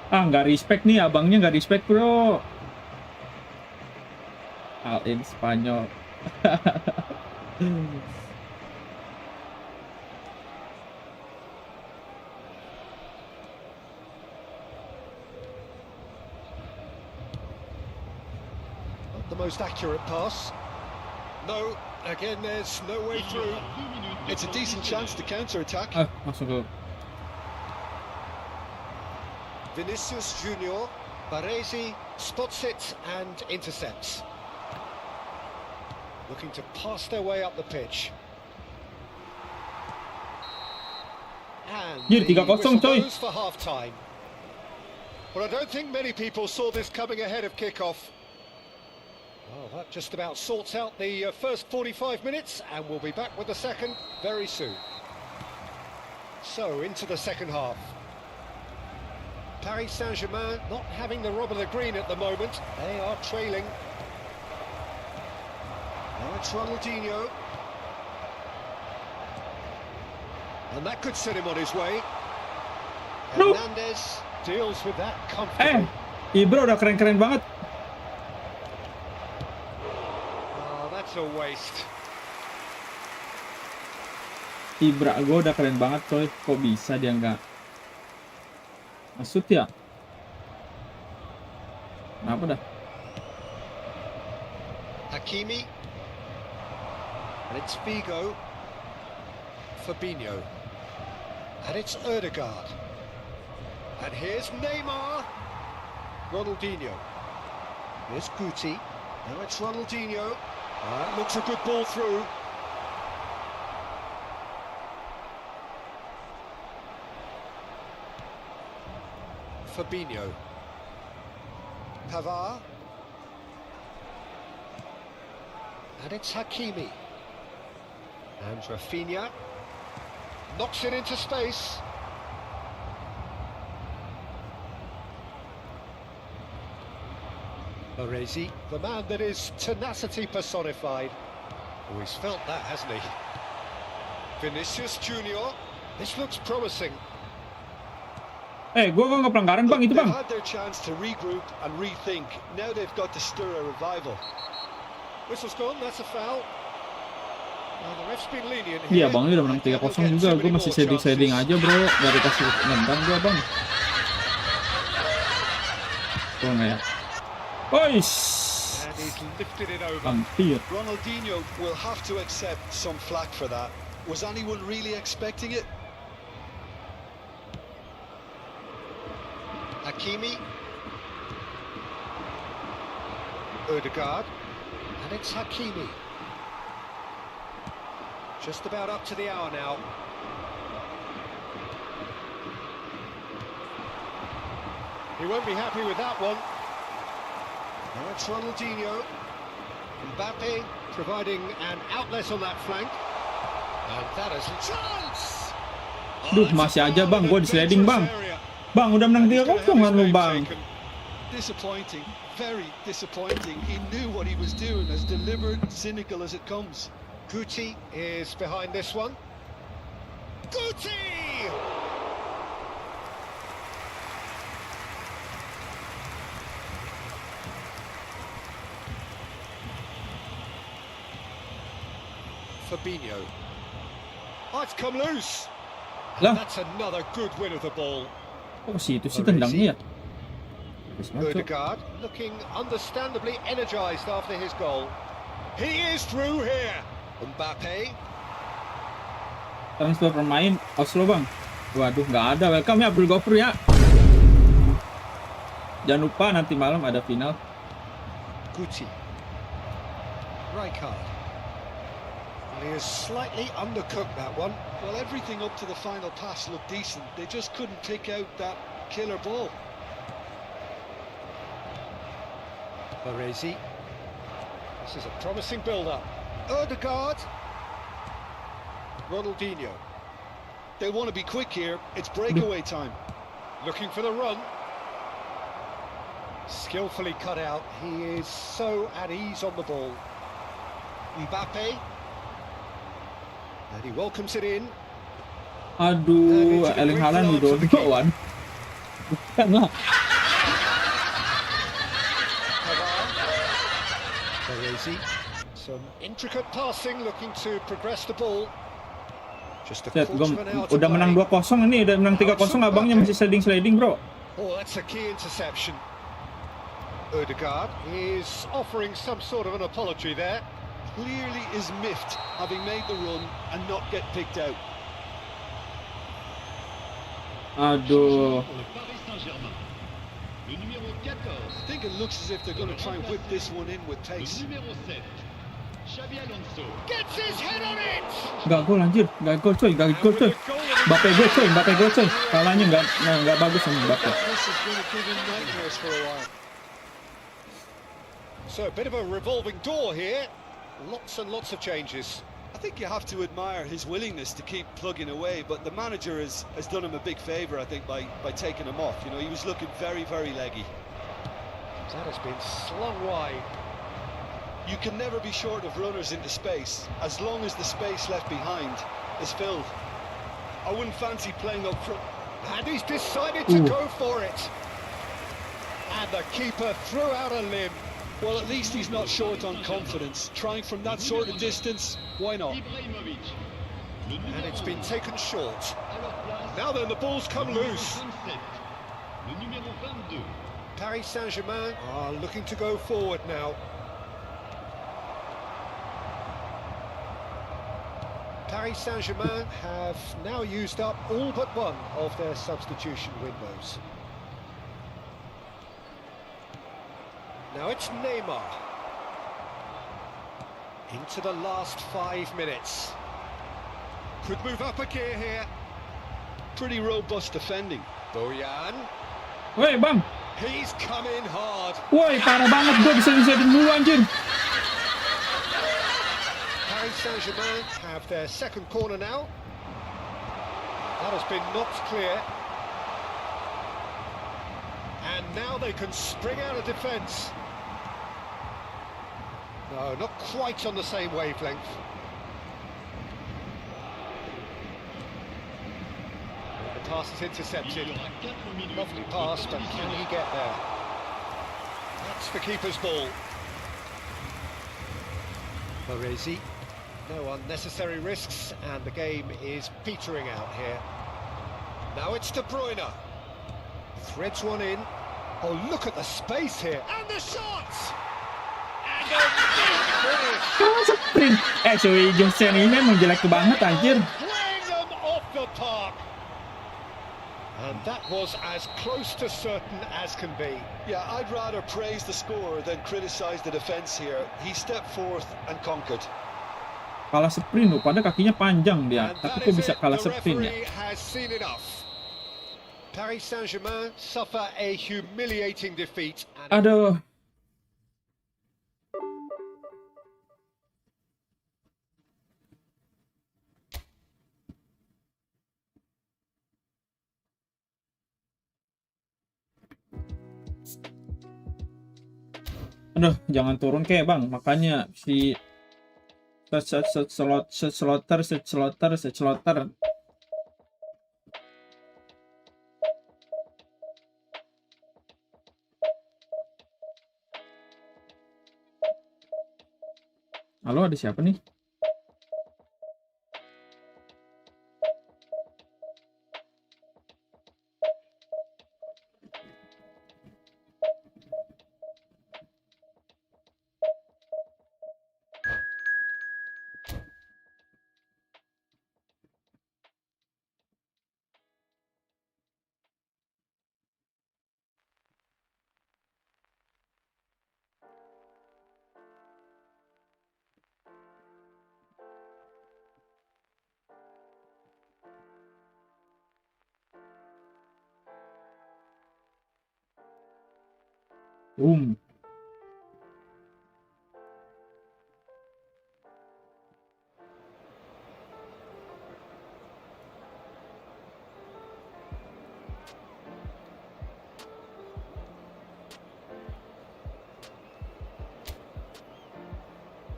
Ah, nggak respect nih, abangnya nggak respect bro. All in Spanyol. most accurate pass. No, again, there's no way through. It's a decent chance to counter-attack. Masuk ke. Vinicius Junior, Baresi spots it and intercepts. Looking to pass their way up the pitch. And Hier, the 3-0 whistle coy. goes for half-time. Well, I don't think many people saw this coming ahead of kick-off. Well, that just about sorts out the first 45 minutes, and we'll be back with the second very soon. So, into the second half. Paris Saint-Germain not having the rub of the green at the moment. They are trailing. Now it's Ronaldinho. And that could set him on his way. No. Hernandez deals with that comfortably. Ibra udah keren-keren banget. Oh, that's a waste. Ibra gue udah keren banget coy. Kok bisa dia nggak masuk ya? Kenapa dah? Hakimi. And it's Figo. Fabinho. And it's Ødegaard. And here's Neymar. Ronaldinho. Here's Guti. Now it's Ronaldinho. That looks a good ball through. Fabinho. Pavard. And it's Hakimi. And Rafinha. Knocks it into space. Baresi, the man that is tenacity personified. Oh, he's felt that, hasn't he? Vinicius Junior. This looks promising. Gue nggak pelanggaran bang itu They've bang. had their chance to regroup and rethink. Now they've got to stir a revival. Whistle's gone, that's a foul. Well, the ref's been lenient Iya here. bang, ini udah menang 3-0 juga. Gue masih shading aja bro. Gak dikasih nendang gue bang. Tuh nggak ya? Oish. And he's lifted it over. Hampir. Ronaldinho will have to accept some flack for that. Was anyone really expecting it? Hakimi. Ødegaard. And it's Hakimi. Just about up to the hour now. He won't be happy with that one. Now it's Ronaldinho. Mbappe providing an outlet on that flank. And that is a chance! Duh, masih aja bang, gue di sliding bang. Bang, udah menang 3-0 kan lu bang. Disappointing, very disappointing. He knew what he was doing, as deliberate, cynical as it comes. Guti is behind this one. Guti! Fabinho. Oh, it's come loose. Lah. That's another good win of the ball. Kok situ sih tendangnya ya? Ødegaard looking understandably energised after his goal. He is through here. Mbappe. Transfer pemain Oslo bang. Waduh, nggak ada. Welcome ya Abdul Gofur ya. Jangan lupa nanti malam ada final. Guti. Rijkaard. He has slightly undercooked that one. Well, everything up to the final pass looked decent. They just couldn't pick out that killer ball. Baresi. This is a promising build-up. Ødegaard. Ronaldinho. They want to be quick here. It's breakaway time. Looking for the run. Skillfully cut out. He is so at ease on the ball. Mbappe. And he welcomes it in. Aduh, Erling Haaland udah doan. Bukan lah. Baresi. Some intricate passing, looking to progress the ball. Just a Set, quarter of an hour to udah menang play. 2-0 ini, udah menang 3-0 abangnya masih sliding bro. Oh, that's a key interception. Odegaard is offering some sort of an apology there. Clearly is miffed having made the run and not get picked out. Aduh. Pour le Paris Saint-Germain. Le numéro 14. I think it looks as if they're going to try and whip this one in with Le pace. numéro 7. Xabi Alonso. Gets his head on it! Gak gol anjir, gak gol coy. Mbappe gol coy. Kalahnya nggak bagus sama Mbappe. This is going to give him nightmares for a while. So a bit of a revolving door here. Lots and lots of changes. I think you have to admire his willingness to keep plugging away, but the manager has done him a big favour, I think, by taking him off. You know, he was looking very, very leggy. That has been slung wide. You can never be short of runners into space, as long as the space left behind is filled. I wouldn't fancy playing up front. And he's decided to go for it. And the keeper threw out a limb. Well, at least he's not short on confidence. Trying from that sort of distance, why not? Ibrahimovic. Le And numéro it's been 11. taken short. À leur place, Now then, the ball's come le numéro loose. 27. Le numéro 22. Paris Saint-Germain are looking to go forward now. Paris Saint-Germain have now used up all but one of their substitution windows. Now it's Neymar. Into the last 5 minutes. Could move up a gear here. Pretty robust defending. Bojan. Woi bang, He's come in hard. woi parah banget gue bisa dulu anjir. Paris Saint-Germain have their second corner now. That has been knocked clear. And now they can spring out of defence. No, not quite on the same wavelength. And the pass is Il intercepted. y aura 4 minutes. Lovely de pass, temps but can he additionnel. get there? That's the keeper's ball. Baresi. No unnecessary risks, and the game is petering out here. Now it's De Bruyne. Threads one in. Oh, look at the space here. And the shot! And a big finish! Kalah sprint. Cuy, Johnson ini emang jelek banget anjir. Playing them off the park. And that was as close to certain as can be. Yeah, I'd rather praise the scorer than criticise the defence here. He stepped forth and conquered. Kalah sprint loh, padahal kakinya panjang dia. And Tapi that kok is bisa it. kalah The sprint ya? referee has seen enough. Paris Saint-Germain suffer a humiliating defeat. And Aduh. Aduh, jangan turun kayak bang. Makanya si slotter. Halo, ada siapa nih?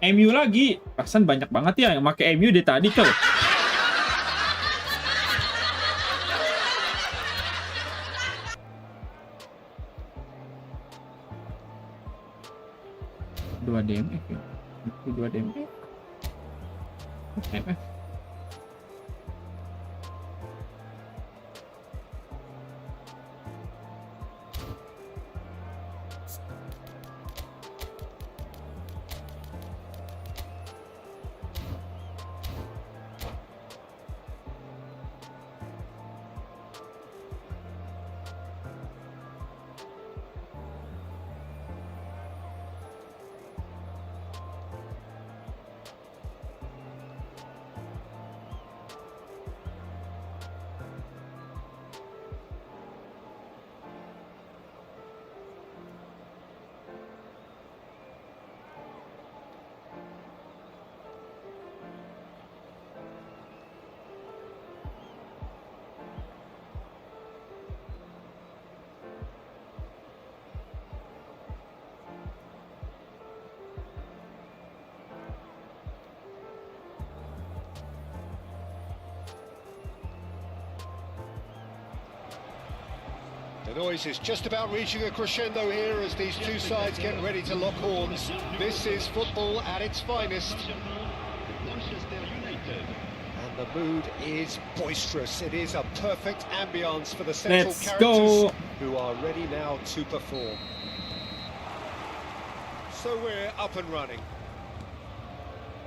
MU lagi. Perasaan banyak banget ya yang pakai MU dari tadi tuh. Dua DMF ya. 2 DMF. DMF. The noise is just about reaching a crescendo here as these two sides get ready to lock horns. This is football at its finest. Manchester United. And the mood is boisterous. It is a perfect ambience for the central Let's characters go. who are ready now to perform. So we're up and running.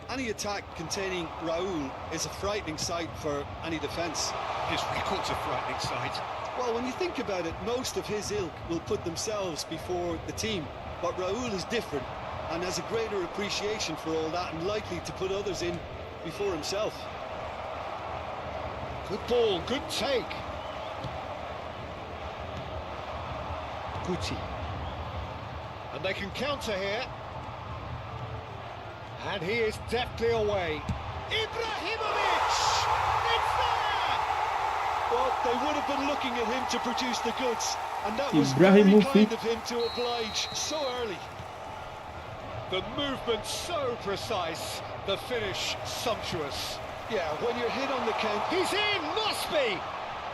Any attack containing Raul is a frightening sight for any defence. His record's a frightening sight. Well, when you think about it, most of his ilk will put themselves before the team. But Raul is different and has a greater appreciation for all that and likely to put others in before himself. Good ball, good take. Guti. And they can counter here. And he is deftly away. Ibrahimovic! It's there! Well, they would have been looking at him to produce the goods, and that was Ibrahimovic. very kind of him to oblige so early. The movement so precise, the finish sumptuous. Yeah, when you're hit on the count, He's in, must be!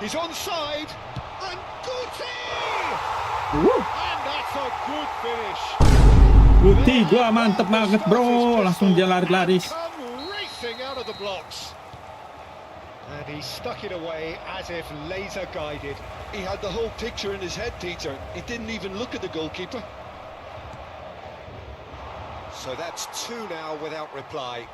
He's onside, and Guti! And that's a good finish. Guti, gua mantep banget bro. Langsung dia lari-laris. Come racing out of the blocks. And he stuck it away as if laser guided. he had the whole picture in his head, Peter. He didn't even look at the goalkeeper. So that's two now without reply.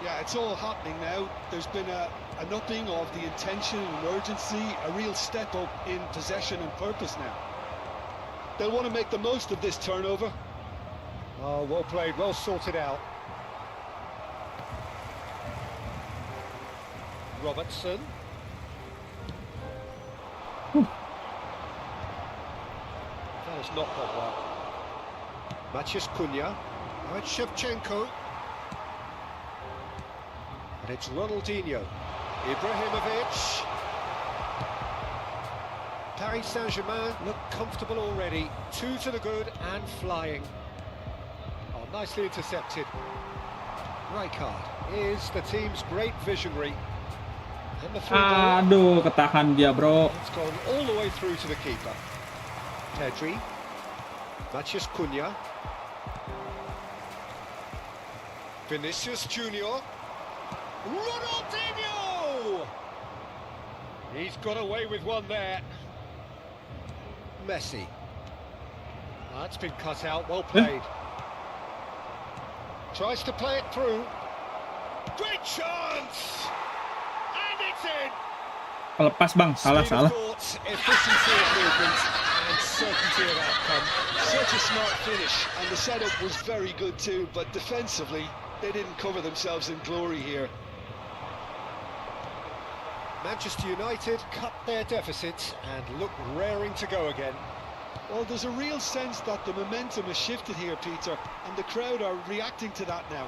Yeah, it's all happening now. There's been an upping of the intention and urgency, a real step up in possession and purpose now. They'll want to make the most of this turnover. Oh, well played, well sorted out. Robertson. That has not gone well. Maciej Cunha. Now it's Shevchenko. And it's Ronaldinho. Ibrahimovic. Paris Saint-Germain look comfortable already. 2 to the good and flying. Oh, nicely intercepted. Rijkaard is the team's great visionary. And the through ball. Aduh, ketahan dia, bro. It's gone all the way through to the keeper. Pedri. Maciej Cunha. Vinicius Junior. Ronaldinho! He's got away with one there. Messi. That's been cut out, well played. Tries to play it through. Great chance! And it's in! Lepas bang, salah. Speed of thought, efficiency of movement, and certainty of outcome. Such a smart finish, and the setup was very good too, but defensively, they didn't cover themselves in glory here. Manchester United cut their deficit and look raring to go again. Well, there's a real sense that the momentum has shifted here, Peter, and the crowd are reacting to that now.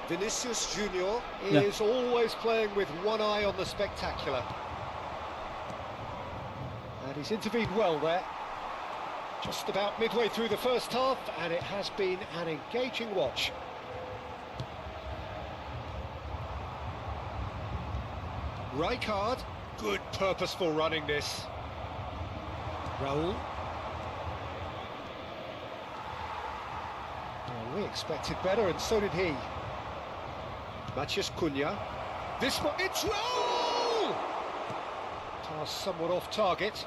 Vinicius Junior Yeah. is always playing with one eye on the spectacular. And he's intervened well there. Just about midway through the first half, and it has been an engaging watch. Rijkaard, good purposeful running this. Raul. Well, we expected better, and so did he. Maciej Cunha. This one, it's Raul! Pass somewhat off target.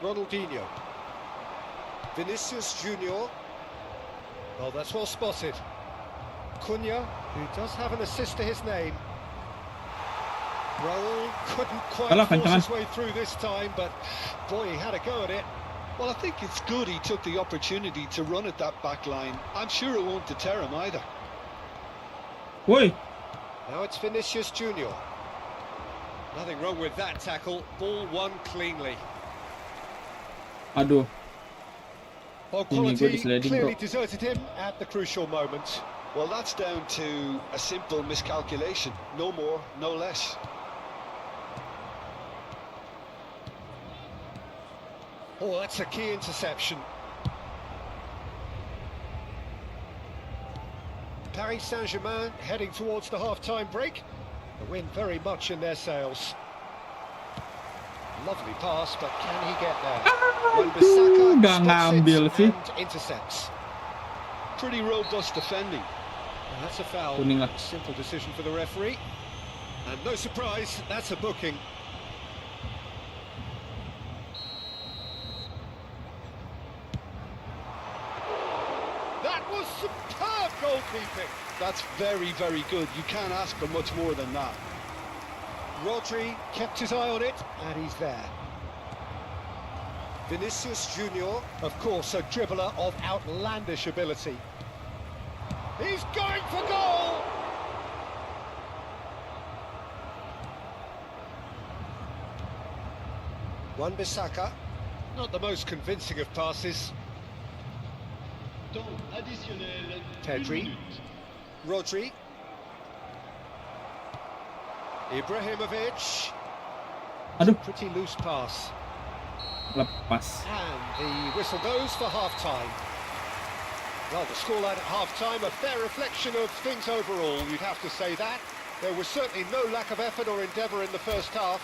Ronaldinho. Vinicius Junior. Well, that's well spotted. Cunha, who does have an assist to his name. Raul couldn't quite Alah, force kencangan. his way through this time, but boy, he had a go at it. Well, I think it's good he took the opportunity to run at that back line. I'm sure it won't deter him either. Woi, Now it's Vinicius Junior. Nothing wrong with that tackle. Ball won cleanly. aduh. Ball Ini gua quality di-sliding, clearly bro. deserted him at the crucial moment. Well, that's down to a simple miscalculation. No more, no less. Oh, that's a key interception. Paris Saint-Germain heading towards the half-time break. The wind very much in their sails. Lovely pass, but can he get there? Wan-Bissaka nggak stops ngambil it sih. and intercepts. Pretty robust defending. And that's a foul. Kuning lah. Simple decision for the referee. And no surprise, that's a booking. That was superb goalkeeping. That's very, very good. You can't ask for much more than that. Rodri kept his eye on it, and he's there. Vinicius Junior, of course, a dribbler of outlandish ability. He's going for goal! Wan-Bissaka, not the most convincing of passes. Temps additionnel. Pedri. 1 minute. Rodri. Ibrahimovic. Aduh, Pretty loose pass. lepas. And the whistle goes for half-time. Well, the scoreline at half-time, a fair reflection of things overall, you'd have to say that. There was certainly no lack of effort or endeavour in the first half.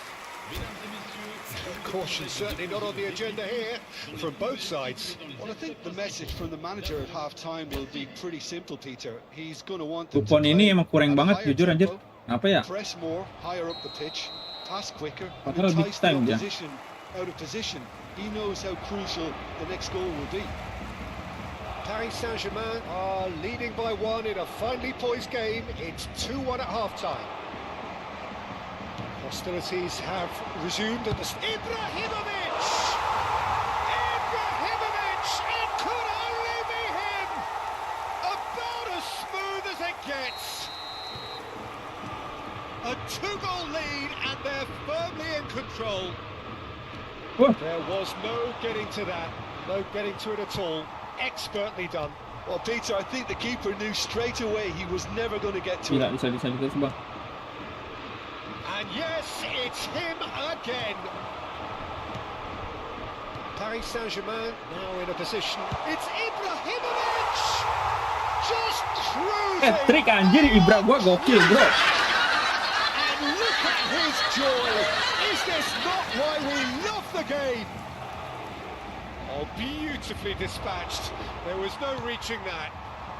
Mesdames et messieurs, Caution certainly not on the agenda here, from both sides. Well, I think the message from the manager at half-time will be pretty simple, Peter. He's going to want them to Buffon ini play emang kurang at a banget higher jujur anjir. tempo, Apa ya? press more, higher up the pitch, pass quicker, and Padahal big entice the time dia. opposition out of position. He knows how crucial the next goal will be. Paris Saint-Germain are leading by 1 in a finely poised game. It's 2-1 at half-time. Hostilities have resumed at the... Ibrahimovic! Ibrahimovic! It could only be him! About as smooth as it gets. A 2-goal lead and they're firmly in control. Wah, There was no getting to that, no getting to it at all. Expertly done. Well, Peter, I think the keeper knew straight away he was never going to get to gila it. bisa juga sumpah. And yes, it's him again. Paris Saint-Germain now in a position. It's Ibrahimovic! Just cruising! Trik anjir, Ibra gua gokil, bro. And look at his joy! Is this not why we love the game? Oh, beautifully dispatched. There was no reaching that.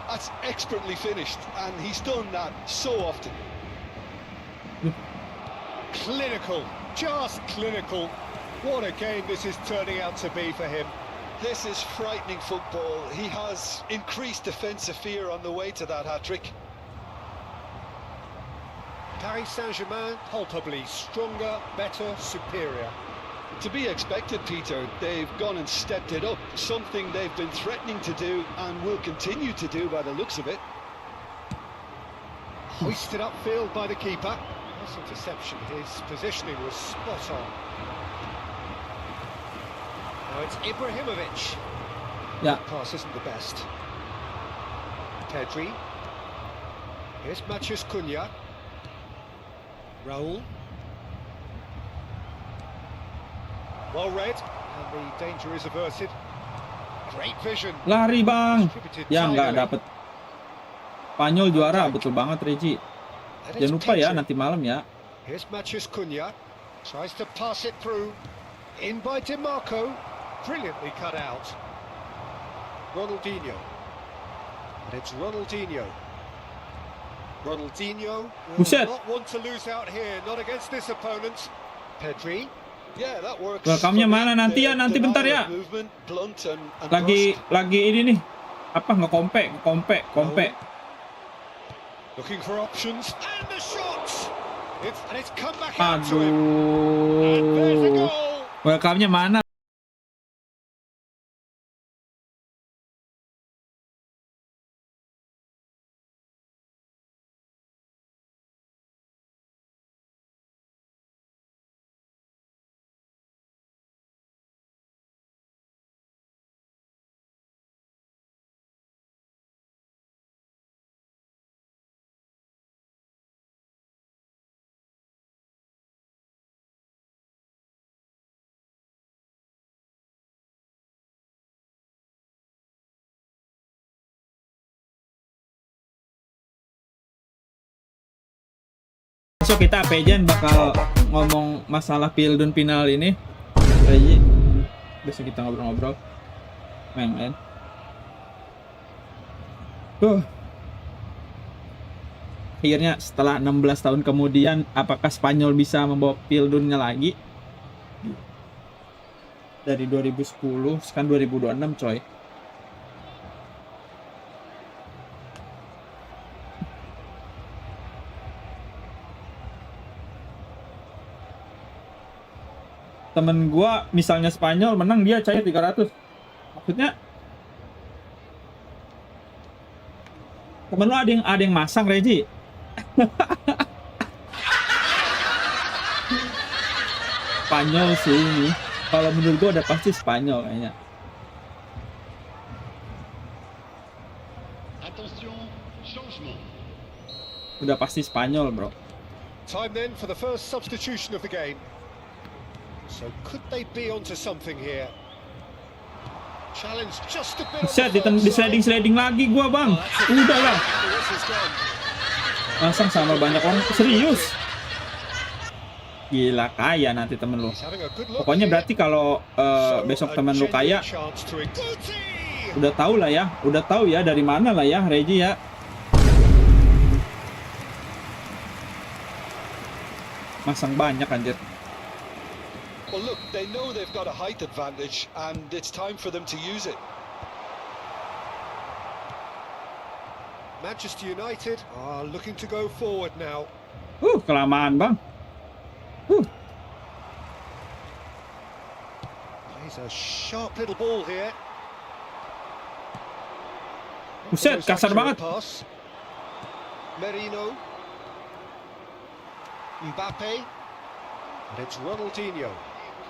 That's expertly finished, and he's done that so often. Clinical, just clinical. What a game this is turning out to be for him. This is frightening football. He has increased defensive fear on the way to that hat-trick. Paris Saint-Germain, palpably stronger, better, superior. To be expected, Peter. They've gone and stepped it up, something they've been threatening to do and will continue to do by the looks of it. Hoisted upfield by the keeper. Nice interception, his positioning was spot on. Now it's Ibrahimovic. Ya, Pass isn't the best. Pedri. Here's Matheus Cunha. Raul. Well read, and the danger is averted. Great vision. lari bang. Distributed Ya nggak tidily. dapet. Spanyol juara, betul banget Regi. And it's Jangan lupa ya Pedri. nanti malam ya. Here's Matheus Cunha. Tries to pass it through. In by DiMarco. Brilliantly cut out. Ronaldinho. And it's Ronaldinho. Ronaldinho will Buset. not want to lose out here, not against this opponent. Pedri. Yeah, that works. Welcome-nya for mana me. nanti ya, nanti The bentar manner ya. of movement, blunt and Lagi brusque. ini nih. Apa kompe. Looking for options. And the shot! It's come back out to him. And there's a Aduh. goal. Welcome-nya mana? Besok kita Pejan bakal ngomong masalah Pildun final ini. Jadi besok kita ngobrol-ngobrol. Main. Akhirnya setelah 16 tahun kemudian, apakah Spanyol bisa membawa Pildunnya lagi? Dari 2010, sekarang 2026 coy. Temen gua misalnya Spanyol menang, dia cair 300. Maksudnya temen lu ada yang masang, Reji. Spanyol sih ini. Kalau menurut gua udah pasti Spanyol kayaknya. Attention, changement. Udah pasti Spanyol, bro. Time then for the first substitution of the game. So could they be onto something here? Challenge just a bit. Set di sliding lagi gua, Bang. Udah lah. Masang sama banyak orang, serius. Gila, kaya nanti temen lu. Pokoknya berarti kalau besok temen lu kaya, udah tahu ya dari mana lah ya, Reji ya. Masang banyak anjir. Well, look, they know they've got a height advantage, and it's time for them to use it. Manchester United are looking to go forward now. Kelamaan, Bang. Plays a sharp little ball here. Buset, kasar banget. Pass. Merino. Mbappe. And it's Ronaldinho.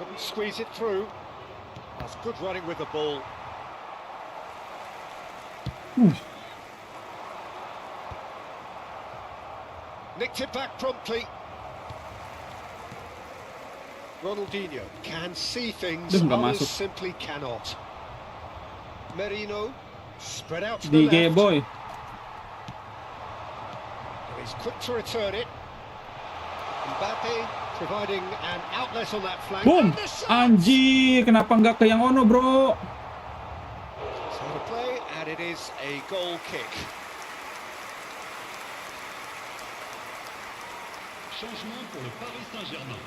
Couldn't squeeze it through. That's good running with the ball. Nicked it back promptly. Ronaldinho can see things others simply cannot. Merino spread out to the DJ left. boy. He's quick to return it. Mbappe providing an outlet on that flank. Boom! Anjir, kenapa nggak ke yang ono, bro? So the play, and it is a goal kick. Changement pour le Paris Saint-Germain.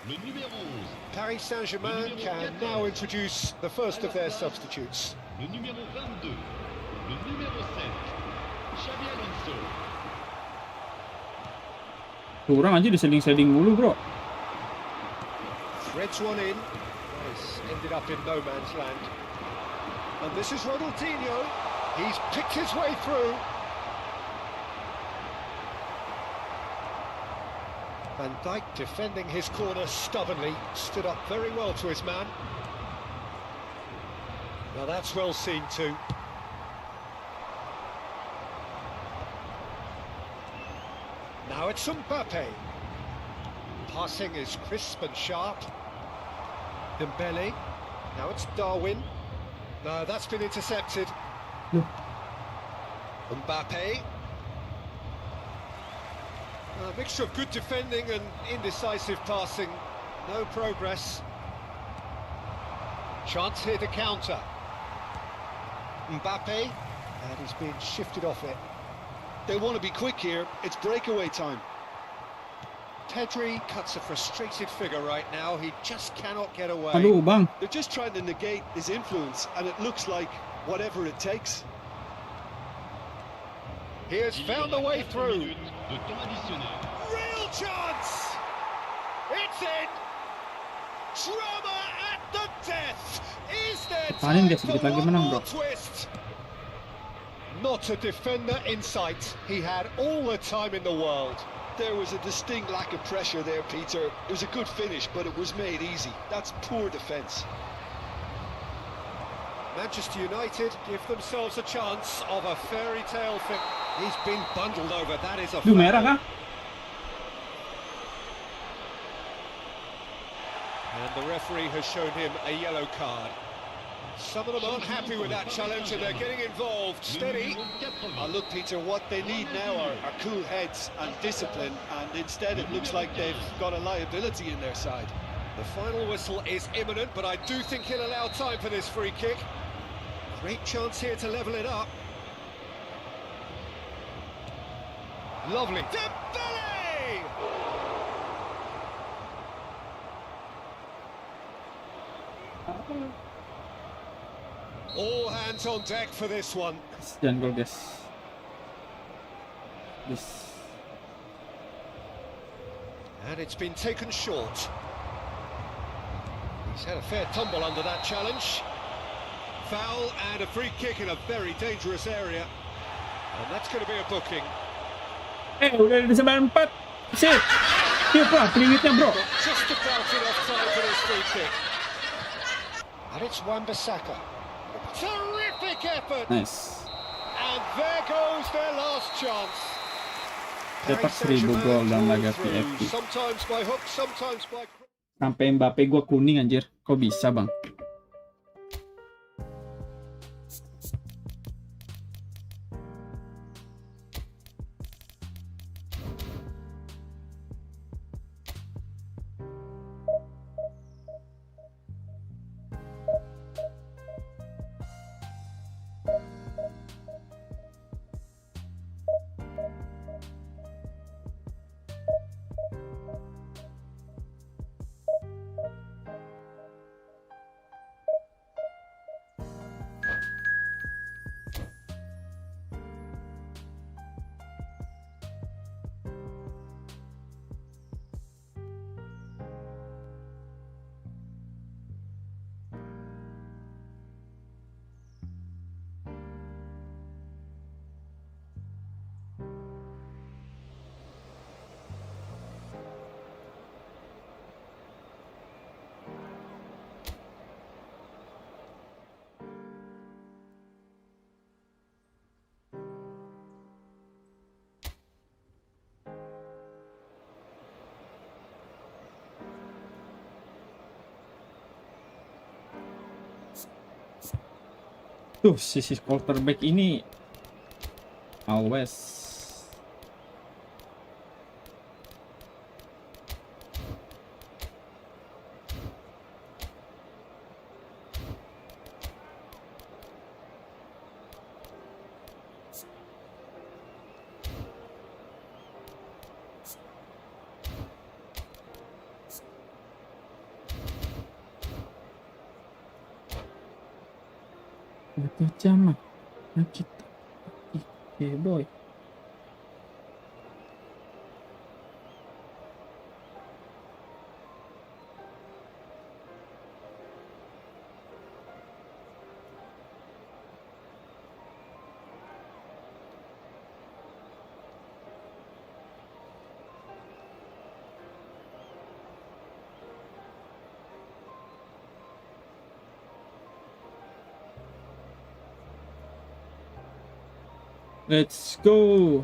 Le numéro 11. Paris Saint-Germain can now introduce the first of their substitutes. Le numéro 22. Le numéro 7. Xabi Alonso. Kurang aja diseling-seling mulu, bro. Threads one in. It's ended up in no man's land. And this is Ronaldinho. He's picked his way through. Van Dijk defending his corner stubbornly, stood up very well to his man. Now that's well seen too. Now it's Mbappe. Passing is crisp and sharp. Dembele. Now it's Darwin. No, that's been intercepted. No. Mbappe. A mixture of good defending and indecisive passing. No progress. Chance here to counter. Mbappe. And he's being shifted off it. They want to be quick here. It's breakaway time. Pedri cuts a frustrated figure right now. He just cannot get away. Aduh, Bang. They're just trying to negate his influence, and it looks like whatever it takes. He has found a way through. De temps additionnel. Real chance! It's in! Drama at the death! Is there Paling time dia for sedikit lagi one menang, more bro. twist? Not a defender in sight. He had all the time in the world. There was a distinct lack of pressure there, Peter. It was a good finish, but it was made easy. That's poor defence. Manchester United give themselves a chance of a fairy tale thing. He's been bundled over. That is a Duh, merah kah? And the referee has shown him a yellow card. Some of them aren't happy with that challenge and they're getting involved. Steady. Look, Peter, what they need now are cool heads and discipline, and instead it looks like they've got a liability in their side. The final whistle is imminent, but I do think he'll allow time for this free kick. Great chance here to level it up. Lovely. Dembele! All hands on deck for this one. Jangan gol guys. Yes. And it's been taken short. He's had a fair tumble under that challenge. Foul and a free kick in a very dangerous area. And that's going to be a booking. Udah di 94. Sip. Tiup lah peringitnya bro. But just about enough time for this free kick. And it's Wan-Bissaka. Terrific effort! Nice. And there goes their last chance. Cetak 1000 gol dalam laga PFP. Sometimes by hook, sometimes by crook. Sampai Mbappe gua kuning anjir. Kok bisa, Bang? Tuh, sisi quarterback ini always itu jam kita boy. Let's go.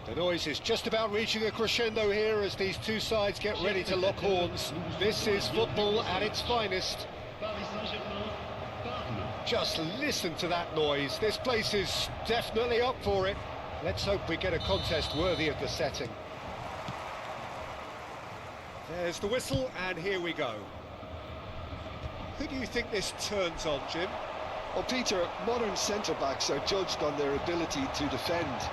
The noise is just about reaching a crescendo here as these two sides get ready to lock horns. This is football at its finest. Paris Saint-Germain, Karena. Just listen to that noise. This place is definitely up for it. Let's hope we get a contest worthy of the setting. There's the whistle, and here we go. Who do you think this turns on, Jim? Well, Peter, modern centre-backs are judged on their ability to defend.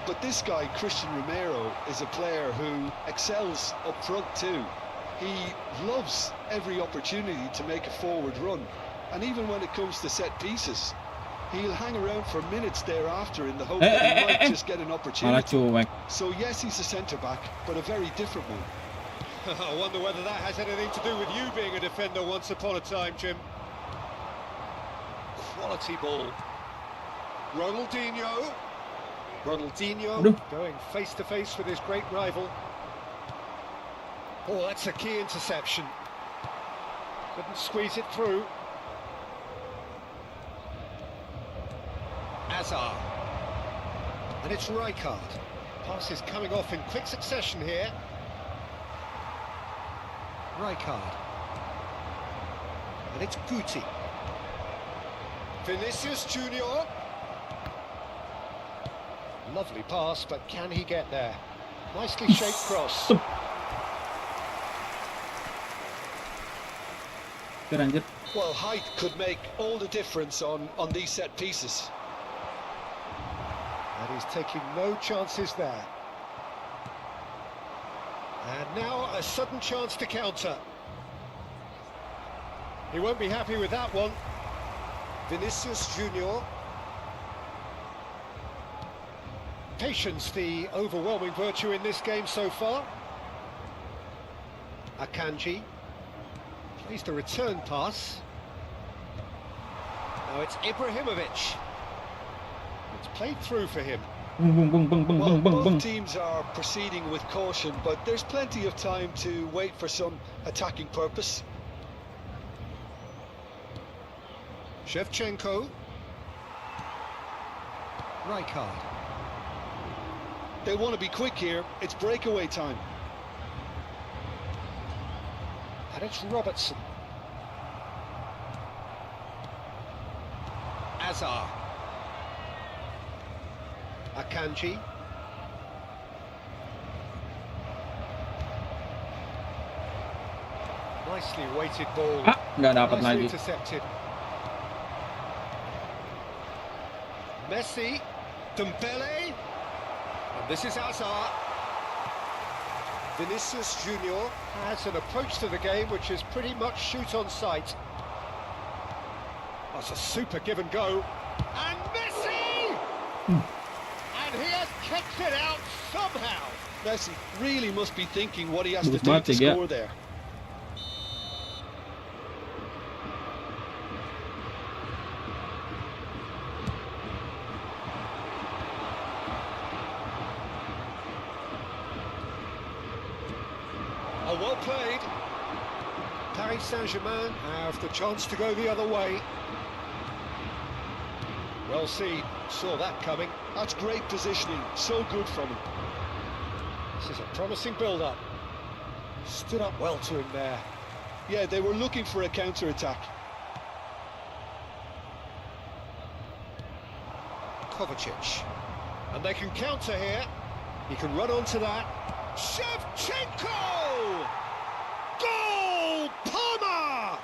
But this guy, Christian Romero, is a player who excels up front too. He loves every opportunity to make a forward run. And even when it comes to set pieces, he'll hang around for minutes thereafter in the hope that he might just get an opportunity. So yes, he's a centre-back, but a very different one. I wonder whether that has anything to do with you being a defender once upon a time, Jim. Quality ball. Ronaldinho going face to face with his great rival. Oh, that's a key interception. Couldn't squeeze it through. Azar. And it's Rijkaard. Passes coming off in quick succession here. Rijkaard. And it's Guti. Vinicius Junior. Lovely pass, but can he get there? Nicely shaped cross. Lanjut. Well, height could make all the difference on these set pieces. And he's taking no chances there. And now a sudden chance to counter. He won't be happy with that one. Vinicius Junior. Patience, the overwhelming virtue in this game so far. Akanji. Plays the return pass. Now it's Ibrahimovic. It's played through for him. Well, both teams are proceeding with caution, but there's plenty of time to wait for some attacking purpose. Shevchenko. Rijkaard. They want to be quick here. It's breakaway time. And it's Robertson. Azar. Akanji. Nicely weighted ball. Nggak dapat Nicely lagi. intercepted. Messi. Dembele. And this is Azar. Vinicius Junior has an approach to the game which is pretty much shoot on sight. That's a super give and go. And Messi! And he has kicked it out somehow. Messi really must be thinking what he has to Bagus do banget to ya. score there. Oh, well played. Paris Saint-Germain have the chance to go the other way. Well seen, saw that coming. That's great positioning, so good from him. This is a promising build-up. Stood up well to him there. Yeah, they were looking for a counter-attack. Kovacic. And they can counter here. He can run onto that. Shevchenko! Goal! Palmer!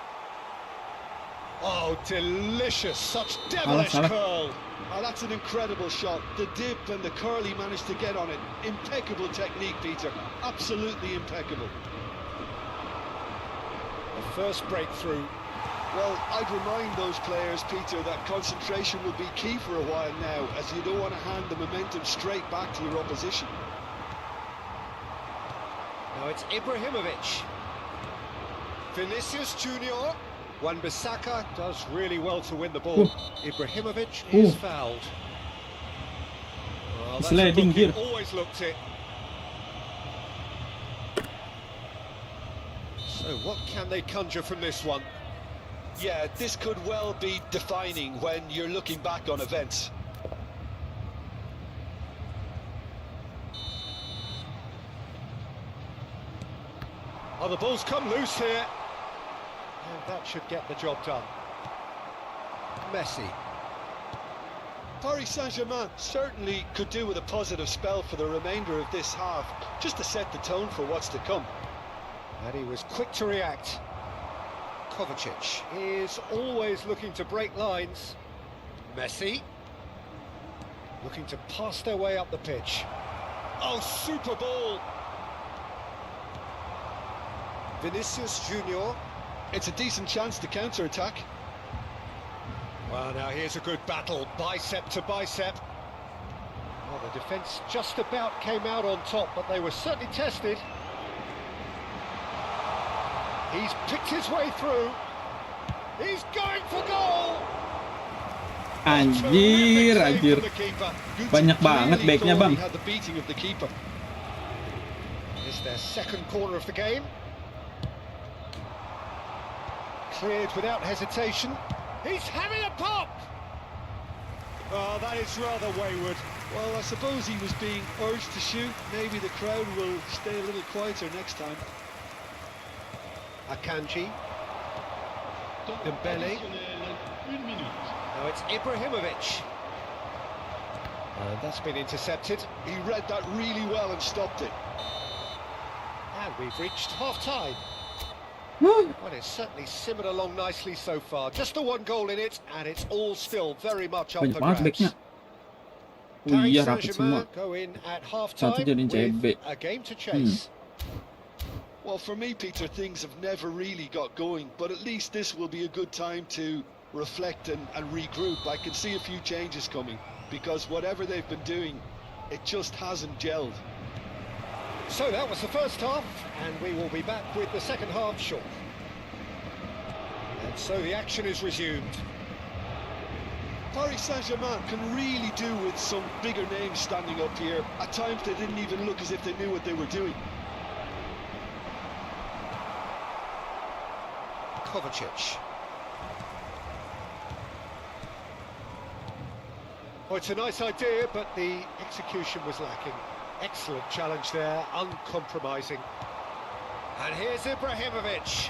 Oh, delicious. Such devilish Salah. curl. Oh, that's an incredible shot. The dip and the curl he managed to get on it. Impeccable technique, Peter. Absolutely impeccable. The first breakthrough. Well, I'd remind those players, Peter, that concentration will be key for a while now, as you don't want to hand the momentum straight back to your opposition. Now it's Ibrahimovic. Vinicius Junior. Wan-Bissaka does really well to win the ball. Ibrahimovic is fouled. Well, that's a Sliding booking, here. always looked it. So what can they conjure from this one? Yeah, this could well be defining when you're looking back on events. Oh, the ball's come loose here. And that should get the job done. Messi. Paris Saint-Germain certainly could do with a positive spell for the remainder of this half, just to set the tone for what's to come. And he was quick to react. Kovacic is always looking to break lines. Messi. Looking to pass their way up the pitch. Oh, super ball! Vinicius Junior. It's a decent chance to counter-attack. Well, now here's a good battle, bicep to bicep. Well, the defence just about came out on top, but they were certainly tested. He's picked his way through. He's going for goal! Anjir, anjir. Banyak banget backnya, Bang. He had the beating of the keeper. It's their second corner of the game. Cleared without hesitation. He's having a pop! Oh, that is rather wayward. Well, I suppose he was being urged to shoot. Maybe the crowd will stay a little quieter next time. Akanji. Temps Dembele. additionnel, 1 minute. Now it's Ibrahimovic. That's been intercepted. He read that really well and stopped it. And we've reached half-time. Huh? Well, it's certainly simmered along nicely so far. Just the one goal in it, and it's all still very much up Banyak for banget grabs. backnya. Oh Paris iya, rapid semua. Saint-Germain go in at Satu half-time jadiin with CB. a game to chase. Well, for me, Peter, things have never really got going, but at least this will be a good time to reflect and regroup. I can see a few changes coming, because whatever they've been doing, it just hasn't gelled. So that was the first half, and we will be back with the second half shortly. And so the action is resumed. Paris Saint-Germain can really do with some bigger names standing up here. At times they didn't even look as if they knew what they were doing. Kovacic. Well, it's a nice idea, but the execution was lacking. Excellent challenge there, uncompromising. And here's Ibrahimovic.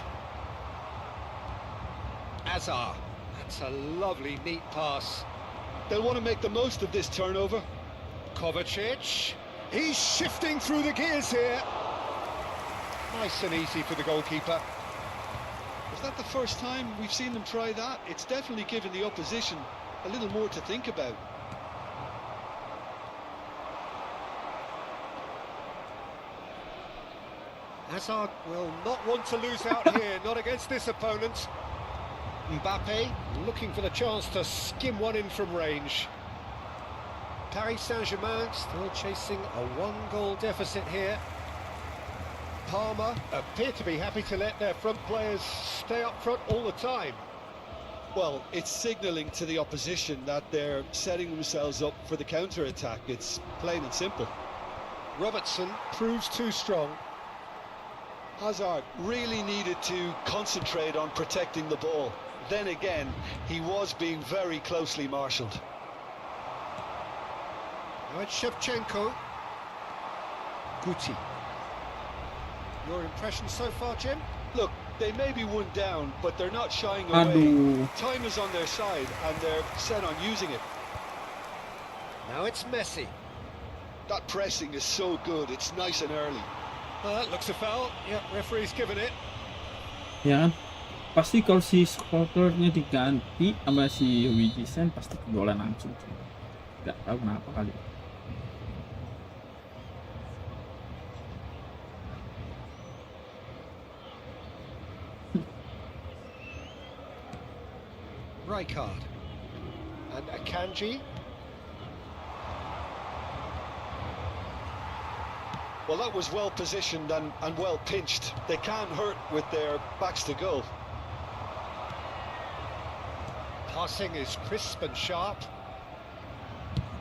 Azar. That's a lovely, neat pass. They'll want to make the most of this turnover. Kovacic. He's shifting through the gears here. Nice and easy for the goalkeeper. Is that the first time we've seen them try that? It's definitely given the opposition a little more to think about. Hazard will not want to lose out here, not against this opponent. Mbappe looking for the chance to skim one in from range. Paris Saint-Germain still chasing a one-goal deficit here. Parma appear to be happy to let their front players stay up front all the time. Well, it's signalling to the opposition that they're setting themselves up for the counter-attack. It's plain and simple. Robertson proves too strong. Hazard really needed to concentrate on protecting the ball. Then again, he was being very closely marshalled. Now it's Shevchenko. Guti. Your impression so far, Jim? Look, they may be one down, but they're not shying away. Aduh. Time is on their side, and they're set on using it. Now it's Messi. That pressing is so good, it's nice and early. Well, that looks a foul. Yep, referee's given it. Ya kan? Pasti kalau si scorenya diganti sama si Wijisen pasti kegolan langsung. Gak tahu kenapa kali. Rijkaard. And Akanji. Well, that was well positioned and well pinched. They can't hurt with their backs to goal. Passing is crisp and sharp.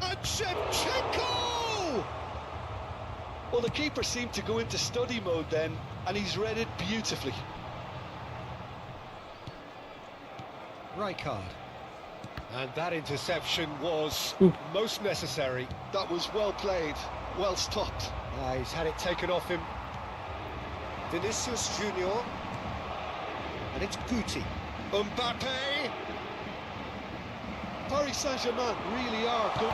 And Shevchenko! Well, the keeper seemed to go into study mode then, and he's read it beautifully. Rijkaard. And that interception was most necessary. That was well played, well stopped. He's had it taken off him. Vinicius Junior. And it's Guti. Mbappe! Paris Saint-Germain really are good.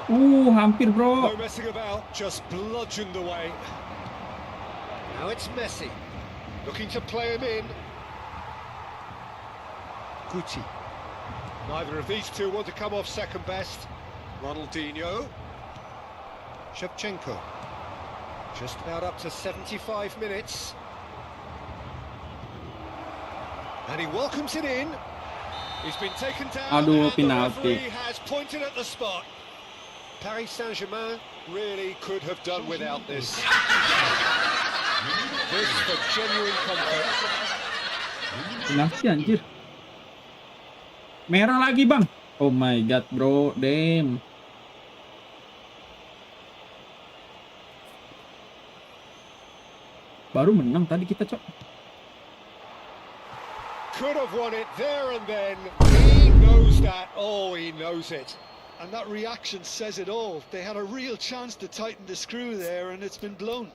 Ronaldinho! Hampir bro. No messing about, just bludgeoned away. Now it's Messi. Looking to play him in. Guti. Neither of these two want to come off second best. Ronaldinho. Shevchenko. Just about up to 75 minutes. And he welcomes it in. He's been taken down. Aduh, and the penalty. referee has pointed at the spot. Paris Saint-Germain really could have done without this. This for genuine comfort. Penalti anjir. Merah lagi bang. Oh my god bro, damn. Baru menang tadi kita, Cok. Could have won it there and then. He knows that. Oh, he knows it. And that reaction says it all. They had a real chance to tighten the screw there, and it's been blown.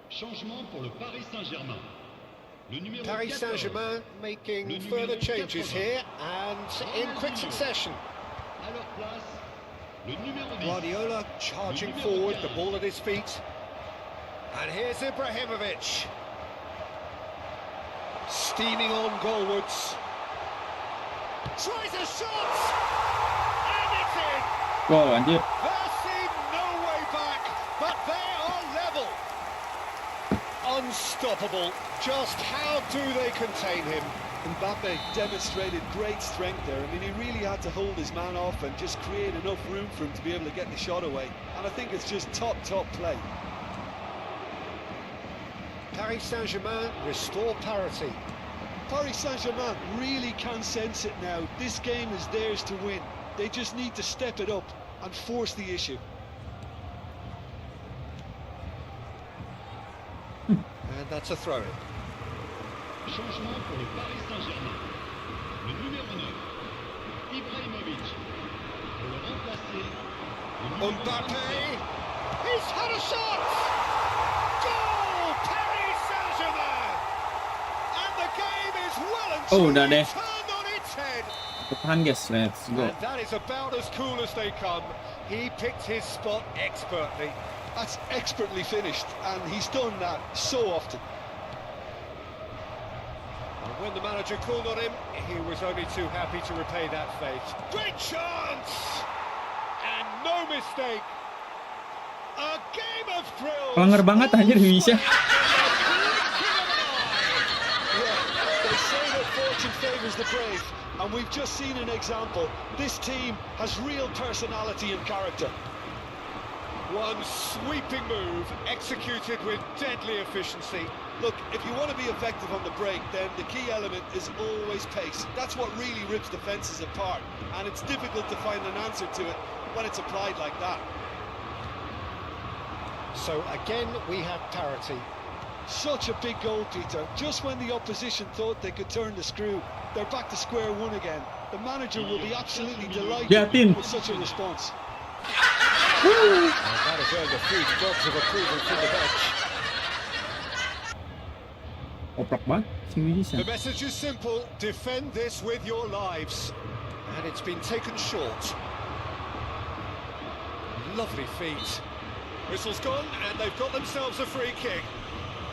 Changement pour le Paris Saint-Germain. Le numéro Paris 14. Saint-Germain making Le further numéro changes 80. here and in quick succession. À leur place, le numéro 10. Guardiola charging Numéro forward, the 15. ball at his feet. And here's Ibrahimovic. Steaming on goalwards. Tries a shot! And it's in! Gol anjir. There seemed no way back, but they are level. Unstoppable. Just how do they contain him? Mbappe demonstrated great strength there. I mean, he really had to hold his man off and just create enough room for him to be able to get the shot away. And I think it's just top play. Paris Saint-Germain restore parity. Paris Saint-Germain really can sense it now. This game is theirs to win. They just need to step it up and force the issue. And that's a throw-in. Changement pour le Paris Saint-Germain. Le numéro 9. Ibrahimovic. Pour le remplacer. Le numéro Mbappe! 23. He's had a shot! Goal! Paris Saint-Germain! And the game is well and Oh, truly udah deh. turned on its head. Tahan guys, let's go. And that is about as cool as they come. He picked his spot expertly. That's expertly finished, and he's done that so often. And when the manager called on him, he was only too happy to repay that fate. Great chance! And no mistake. A game of thrills. Pelanggar banget anjir bisa. Yeah, they say that fortune favours the brave, and we've just seen an example. This team has real personality and character. One sweeping move, executed with deadly efficiency. Look, if you want to be effective on the break, then the key element is always pace. That's what really rips defences apart, and it's difficult to find an answer to it when it's applied like that. So again, we have parity. Such a big goal, Peter. Just when the opposition thought they could turn the screw, they're back to square one again. The manager will be absolutely delighted Yatin. with such a response. And that has earned a few dots of approval from the bench. Oprek banget si Willian. The message is simple: defend this with your lives. And it's been taken short. Lovely feet. Whistle's gone, and they've got themselves a free kick.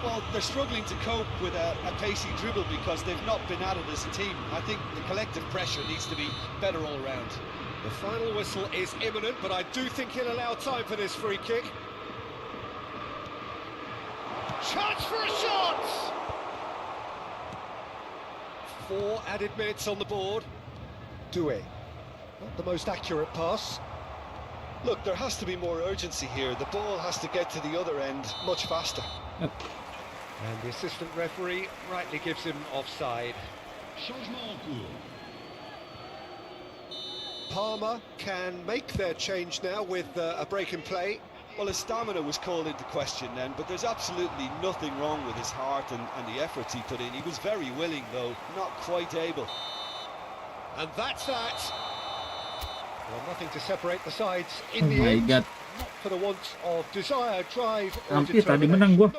Well, they're struggling to cope with a pacey dribble because they've not been at it as a team. I think the collective pressure needs to be better all around. The final whistle is imminent, but I do think he'll allow time for this free kick. Chance for a shot! 4 added minutes on the board. Doué. Not the most accurate pass. Look, there has to be more urgency here. The ball has to get to the other end much faster. And the assistant referee rightly gives him offside. Changement en cours. Palmer can make their change now with a break in play. Well, his stamina was called into question then, but there's absolutely nothing wrong with his heart and the efforts he put in. He was very willing, though, not quite able. And that's that. Well, nothing to separate the sides Oh in the my end. god. Not for the want of desire, drive, or Hampir tadi menang determination. gua.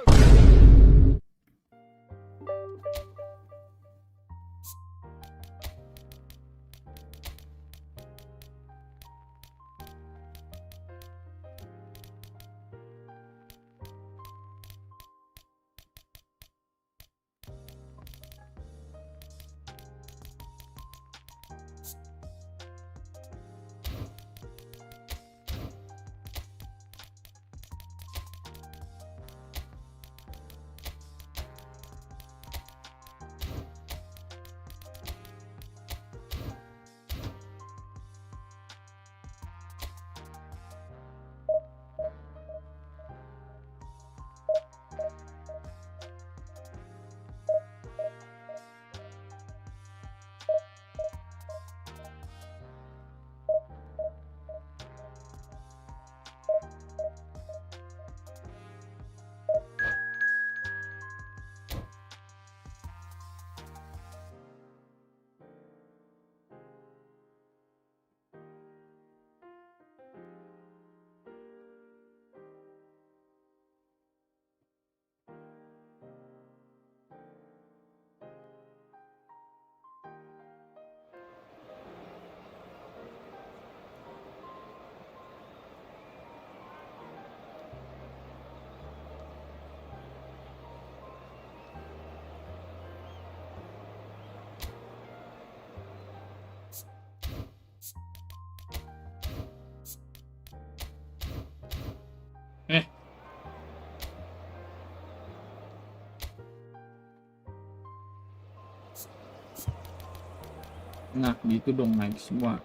Nah, gitu dong, naik semua.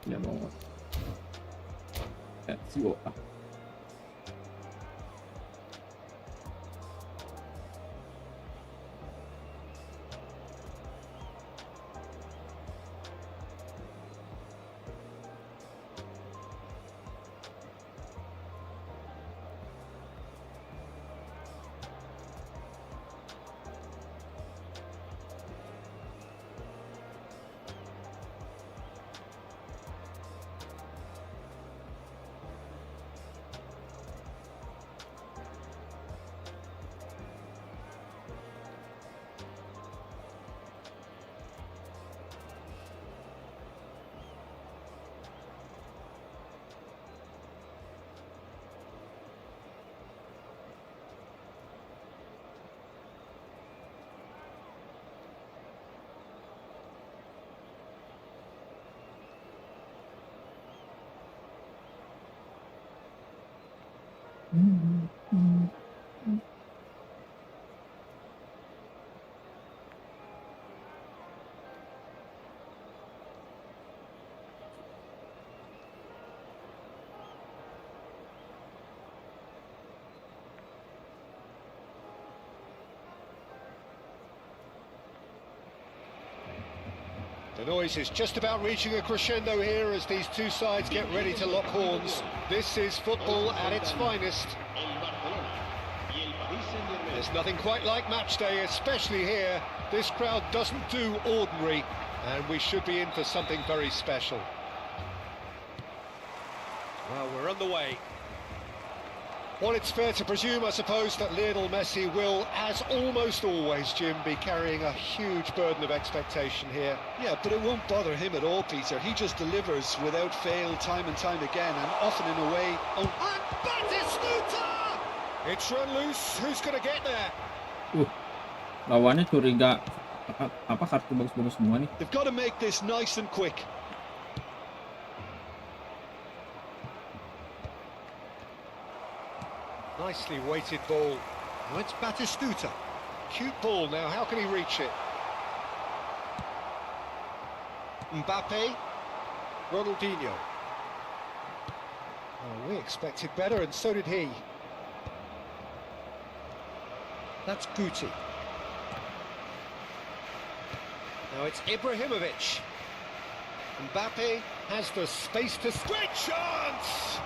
Ya bawah. Let's go. The noise is just about reaching a crescendo here as these two sides get ready to lock horns. This is football at its finest. There's nothing quite like match day, especially here. This crowd doesn't do ordinary, and we should be in for something very special. Well, we're on the way. Well, it's fair to presume, I suppose, that Lionel Messi will, as almost always, Jim, be carrying a huge burden of expectation here. Yeah, but it won't bother him at all, Peter. He just delivers without fail time and time again, and often in a way... And Batistuta! It's run loose. Who's going to get there? Lawannya curiga apa kartu bagus-bagus semua nih. They've got to make this nice and quick. Nicely weighted ball. Oh, it's Batistuta. Cute ball now. How can he reach it? Mbappe. Ronaldinho. Oh, we expected better, and so did he. That's Guti. Now it's Ibrahimovic. Mbappe has the space to... Great chance!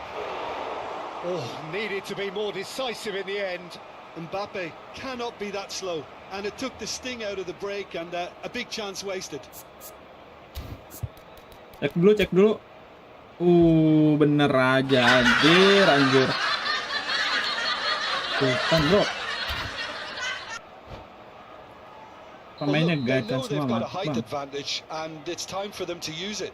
Oh, needed to be more decisive in the end. Mbappe cannot be that slow, and it took the sting out of the break, and a big chance wasted. Cek dulu. Bener aja, anjir. Sultan, bro. Pemainnya gacor semua, they've got a mantap height bang. advantage, and it's time for them to use it.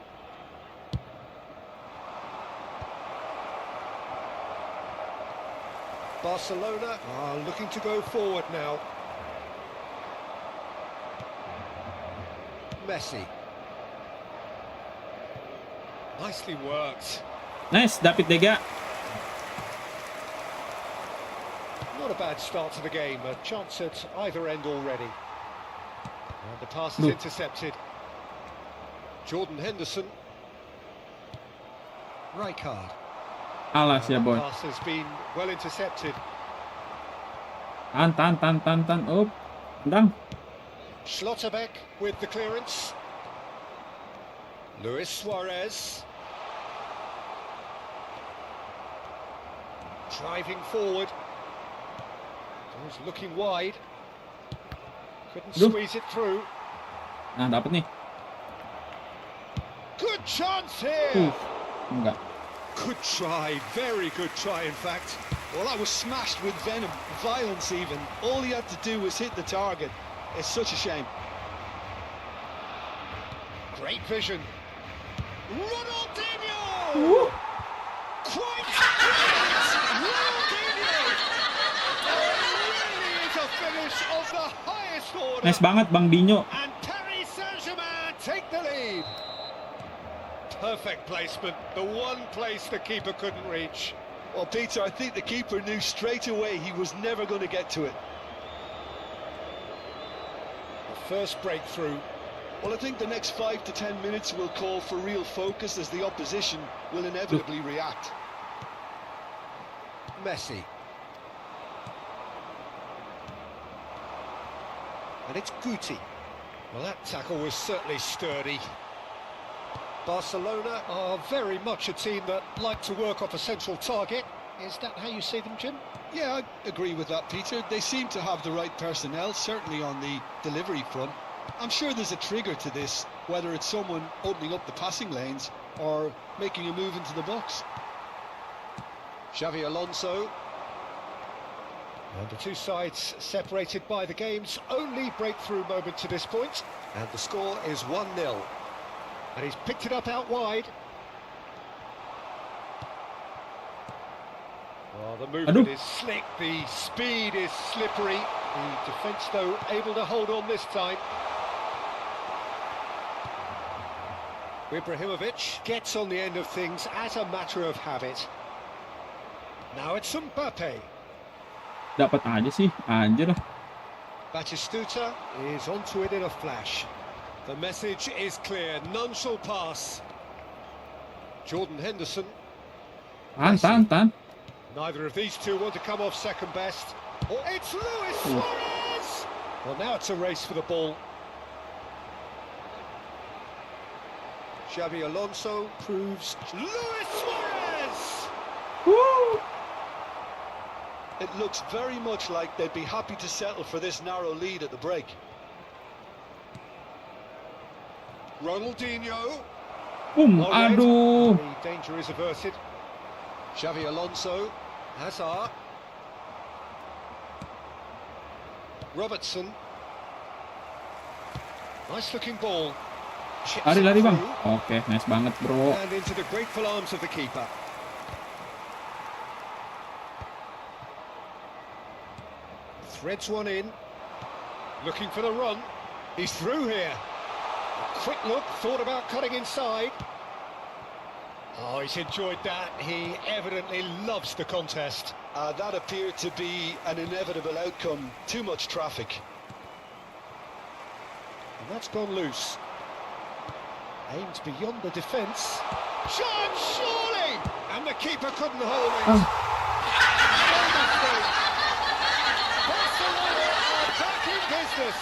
Barcelona are looking to go forward now. Messi. Nicely worked. Nice, David De Gea. Not a bad start to the game. A chance at either end already. And the pass is intercepted. Jordan Henderson. Rijkaard. Alas ya, boy. Pass has been well intercepted. Tan. Tendang. Schlotterbeck with the clearance. Luis Suarez. Driving forward. Was looking wide. Couldn't squeeze it through. Nah, dapat nih. Good chance here. Enggak. Good try, very good try in fact. Well, that was smashed with venom, violence even. All he had to do was hit the target. It's such a shame. Great vision. Ronaldinho! Quite great! Ronaldinho! Really is a finish of the highest order. Nice banget Bang Dinho. And Paris Saint-Germain take the lead. Perfect placement, the one place the keeper couldn't reach. Well, Peter, I think the keeper knew straight away he was never going to get to it. The first breakthrough. Well, I think the next 5 to 10 minutes will call for real focus as the opposition will inevitably react. Messi. And it's Guti. Well, that tackle was certainly sturdy. Barcelona are very much a team that like to work off a central target. Is that how you see them, Jim? Yeah, I agree with that, Peter. They seem to have the right personnel, certainly on the delivery front. I'm sure there's a trigger to this, whether it's someone opening up the passing lanes or making a move into the box. Xavi Alonso. And the two sides separated by the game's only breakthrough moment to this point. And the score is 1-0. And he's picked it up out wide. Oh, the movement is slick, the speed is slippery. The defence, though, able to hold on this time. Ibrahimovic gets on the end of things as a matter of habit. Now it's Mbappe. Dapat aja sih, anjir lah. Batistuta is onto it in a flash. The message is clear, none shall pass. Jordan Henderson. Tahan. Neither of these two want to come off second best. Oh, it's Luis Suarez! Well, now it's a race for the ball. Xavi Alonso proves Luis Suarez! Woo! It looks very much like they'd be happy to settle for this narrow lead at the break. Ronaldinho. Boom, aduh. The danger is averted. Xavi Alonso. Hazard. Robertson. Nice looking ball. Lari bang. Oke, nice banget bro. And into the grateful arms of the keeper. Threads one in. Looking for the run. He's through here. A quick look, thought about cutting inside. Oh, he's enjoyed that. He evidently loves the contest. That appeared to be an inevitable outcome. Too much traffic. And that's gone loose. Aimed beyond the defence. Shot, surely! And the keeper couldn't hold it. Barcelona are back in business.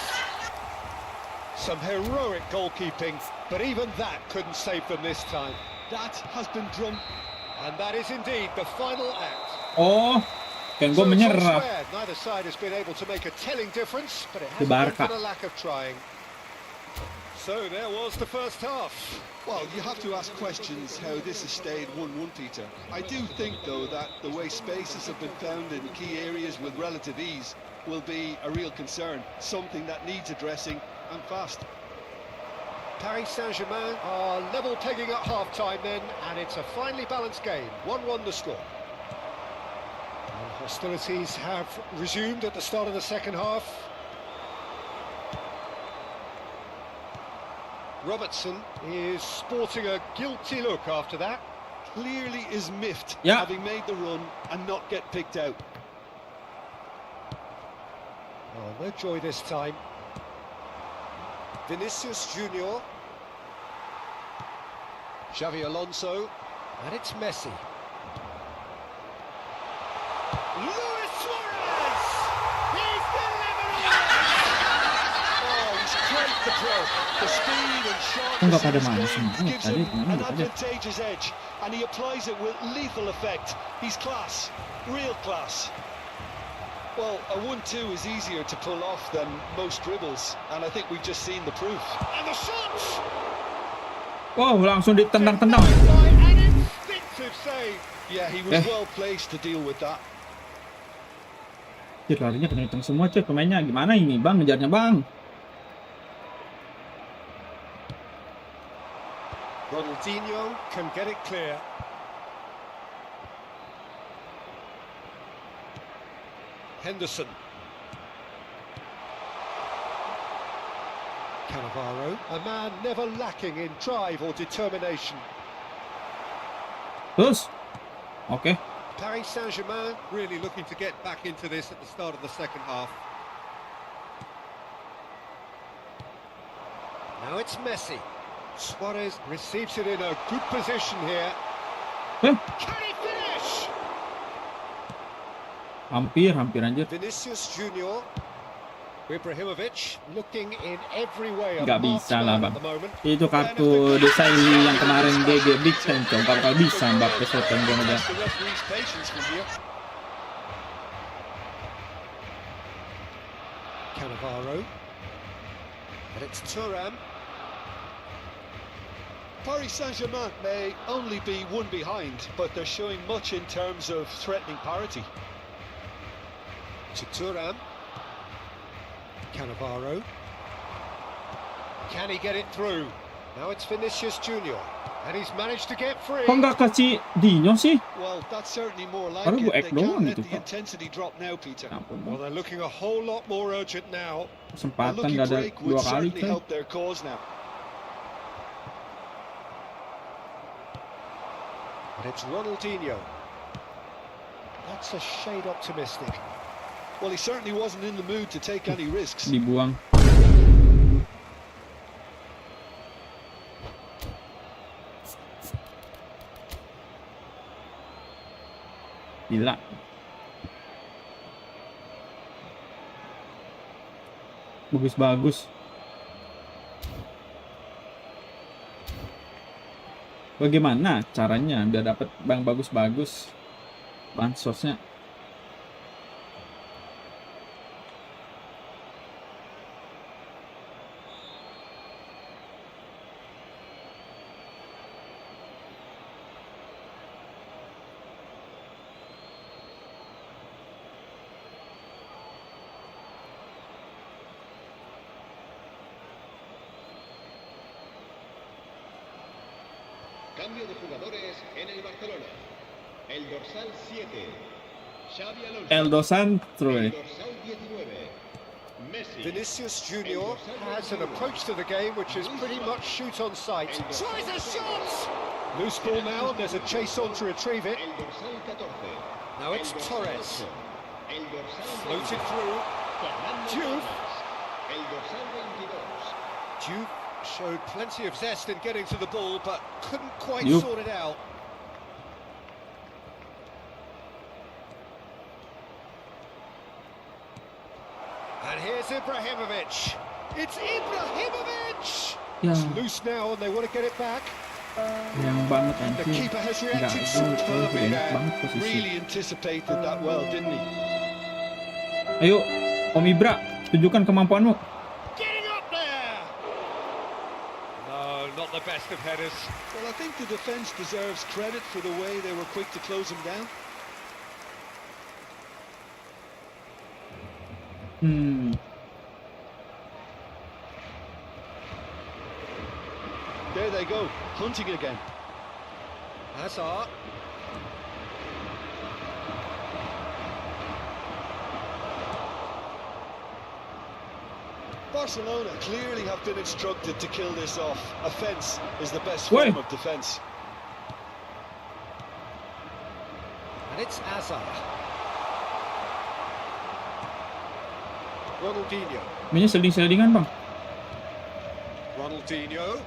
Some heroic goalkeeping, but even that couldn't save them this time. That has been drummed. And that is indeed the final act. Oh, kan gue menyerah. Neither side has been able to make a telling difference, but it hasn't been for the lack of trying. So there was the first half. Well, you have to ask questions how this has stayed 1-1, Peter. I do think, though, that the way spaces have been found in key areas with relative ease will be a real concern, something that needs addressing and fast. Paris Saint-Germain are level pegging at half-time then, and it's a finely balanced game. 1-1 the score. And hostilities have resumed at the start of the second half. Robertson is sporting a guilty look after that. Clearly is miffed, Yeah. having made the run and not get picked out. Oh, no joy this time. Vinicius Junior. Xavi Alonso. And it's Messi. Luis Suarez! He's delivered it! Oh, he's great, the pro. The speed and sharpness Enggak pada of his malas game banget gives tadi, him kemarin an aja. advantageous edge, and he applies it with lethal effect. He's class, real class. Well, a 1-2 is easier to pull off than most dribbles, and I think we've just seen the proof. And the shot! Wow, langsung ditendang-tendang. An instinctive save. Yeah, he was well placed to deal with that. Anjir, larinya kenceng semua cuy pemainnya. Gimana ini bang, ngejarnya bang? Ronaldinho can get it clear. Henderson. Cannavaro, a man never lacking in drive or determination. Terus, oke. Paris Saint-Germain really looking to get back into this at the start of the second half. Now it's Messi. Suarez receives it in a good position here. Eh, Can he finish? hampir anjir. Vinicius Junior. Ibrahimovic looking in every way a Nggak marked bisa lah, man Bang. at the moment. Itu kartu desain yang kemarin GG Big Time, coba bakal bisa Mbappe shooting gua udah. The referee's patience from here. Cannavaro. And it's Thuram. Paris Saint-Germain may only be one behind, but they're showing much in terms of threatening parity. To Thuram. Cannavaro. Can he get it through? Now it's Vinicius Junior. And he's managed to get free. Kok nggak kasih Dino sih? Well, that's certainly more like Baru it. gua They ek doang can't let gitu, the Pak. intensity drop now, Peter. Ampun, Well, Bang. they're looking a whole lot more urgent now. A Kesempatan lucky nggak ada break 2 would kali certainly coy. help their cause now. And it's Ronaldinho. That's a shade optimistic. Well, he certainly wasn't in the mood to take any risks. Dibuang. Gila. Bagus-bagus. Bagaimana caranya biar dapat bang bagus-bagus bansosnya? Cambio de jugadores en el Barcelona. El dorsal 7. Xavi Alonso. El Dos Santos. El dorsal 19. Messi. Vinicius Junior has an approach to the game which is pretty much shoot on sight. Tries a shot! Loose ball now, and there's a chase on to retrieve it. El dorsal 14. Now it's El dorsal Torres. 8. El dorsal 20. Floated through. Fernando Juve. Torres. El dorsal 22. Juve showed plenty of zest in getting to the ball, but couldn't quite Juve. sort it out. And here's Ibrahimovic. It's Ibrahimovic! Ya, It's loose now, and they want to get it back. yang banget The anjir. keeper has Enggak, reacted itu superbly enak there. banget posisi. Really anticipated that well, didn't he? Ayo, Om Ibra, tunjukkan kemampuanmu. Getting up there! No, not the best of headers. Well, I think the defence deserves credit for the way they were quick to close him down. There they go, hunting again. Hazard. Barcelona clearly have been instructed to kill this off. Offence is the best Wait. form of defence. And it's Hazard. Ronaldinho. Mainnya seling-selingan, Bang. Ronaldinho.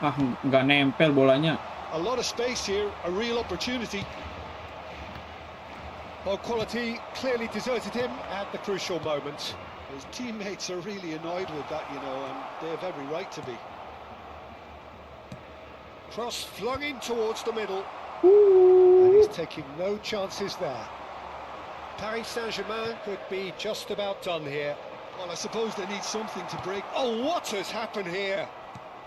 Ah, nggak nempel bolanya. A lot of space here, a real opportunity. Well, quality clearly deserted him at the crucial moment. His teammates are really annoyed with that, you know, and they have every right to be. Cross flung in towards the middle. And he's taking no chances there. Paris Saint-Germain could be just about done here. Well, I suppose they need something to break. Oh, what has happened here?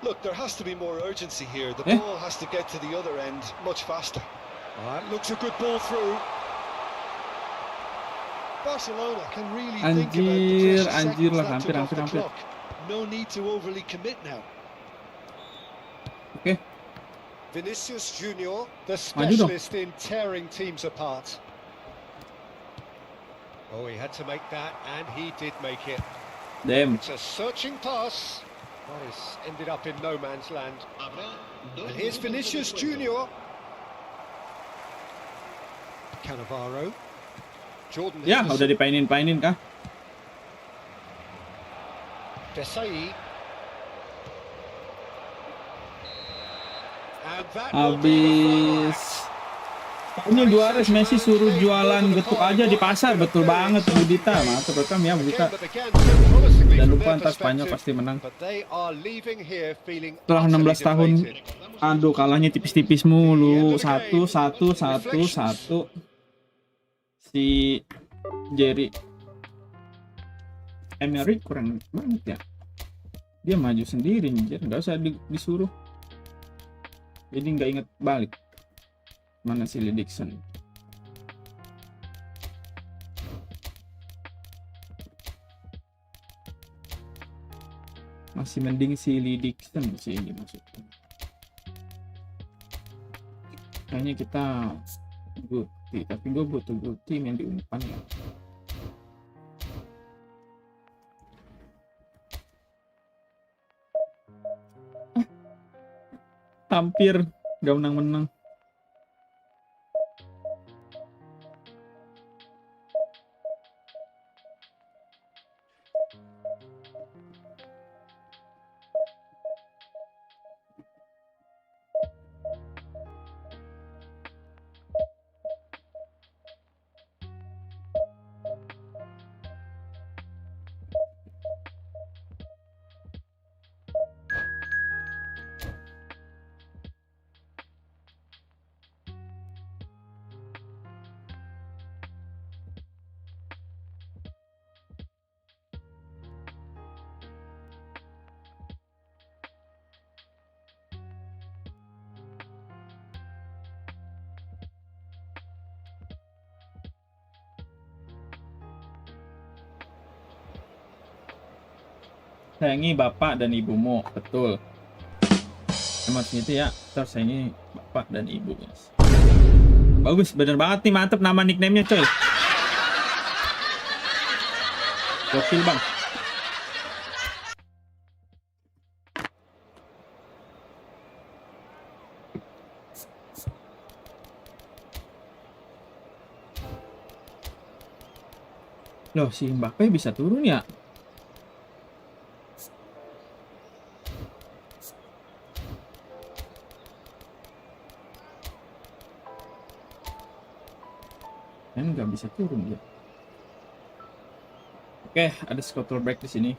Look, there has to be more urgency here. The Eh? ball has to get to the other end much faster. That looks a good ball through. Barcelona can really Anjir, think about the precious anjir seconds lah, that hampir, took off the hampir. clock. No need to overly commit now. Oke, Vinicius Junior, the Maju dong. specialist in tearing teams apart. Oh, he had to make that, and he did make it. damn. It's a searching pass. That has ended up in no man's land. Habrá dos And here's minutos de Vinicius descuento. Junior. Cannavaro. Jordan Ya, Henderson. udah dipainin kah? Desai. And that will be the throw. Habis. Ini Juara Messi suruh jualan getuk aja di pasar, betul banget Bu Dita. Mantap rekam ya Bu Dita. Dan lupa ntar Spanyol pasti menang. Setelah 16 tahun, aduh kalahnya tipis-tipis mulu. 1-1. Si Jerry Emery kurang banget ya. Dia maju sendiri nih, nggak usah disuruh. Jadi nggak inget balik. Mana si Lee Dixon? Masih mending si Lee Dixon sih ini maksudnya. Kayaknya kita Guti, tapi gue butuh Guti yang di umpan ya. Hampir gak menang-menang. Sayangi bapak dan ibumu, betul. Emang gitu ya, terus sayangi bapak dan ibu, guys. Bagus, bener banget nih, mantep nama nickname-nya coy. Gokil bang. Loh, si Mbappe bisa turun ya? Nggak bisa turun dia. Oke, ada scuttle break di sini.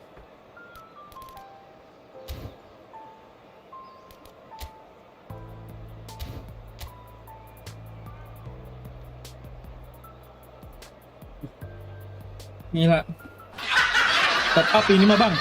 Gila. Top up ini mah bang.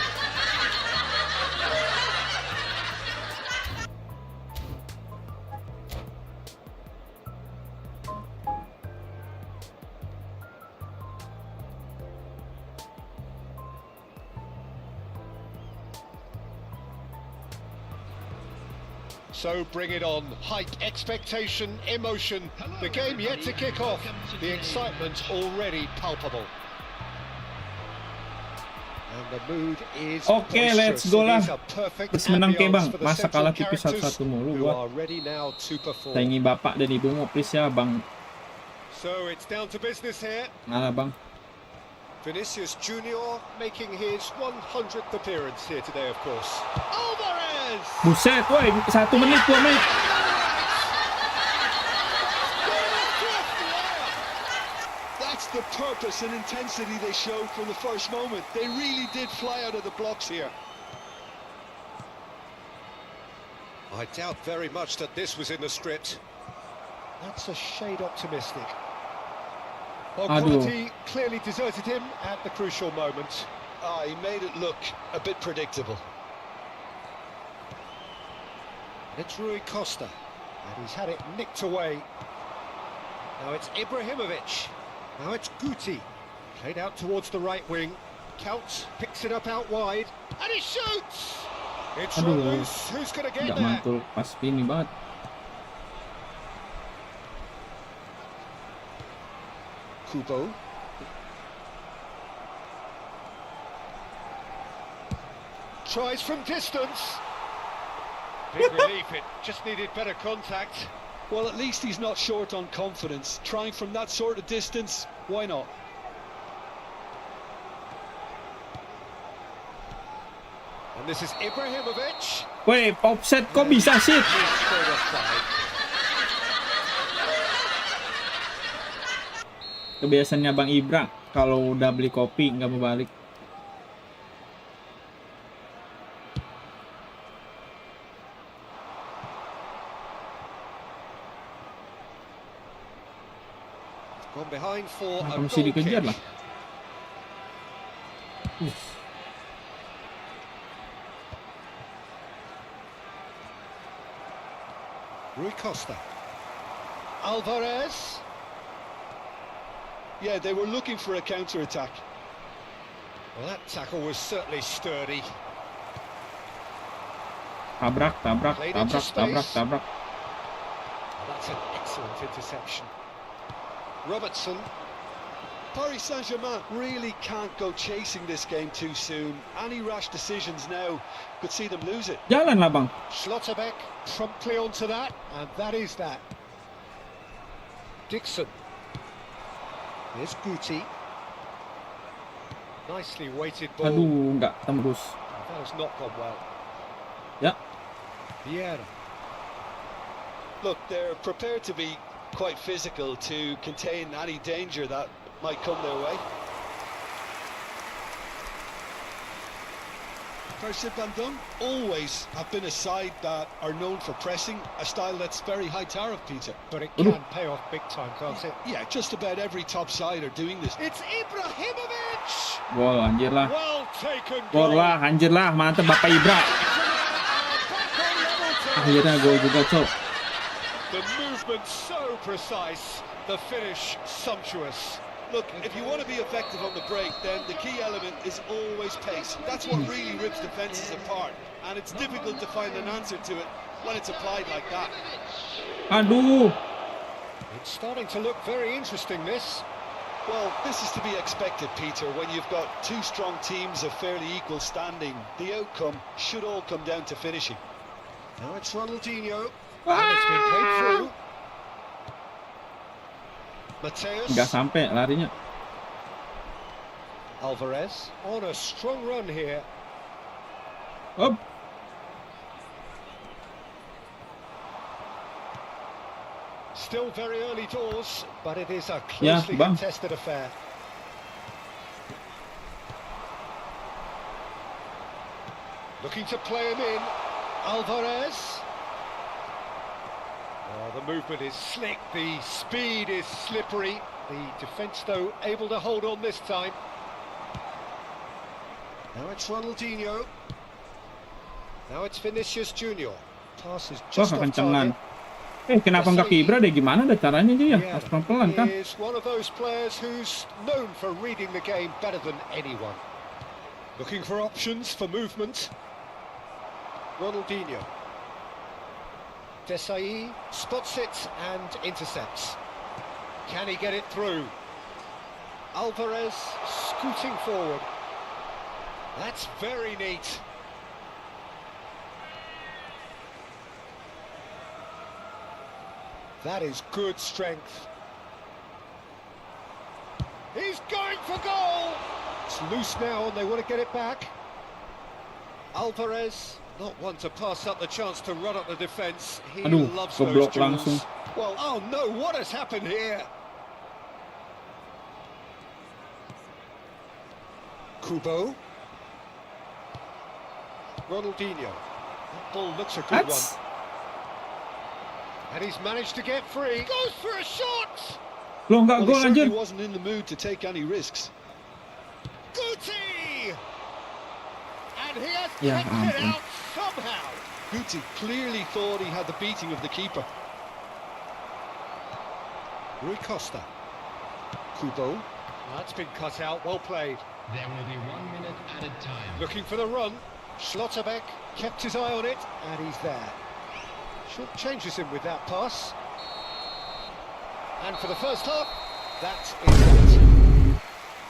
So bring it on. Hype, expectation, emotion. The game yet to kick off. The excitement already palpable. And the mood is Oke, let's go lah. Terus menang ke bang. Masa kalah tipis 1-1 mulu gua. Sayangi bapak dan ibumu please ya bang. So it's down to business here. Nah bang. Vinicius Junior making his 100th appearance here today, of course. Alvarez! Buset, woi, 1 menit, 2 menit. That's the purpose and intensity they showed from the first moment. They really did fly out of the blocks here. I doubt very much that this was in the script. That's a shade optimistic. Well, quality clearly deserted him at the crucial moment. He made it look a bit predictable. It's Rui Costa, and he's had it nicked away. Now it's Ibrahimovic. Now it's Guti. Played out towards the right wing. Counts, picks it up out wide, and he shoots! It's Ramos, who's going to get there? Mantul pas ini banget. Kubo. Tries from distance. Big relief, it just needed better contact. Well, at least he's not short on confidence. Trying from that sort of distance, why not? And this is Ibrahimovic. Weh, offset kok bisa sih? He's straight offside. Kebiasaannya Bang Ibra, kalau udah beli kopi nggak mau balik. Gone behind for Nah, a mesti goal dikejar kick. lah. Rui Costa. Alvarez. Yeah, they were looking for a counter-attack. Well, that tackle was certainly sturdy. Tabrak. Well, that's an excellent interception. Robertson. Paris Saint-Germain really can't go chasing this game too soon. Any rash decisions now could see them lose it. Jalan lah Bang. Schlotterbeck promptly onto that, and that is that. Dixon. Here's Guti. Nicely weighted ball. Aduh, nggak tembus. That has not gone well. Ya, Vieira. Look, they're prepared to be quite physical to contain any danger that might come their way. Paris Saint-Germain always have been a side that are known for pressing, a style that's very high tariff, Peter. But it can pay off big time, can't it? Yeah, just about every top side are doing this. It's Ibrahimovic! gol anjir lah. Well taken Gol goal. lah, anjir lah. Mantep Bapak Ibra. Akhirnya gol juga, Cok. The movement so precise, the finish sumptuous. Look, if you want to be effective on the break, then the key element is always pace. That's what really rips defences apart, and it's difficult to find an answer to it when it's applied like that. Aduh. It's starting to look very interesting, this. Well, this is to be expected, Peter, when you've got two strong teams of fairly equal standing. The outcome should all come down to finishing. Now it's Ronaldinho, and it's been played through. Mateus. Nggak sampai larinya. Alvarez on a strong run here. Up. Still very early doors, but it is a Ya, closely Bang. contested affair. Looking to play him in. Alvarez. Oh, the movement is slick, the speed is slippery. The defence, though, able to hold on this time. Now it's Ronaldinho. Now it's Vinicius Junior. Pass is Wah, just off kekencengan. target. Kenapa nggak ke Ibra deh? Gimana deh caranya dia? Harus pelan-pelan kan? He is one of those players who's known for reading the game better than anyone. Looking for options for movement. Ronaldinho. Desai spots it and intercepts. Can he get it through? Alvarez scooting forward. That's very neat. That is good strength. He's going for goal! It's loose now and they want to get it back. Alvarez, not one to pass up the chance to run up the defence. He Aduh, loves those keblok duels. langsung. Well, oh no, what has happened here? Kubo. Ronaldinho. That ball looks a good That's... one. And he's managed to get free. Goes for a shot! Loh, nggak Well, he gol anjir. certainly wasn't in the mood to take any risks. Guti! And he has Ya kept it ampun. out somehow. Guti clearly thought he had the beating of the keeper. Rui Costa. Kubo. That's been cut out, well played. There will be 1 minute added time. Looking for the run. Schlotterbeck kept his eye on it, and he's there. Short changes him with that pass. And for the first half, that is that.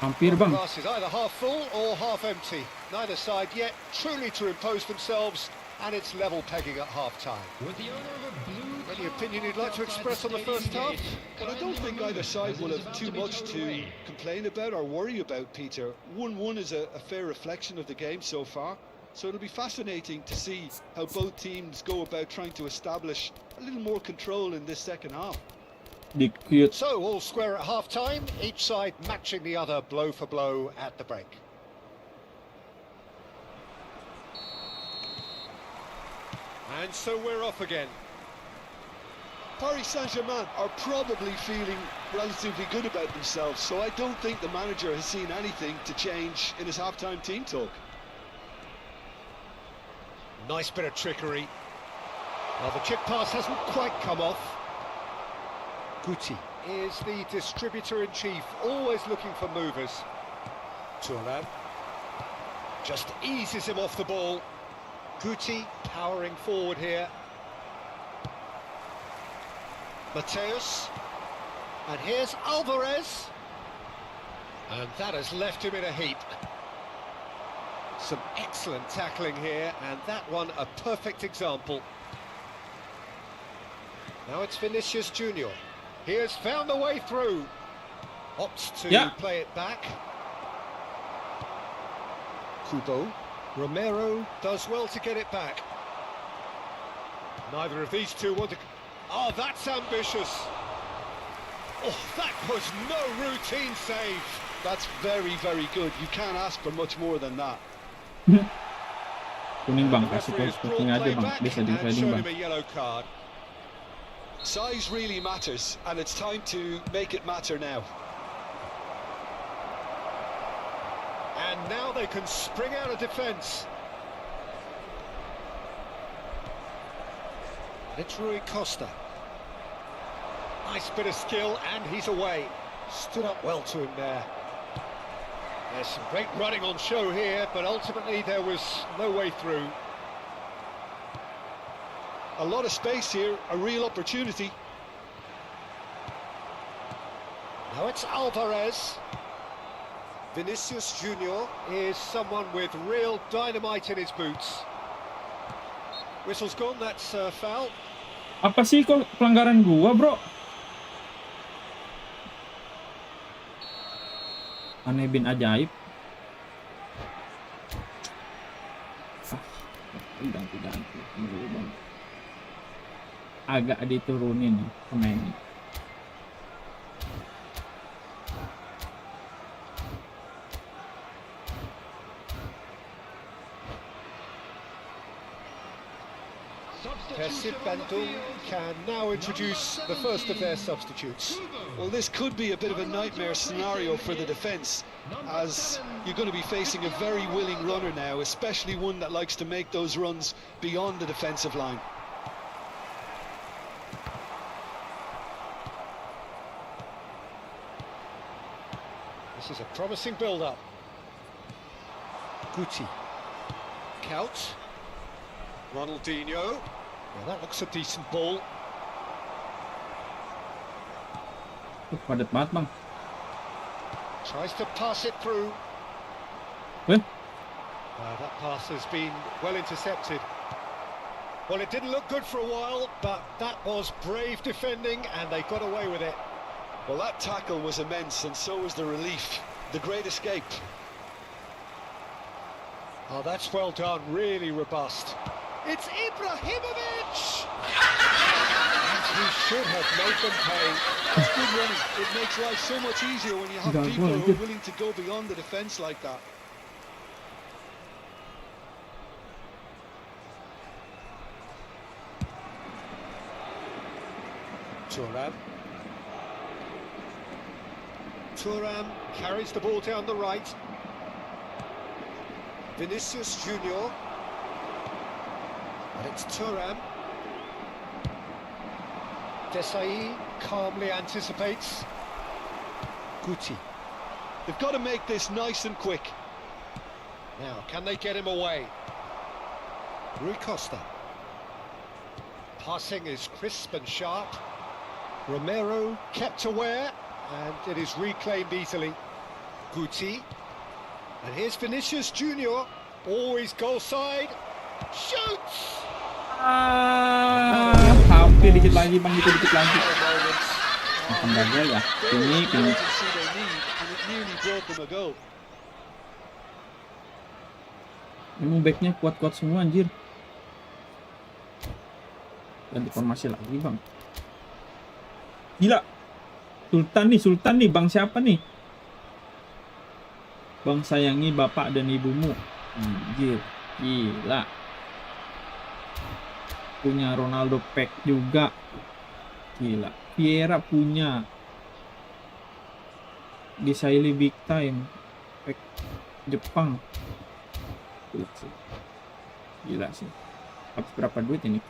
Hampir The Bang. glass is either half full or half empty. Neither side yet truly to impose themselves, and it's level pegging at half-time. With the owner of a blue Any opinion you'd like to express on the first half? But I don't think either side will have too much to complain about or worry about, Peter. 1-1 is a fair reflection of the game so far. So it'll be fascinating to see how both teams go about trying to establish a little more control in this second half. Dikit. So all square at half-time, each side matching the other blow for blow at the break. And so we're off again. Paris Saint-Germain are probably feeling relatively good about themselves, so I don't think the manager has seen anything to change in his half-time team talk. Nice bit of trickery. Well, the chip pass hasn't quite come off. Guti is the distributor-in-chief, always looking for movers. Juara just eases him off the ball. Guti powering forward here. Mateus. And here's Alvarez. And that has left him in a heap. Some excellent tackling here, and that one a perfect example. Now it's Vinicius Junior. He has found the way through. Opts to play it back. Kubo. Romero does well to get it back. Neither of these two want to... Oh, that's ambitious. Oh, that was no routine save. That's very, very good. You can't ask for much more than that. Kuning bang, kasih kuning aja bang. Dia sliding bang. A yellow card. Size really matters, and it's time to make it matter now. And now they can spring out of defence. It's Rui Costa. Nice bit of skill, and he's away. Stood up well to him there. There's some great running on show here, but ultimately there was no way through. A lot of space here, a real opportunity. Now it's Alvarez. Vinicius Junior is someone with real dynamite in his boots. Whistle's gone, that's foul. Apa sih kok pelanggaran gua, bro? Aneh bin ajaib. Ganti-ganti. Agak diturunin pemainnya. Pildun can now introduce the first of their substitutes. Well, this could be a bit of a nightmare scenario for the defence, as you're going to be facing a very willing runner now, especially one that likes to make those runs beyond the defensive line. This is a promising build-up. Guti. Couch. Ronaldinho. Well, that looks a decent ball. Padat banget, bang. Tries to pass it through. Eh? That pass has been well intercepted. Well, it didn't look good for a while, but that was brave defending, and they got away with it. Well, that tackle was immense, and so was the relief. The great escape. Oh, that's well done, really robust. It's Ibrahimovic! And he should have made them pay. It's good running. It makes life so much easier when you have people who are willing to go beyond the defence like that. Thuram carries the ball down the right. Vinicius Junior. And it's Thuram. Desai calmly anticipates. Guti. They've got to make this nice and quick. Now, can they get him away? Rui Costa. Passing is crisp and sharp. Romero kept aware, and it is reclaimed easily. Guti. And here's Vinicius Junior. Always goal side. Shoots! Hampir dikit lagi bang, dikit lagi. Akan gagal ya. Ini. Emang backnya kuat-kuat semua anjir. Ganti formasi lagi bang. Gila. Sultan nih bang siapa nih? Bang sayangi bapak dan ibumu. Anjir. Gila. Punya Ronaldo pack juga. Gila. Vieira punya. Gisaili big time. Pack Jepang. Gila sih. Habis berapa duit ini?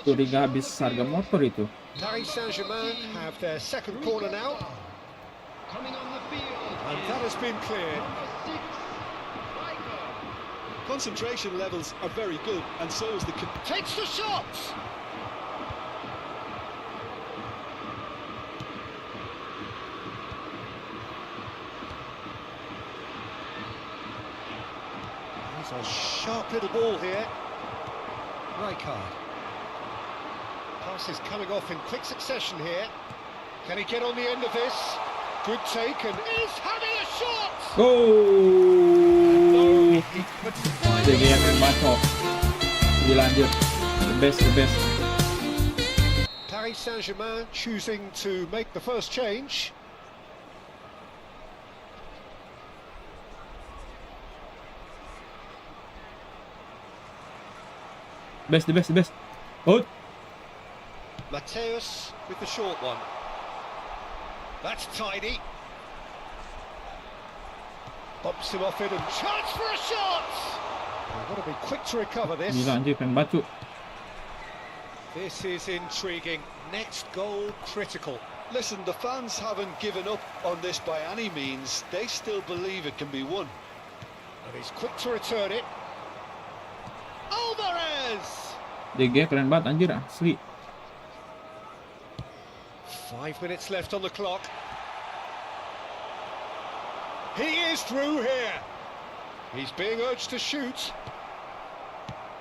Curiga habis harga motor itu. Paris Saint-Germain have their second corner now. Coming on the field. And that has been cleared. Number 6, Concentration levels are very good, and so is the... Takes the shot! There's a sharp little ball here. Rijkaard. Pass is coming off in quick succession here. Can he get on the end of this? Good take, and is having a shot! Oh. He couldn't find Jadi it. yang masuk. Dilanjut. The best. Paris Saint-Germain choosing to make the first change. The best. Oh. Mateus with the short one. That's tidy. Bumps him off it and chance for a shot! We've got to be quick to recover this. Gila anjir pengen batu. This is intriguing. Next goal critical. Listen, the fans haven't given up on this by any means. They still believe it can be won. And he's quick to return it. Alvarez! DG keren banget anjir asli. 5 minutes left on the clock. He is through here. He's being urged to shoot.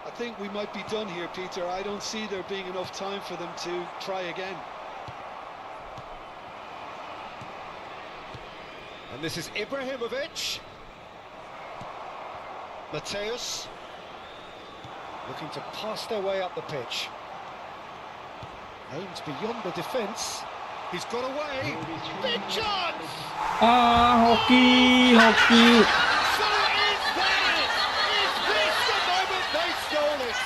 I think we might be done here, Peter. I don't see there being enough time for them to try again. And this is Ibrahimovic. Mateus. Looking to pass their way up the pitch. Aims beyond the defence. He's got away. Big chance! Hoki. So is that it? Is this the moment they stole it?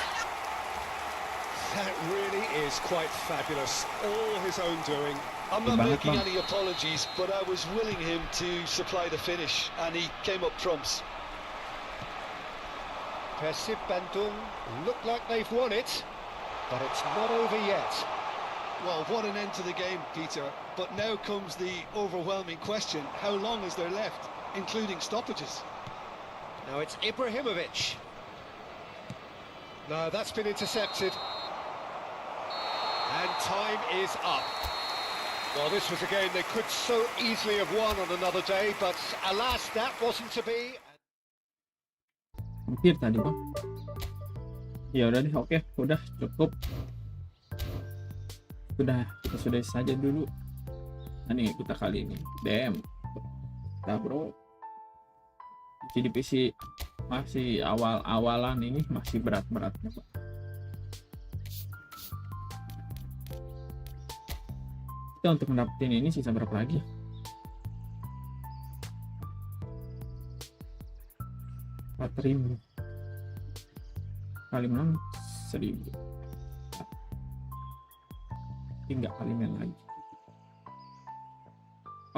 That really is quite fabulous. All his own doing. I'm not Banget, making Bang. any apologies, but I was willing him to supply the finish, and he came up trumps. Persib Bandung look like they've won it, but it's not over yet. Well, what an end to the game, Peter. But now comes the overwhelming question. How long is there left, including stoppages? Now it's Ibrahimovic. No, that's been intercepted. And time is up. Well, this was a game they could so easily have won on another day, but alas, that wasn't to be. Hampir tadi bang. Ya udah deh, oke, udah cukup. Kita sudahi saja dulu. Nah nih kita kali ini DM. Nah bro, jadi PC masih awalan ini masih berat-beratnya pak. Kita untuk mendapatkan ini sisa berapa lagi ya? 4.000 kali menang 1.000. Tinggal kali main lagi.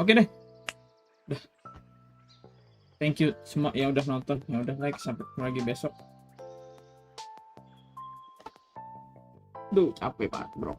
Oke deh. Udah. Thank you semua yang udah nonton, yang udah like. Sampai ketemu lagi besok. Duh, capek banget bro.